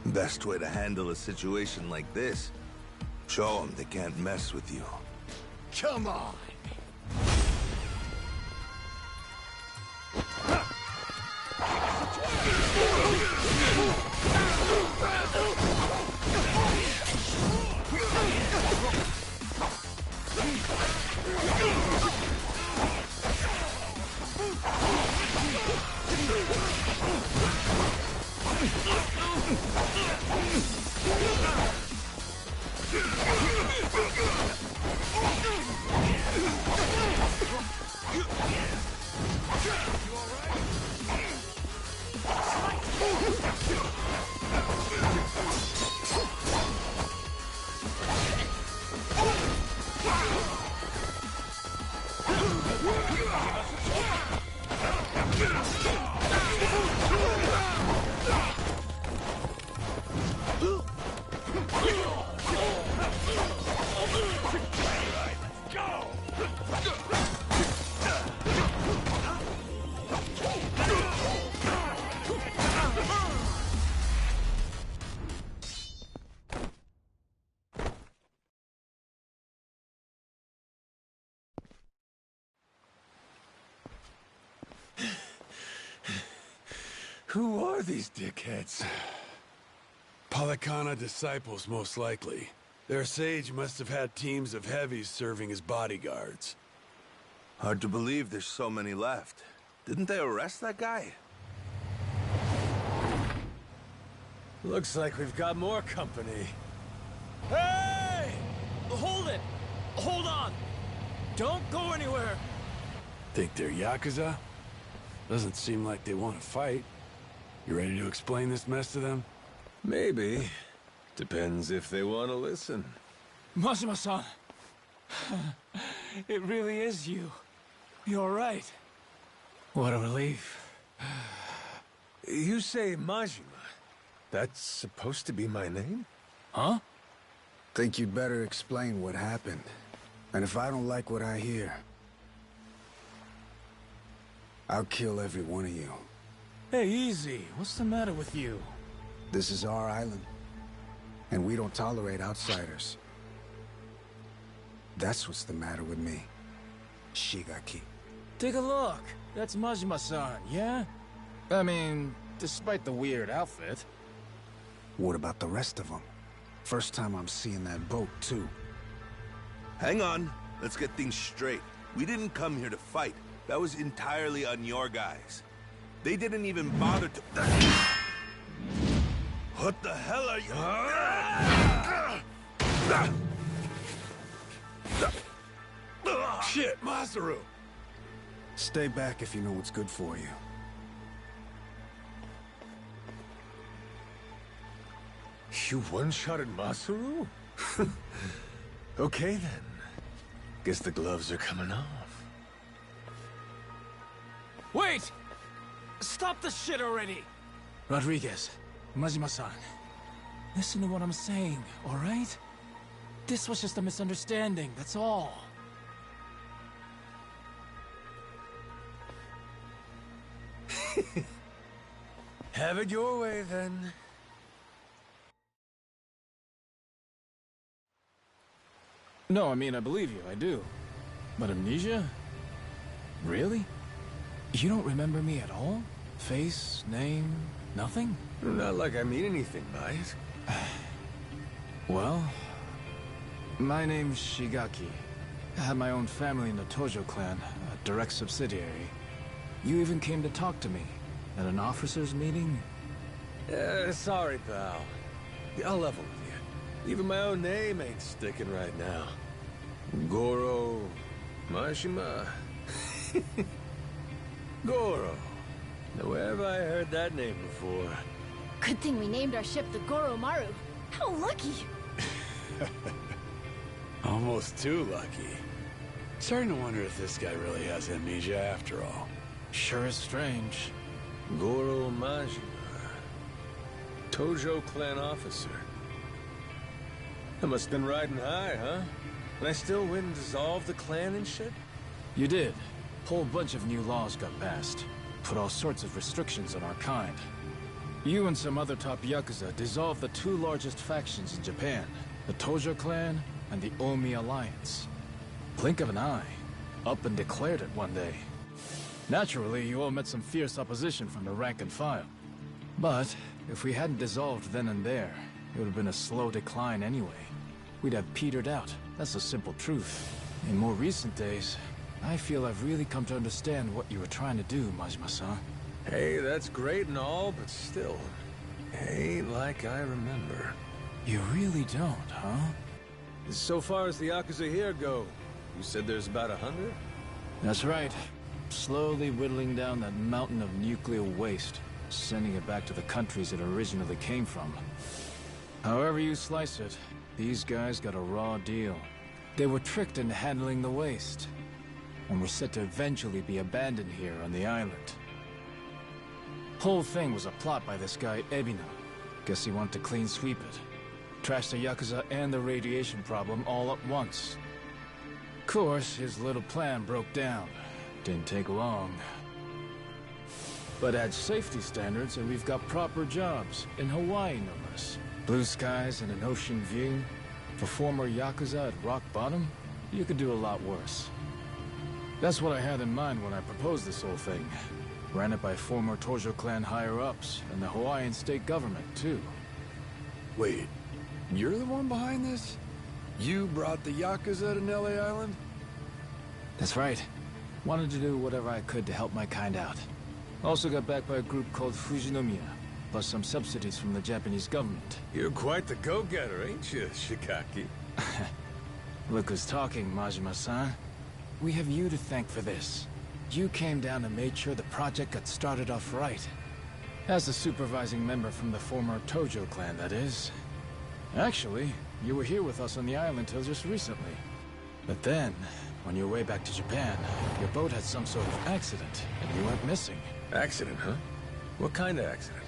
Best way to handle a situation like this, show them they can't mess with you. Come on! Who are these dickheads? Policana disciples, most likely. Their sage must have had teams of heavies serving as bodyguards. Hard to believe there's so many left. Didn't they arrest that guy? Looks like we've got more company. Hey! Hold it! Hold on! Don't go anywhere! Think they're Yakuza? Doesn't seem like they want to fight. You ready to explain this mess to them? Maybe. Depends if they want to listen. Majima-san! It really is you. You're right. What a relief. You say Majima. That's supposed to be my name? Huh? Think you'd better explain what happened. And if I don't like what I hear, I'll kill every one of you. Hey, easy. What's the matter with you? This is our island, and we don't tolerate outsiders. That's what's the matter with me, Shigaki. Take a look. That's Majima-san, yeah? I mean, despite the weird outfit. What about the rest of them? First time I'm seeing that boat, too. Hang on. Let's get things straight. We didn't come here to fight. That was entirely on your guys. They didn't even bother to... What the hell are you... Shit, Masaru! Stay back if you know what's good for you. You one-shotted Masaru? Okay then. Guess the gloves are coming off. Wait! Stop the shit already! Rodriguez, Majima-san, listen to what I'm saying, all right? This was just a misunderstanding, that's all. Have it your way then. No, I mean, I believe you, I do. But amnesia? Really? You don't remember me at all? Face, name, nothing? Not like I mean anything by it. Well, my name's Shigaki. I had my own family in the Tojo clan, a direct subsidiary. You even came to talk to me at an officers' meeting? Sorry, pal. I'll level with you. Even my own name ain't sticking right now. Goro... Mashima... Goro. Now, where have I heard that name before? Good thing we named our ship the Goromaru. How lucky! Almost too lucky. Starting to wonder if this guy really has amnesia after all. Sure is strange. Goro Majima. Tojo clan officer. I must have been riding high, huh? And I still win and dissolve the clan and shit? You did. Whole bunch of new laws got passed. Put all sorts of restrictions on our kind. You and some other top Yakuza dissolved the two largest factions in Japan, the Tojo clan and the Omi Alliance. Blink of an eye, up and declared it one day. Naturally, you all met some fierce opposition from the rank and file. But if we hadn't dissolved then and there, it would have been a slow decline anyway. We'd have petered out, that's the simple truth. In more recent days, I feel I've really come to understand what you were trying to do, Majima-san. Hey, that's great and all, but still, ain't like I remember. You really don't, huh? So far as the Yakuza here go, you said there's about 100? That's right. Slowly whittling down that mountain of nuclear waste, sending it back to the countries it originally came from. However you slice it, these guys got a raw deal. They were tricked into handling the waste, and were set to eventually be abandoned here on the island. Whole thing was a plot by this guy, Ebina. Guess he wanted to clean sweep it. Trash the Yakuza and the radiation problem all at once. Of course, his little plan broke down. Didn't take long. But add safety standards and we've got proper jobs, in Hawaii no less. Blue skies and an ocean view. For former Yakuza at rock bottom, you could do a lot worse. That's what I had in mind when I proposed this whole thing. Ran it by former Tojo clan higher-ups, and the Hawaiian state government, too. Wait, you're the one behind this? You brought the Yakuza to Nelly Island? That's right. Wanted to do whatever I could to help my kind out. Also got backed by a group called Fujinomiya, plus some subsidies from the Japanese government. You're quite the go-getter, ain't you, Shigaki? Look who's talking, Majima-san. We have you to thank for this. You came down and made sure the project got started off right. As a supervising member from the former Tojo clan, that is. Actually, you were here with us on the island till just recently. But then, on your way back to Japan, your boat had some sort of accident, and you went missing. Accident, huh? What kind of accident?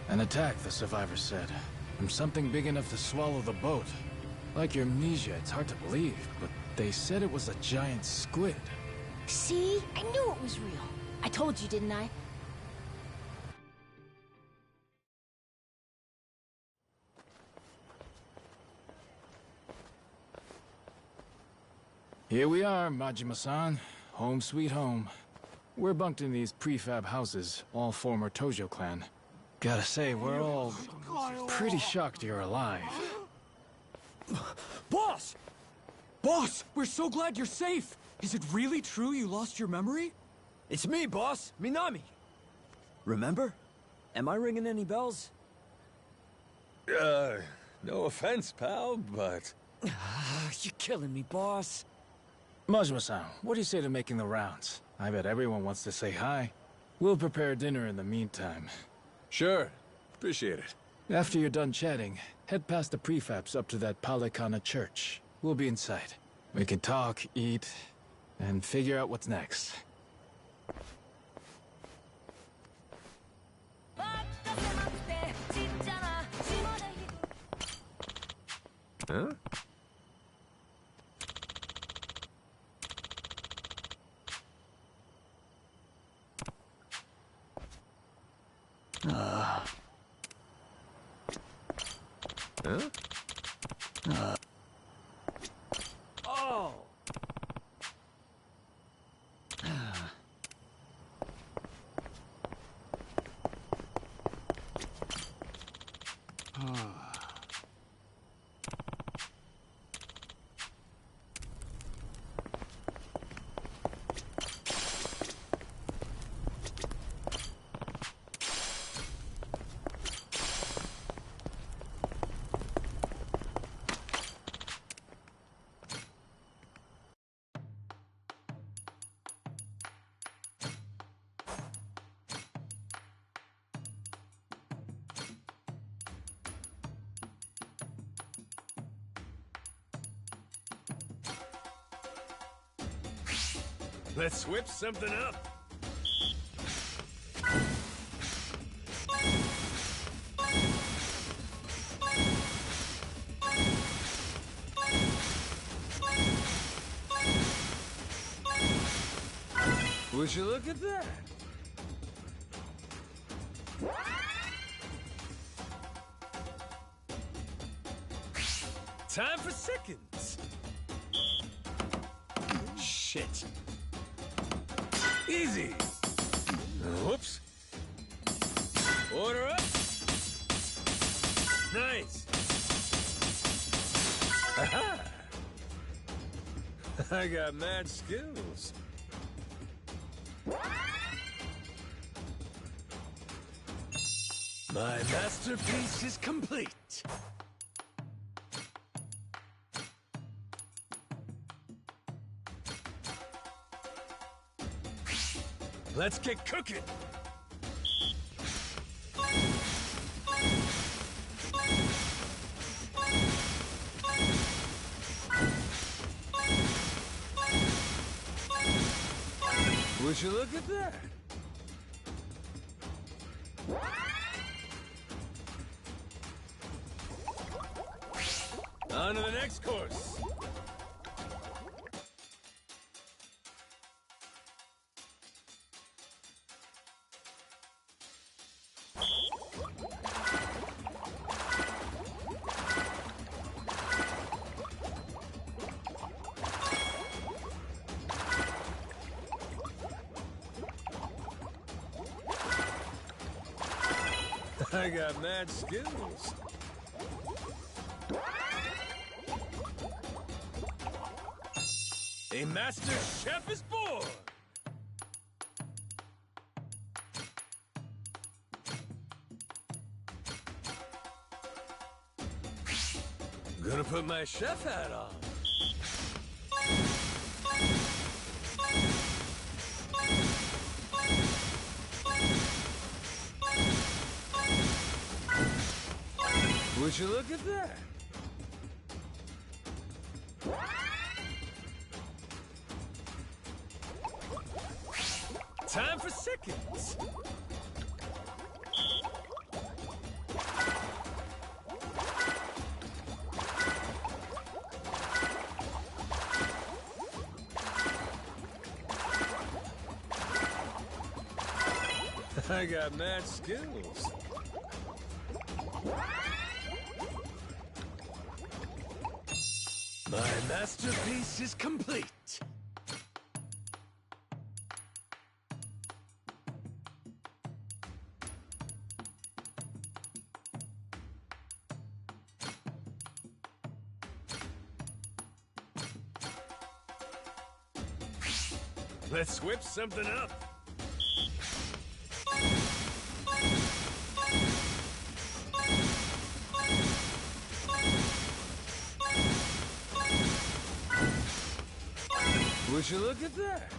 An attack, the survivors said. From something big enough to swallow the boat. Like your amnesia, it's hard to believe, but they said it was a giant squid. See? I knew it was real. I told you, didn't I? Here we are, Majima-san. Home sweet home. We're bunked in these prefab houses, all former Tojo clan. Gotta say, we're all pretty shocked you're alive. Boss! Boss, we're so glad you're safe! Is it really true you lost your memory? It's me, boss. Minami. Remember? Am I ringing any bells? No offense, pal, but... You're killing me, boss. Majima-san, what do you say to making the rounds? I bet everyone wants to say hi. We'll prepare dinner in the meantime. Sure. Appreciate it. After you're done chatting, head past the prefabs up to that Palikana church. We'll be inside. We can talk, eat, and figure out what's next. Huh? Huh? Oh! Let's whip something up. Would you look at that? Time for seconds. Shit. Easy. Whoops. Order up. Nice. Aha. I got mad skills. My masterpiece is complete. Let's get cooking! Would you look at that? On to the next course. I got mad skills. A master chef is born! Gonna put my chef hat on. Would you look at that? Time for seconds. I got mad skills. My masterpiece is complete. Let's whip something up. Would you look at that?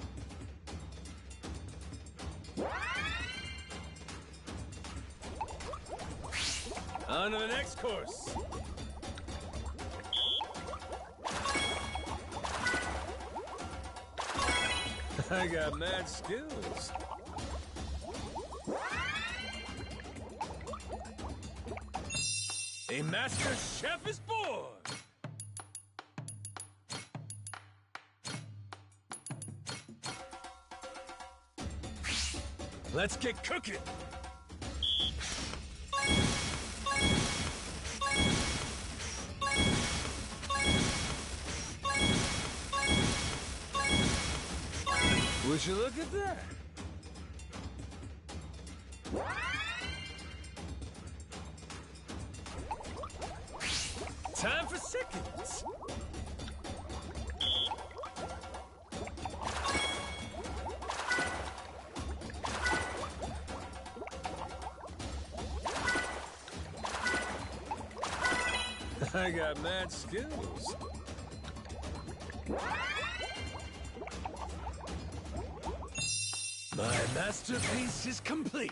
On to the next course. I got mad skills. A master chef is born! Let's get cooking! Would you look at that? Time for seconds! I got mad skills. My masterpiece is complete.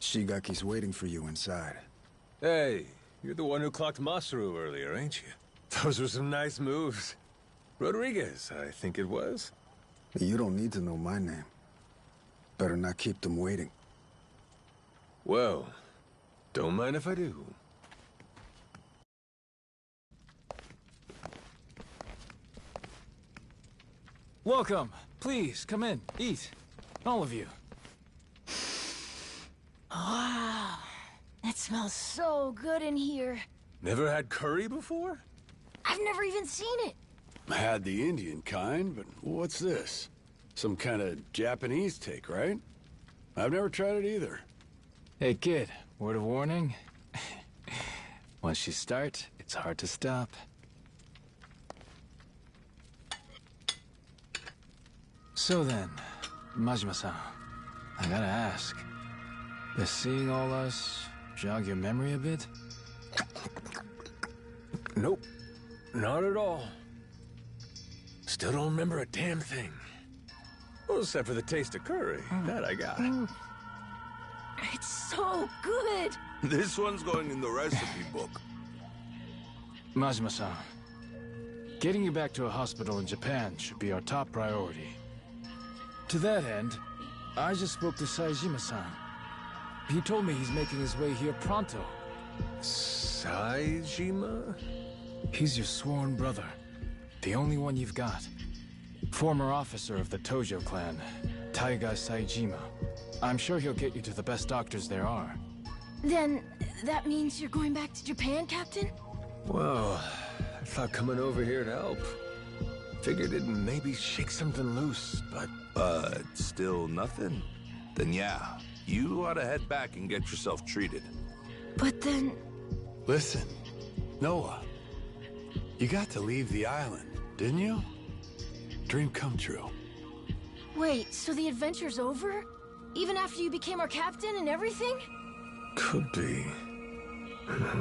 Shigaki's waiting for you inside. Hey, you're the one who clocked Masaru earlier, ain't you? Those were some nice moves. Rodriguez, I think it was. You don't need to know my name. Better not keep them waiting. Well, don't mind if I do. Welcome. Please, come in. Eat. All of you. Wow. It smells so good in here. Never had curry before? I've never even seen it. I had the Indian kind, but what's this? Some kind of Japanese take, right? I've never tried it either. Hey, kid. Word of warning. Once you start, it's hard to stop. So then, Majima-san, I gotta ask. Does seeing all us jog your memory a bit? Nope. Not at all. Still don't remember a damn thing. Well, except for the taste of curry. That I got. It's so good. This one's going in the recipe book. Majima-san, getting you back to a hospital in Japan should be our top priority. To that end, I just spoke to Saejima-san. He told me he's making his way here pronto. Saejima? He's your sworn brother. The only one you've got. Former officer of the Tojo clan, Taiga Saejima. I'm sure he'll get you to the best doctors there are. Then, that means you're going back to Japan, Captain? Well, I thought coming over here to help. Figured it'd maybe shake something loose, but... still nothing? Then yeah, you ought to head back and get yourself treated. But then... Listen, Noah. You got to leave the island, didn't you? Dream come true. Wait, so the adventure's over? Even after you became our captain and everything? Could be.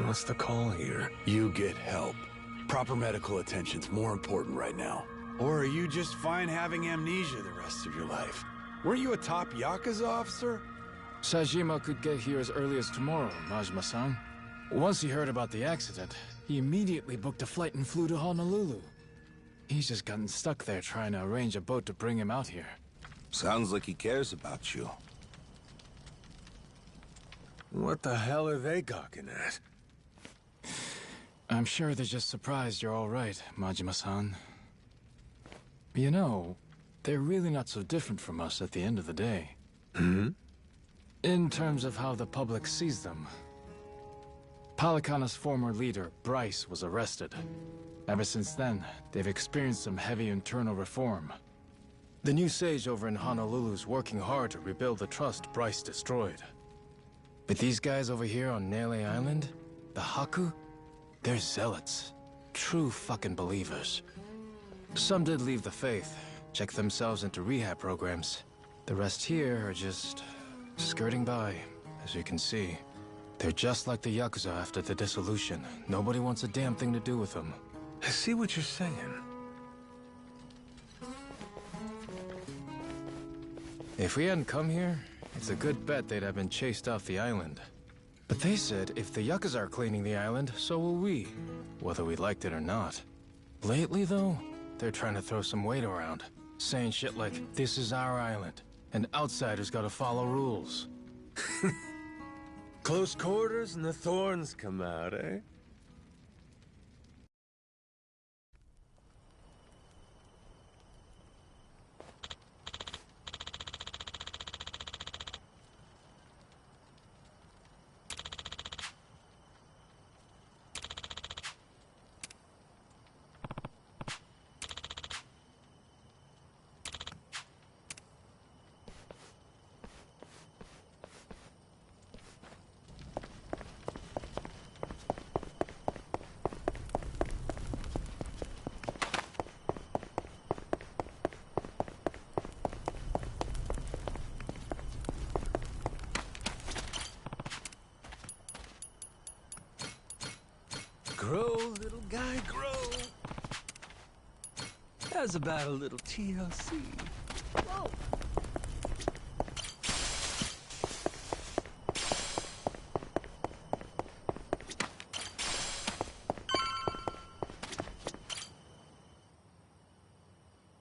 What's the call here? You get help. Proper medical attention's more important right now. Or are you just fine having amnesia the rest of your life? Weren't you a top Yakuza officer? Sajima could get here as early as tomorrow, Majima-san. Once he heard about the accident, he immediately booked a flight and flew to Honolulu. He's just gotten stuck there trying to arrange a boat to bring him out here. Sounds like he cares about you. What the hell are they gawking at? I'm sure they're just surprised you're all right, Majima-san. You know, they're really not so different from us at the end of the day. Hmm? In terms of how the public sees them. Palikana's former leader, Bryce, was arrested. Ever since then, they've experienced some heavy internal reform. The new sage over in Honolulu's working hard to rebuild the trust Bryce destroyed. But these guys over here on Nele Island, the Haku, they're zealots. True fucking believers. Some did leave the faith, check themselves into rehab programs. The rest here are just skirting by, as you can see. They're just like the Yakuza after the dissolution. Nobody wants a damn thing to do with them. I see what you're saying. If we hadn't come here, it's a good bet they'd have been chased off the island. But they said if the Yakuza are cleaning the island, so will we, whether we liked it or not. Lately, though, they're trying to throw some weight around, saying shit like, this is our island, and outsiders gotta follow rules. Close quarters and the thorns come out, eh? Grow, little guy, grow. How's about a little TLC? Whoa.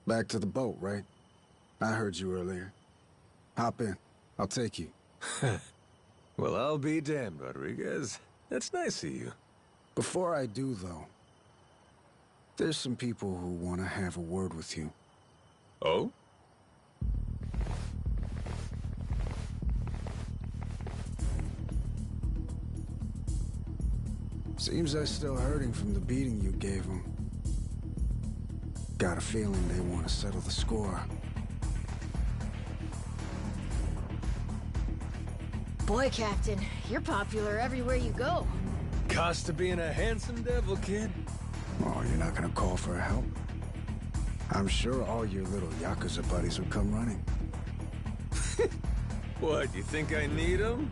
Back to the boat, right? I heard you earlier. Hop in. I'll take you. Well, I'll be damned, Rodriguez. That's nice of you. Before I do, though, there's some people who want to have a word with you. Oh? Seems they're still hurting from the beating you gave them. Got a feeling they want to settle the score. Boy, Captain, you're popular everywhere you go. Cost of being a handsome devil, kid. Oh, you're not gonna call for help? I'm sure all your little Yakuza buddies would come running. What, you think I need them?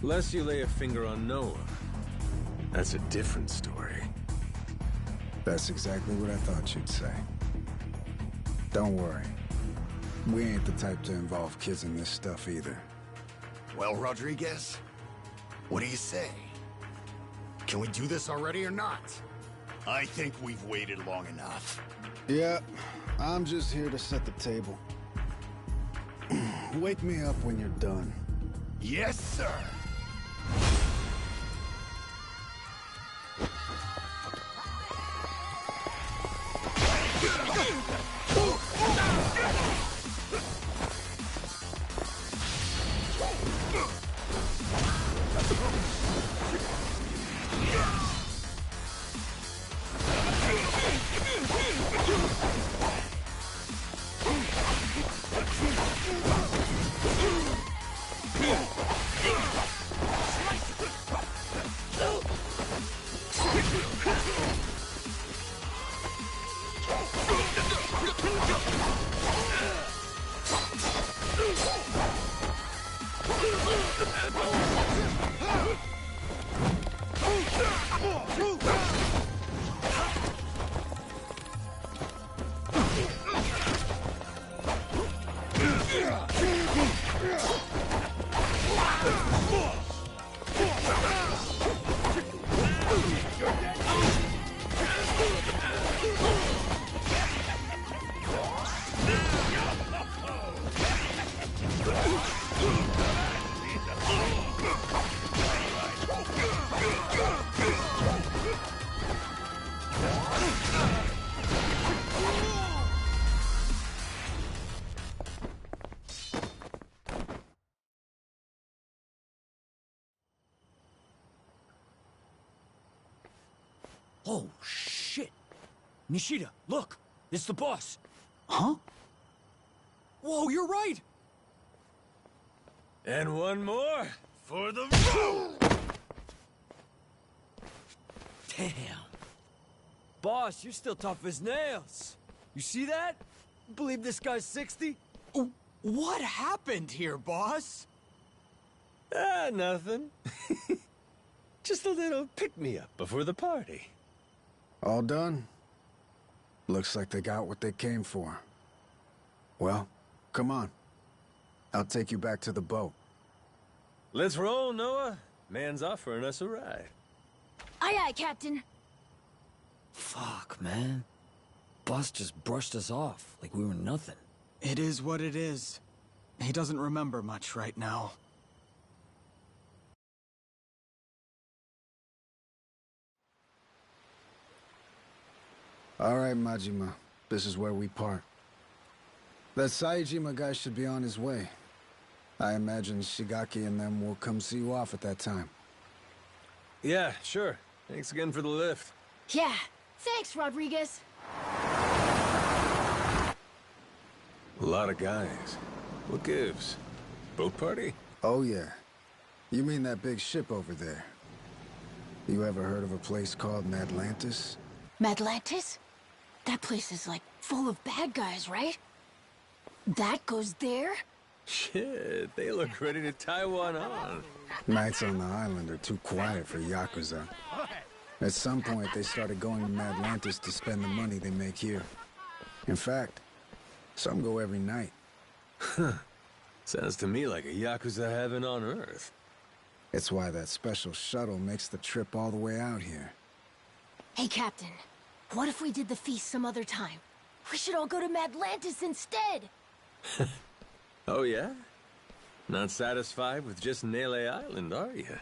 Lest you lay a finger on Noah. That's a different story. That's exactly what I thought you'd say. Don't worry. We ain't the type to involve kids in this stuff either. Well, Rodriguez, what do you say? Can we do this already or not? I think we've waited long enough. Yeah, I'm just here to set the table. Wake me up when you're done. Yes, sir! Oh, shit. Nishida, look. It's the boss. Huh? Whoa, you're right! And one more for the road! Damn. Boss, you're still tough as nails. You see that? Believe this guy's 60? What happened here, boss? Nothing. Just a little pick-me-up before the party. All done? Looks like they got what they came for. Well, come on. I'll take you back to the boat. Let's roll, Noah. Man's offering us a ride. Aye, aye, Captain. Fuck, man. Boss just brushed us off like we were nothing. It is what it is. He doesn't remember much right now. All right, Majima. This is where we part. That Saejima guy should be on his way. I imagine Shigaki and them will come see you off at that time. Yeah, sure. Thanks again for the lift. Yeah, thanks, Rodriguez. A lot of guys. What gives? Boat party? Oh, yeah. You mean that big ship over there? You ever heard of a place called Madlantis? Madlantis? That place is like full of bad guys, right? That goes there? Shit, they look ready to tie one on. Nights on the island are too quiet for Yakuza. At some point, they started going to Madlantis to spend the money they make here. In fact, some go every night. Sounds to me like a Yakuza heaven on Earth. It's why that special shuttle makes the trip all the way out here. Hey, Captain. What if we did the feast some other time? We should all go to Madlantis instead! Oh, yeah? Not satisfied with just Nele Island, are you?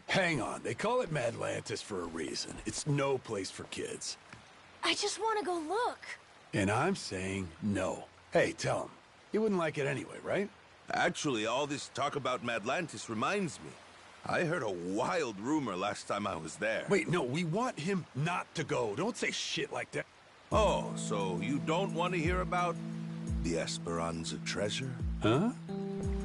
Hang on, they call it Madlantis for a reason. It's no place for kids. I just want to go look. And I'm saying no. Hey, tell him. You wouldn't like it anyway, right? Actually, all this talk about Madlantis reminds me. I heard a wild rumor last time I was there. Wait, no, we want him not to go. Don't say shit like that. Oh, so you don't want to hear about the Esperanza treasure? Huh?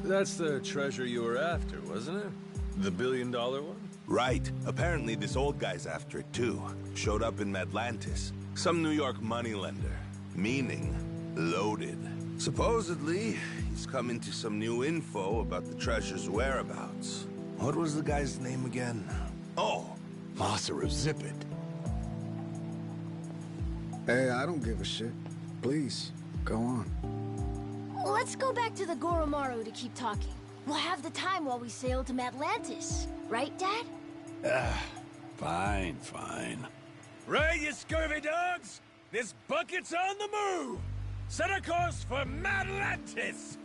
That's the treasure you were after, wasn't it? The billion-dollar one? Right. Apparently this old guy's after it too. Showed up in Madlantis. Some New York moneylender. Meaning, loaded. Supposedly, he's come into some new info about the treasure's whereabouts. What was the guy's name again? Oh, Masaru, zip it. Hey, I don't give a shit. Please, go on. Let's go back to the Goromaru to keep talking. We'll have the time while we sail to Madlantis. Right, Dad? Fine, fine. Right, you scurvy dogs! This bucket's on the move! Set a course for Madlantis!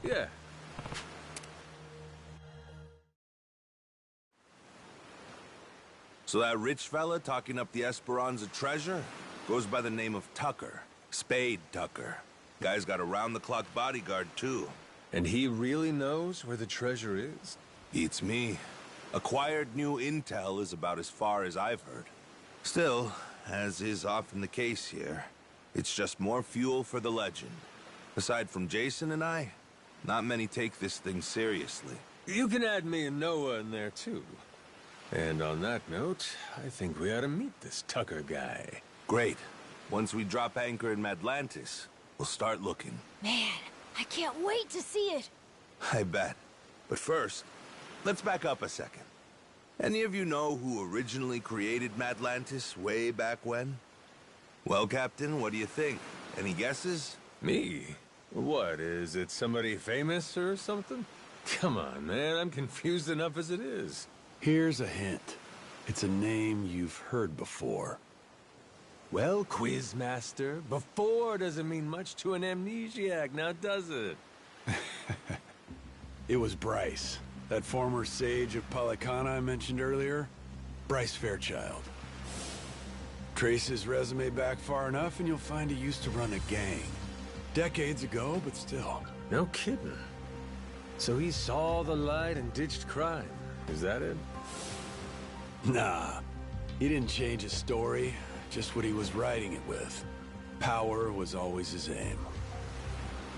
Yeah. So that rich fella talking up the Esperanza treasure goes by the name of Tucker. Spade Tucker. Guy's got a round-the-clock bodyguard, too. And he really knows where the treasure is? Beats me. Acquired new intel is about as far as I've heard. Still, as is often the case here, it's just more fuel for the legend. Aside from Jason and I, not many take this thing seriously. You can add me and Noah in there, too. And on that note, I think we ought to meet this Tucker guy. Great. Once we drop anchor in Madlantis, we'll start looking. Man, I can't wait to see it. I bet. But first, let's back up a second. Any of you know who originally created Madlantis way back when? Well, Captain, what do you think? Any guesses? Me? What, is it somebody famous or something? Come on, man, I'm confused enough as it is. Here's a hint. It's a name you've heard before. Well, Quizmaster, before doesn't mean much to an amnesiac, now does it? It was Bryce, that former sage of Palicana I mentioned earlier. Bryce Fairchild. Trace his resume back far enough and you'll find he used to run a gang. Decades ago, but still. No kidding. So he saw the light and ditched crime. Is that it? Nah. He didn't change his story, just what he was writing it with. Power was always his aim.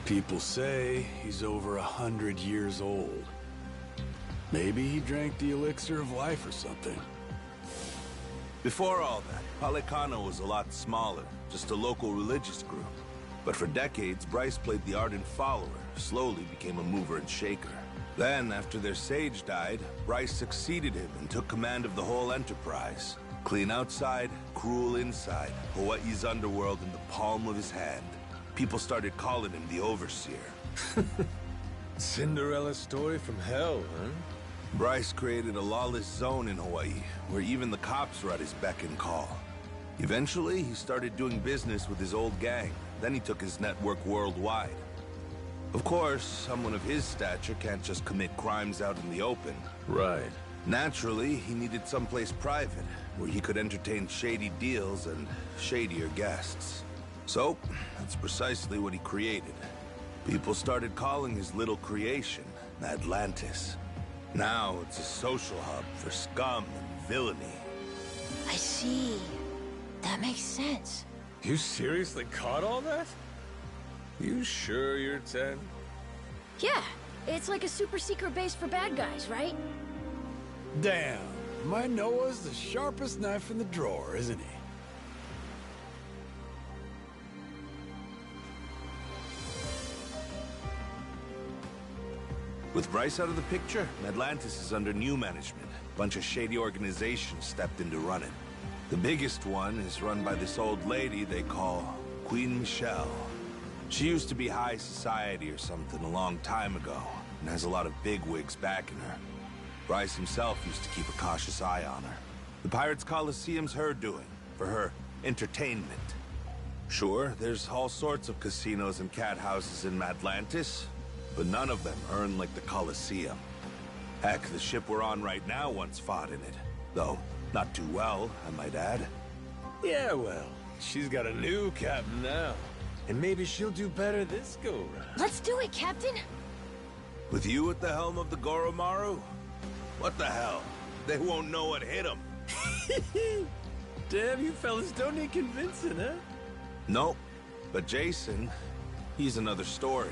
People say he's over 100 years old. Maybe he drank the elixir of life or something. Before all that, Palicana was a lot smaller, just a local religious group. But for decades, Bryce played the ardent follower, slowly became a mover and shaker. Then, after their sage died, Bryce succeeded him and took command of the whole enterprise. Clean outside, cruel inside, Hawaii's underworld in the palm of his hand. People started calling him the Overseer. Cinderella story from hell, huh? Bryce created a lawless zone in Hawaii, where even the cops were at his beck and call. Eventually, he started doing business with his old gang. Then he took his network worldwide. Of course, someone of his stature can't just commit crimes out in the open. Right. Naturally, he needed someplace private, where he could entertain shady deals and shadier guests. So, that's precisely what he created. People started calling his little creation Atlantis. Now it's a social hub for scum and villainy. I see. That makes sense. You seriously caught all that? You sure you're 10? Yeah, it's like a super secret base for bad guys, right? Damn, my Noah's the sharpest knife in the drawer, isn't he? With Bryce out of the picture, Atlantis is under new management. A bunch of shady organizations stepped in to run it. The biggest one is run by this old lady they call Queen Michelle. She used to be high society or something a long time ago, and has a lot of bigwigs backing her. Bryce himself used to keep a cautious eye on her. The Pirates Coliseum's her doing, for her entertainment. Sure, there's all sorts of casinos and cat houses in Atlantis, but none of them earn like the Coliseum. Heck, the ship we're on right now once fought in it. Though, not too well, I might add. Yeah, well, she's got a new captain now. And maybe she'll do better this go-round. Let's do it, Captain! With you at the helm of the Goromaru? What the hell? They won't know what hit them. Damn, you fellas don't need convincing, huh? Nope. But Jason, he's another story.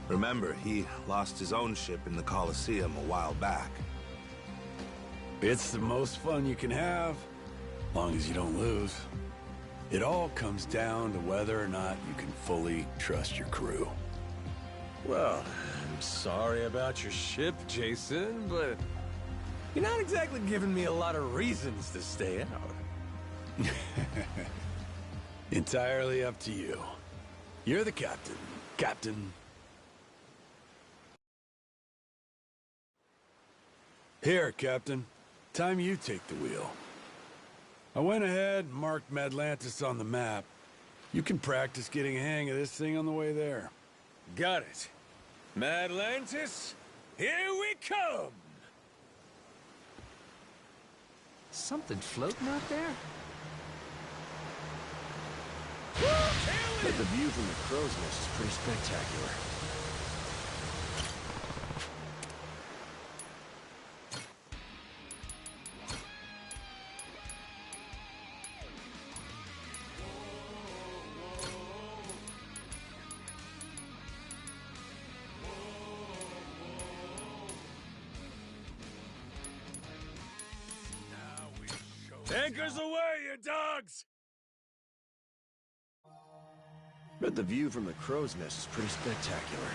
Remember, he lost his own ship in the Coliseum a while back. It's the most fun you can have, as long as you don't lose. It all comes down to whether or not you can fully trust your crew. Well, I'm sorry about your ship, Jason, but you're not exactly giving me a lot of reasons to stay out. Entirely up to you. You're the captain, Captain. Here, Captain. Time you take the wheel. I went ahead and marked Atlantis on the map. You can practice getting a hang of this thing on the way there. Got it. Atlantis, here we come! Something floating out there? But the view from the crow's nest is pretty spectacular. Anchors away, you dogs! But the view from the crow's nest is pretty spectacular.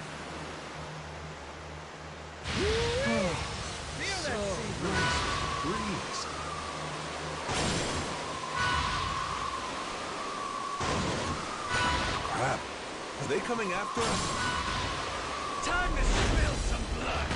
Feel that sea breeze. Are they coming after us? Time to spill some blood!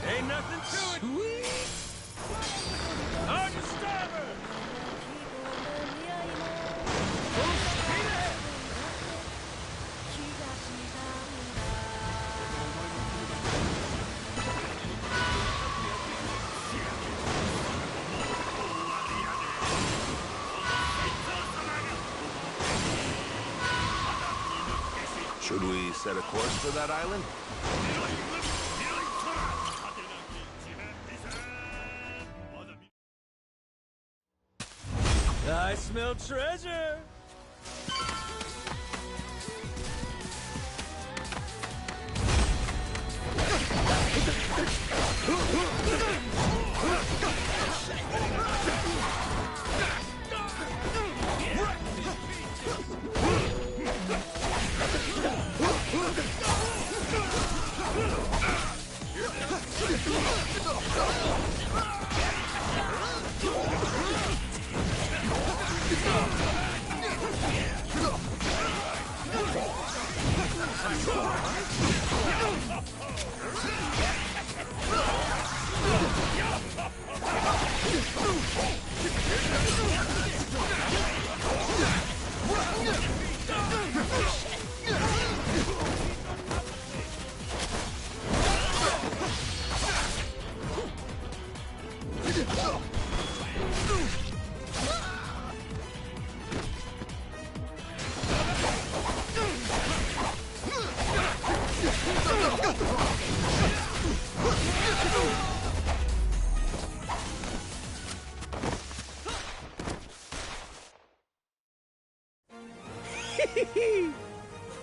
Ain't nothing to it! Sweet! On your starboard! Full speed ahead! Should we set a course for that island? I smell treasure!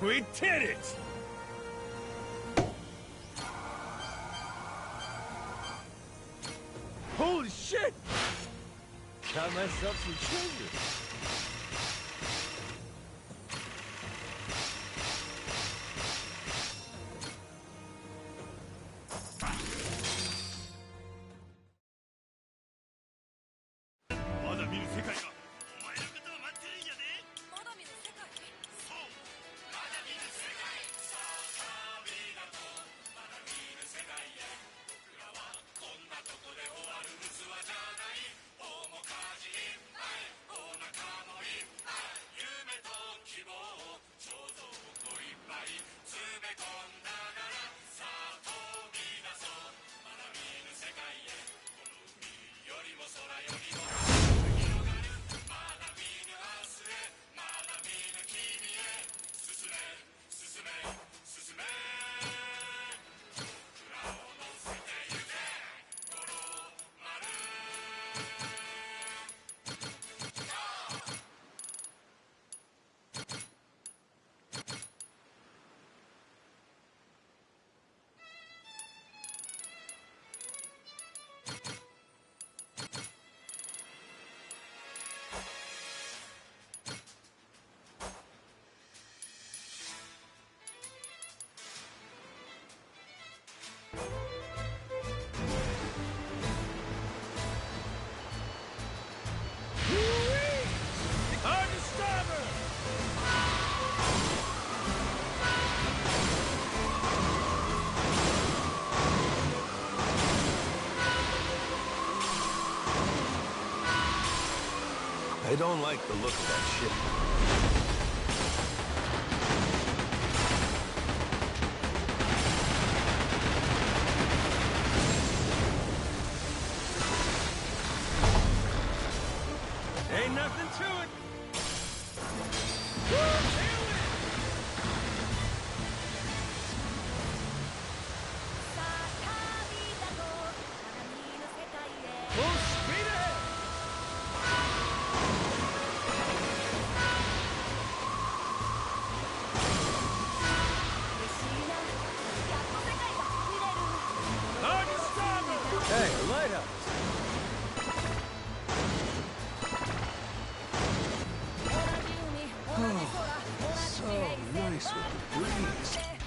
We did it! Holy shit! Got myself some treasure. I don't like the look of that ship. Ain't nothing to it! Full speed ahead! Hey, a lighthouse! nice with the breeze.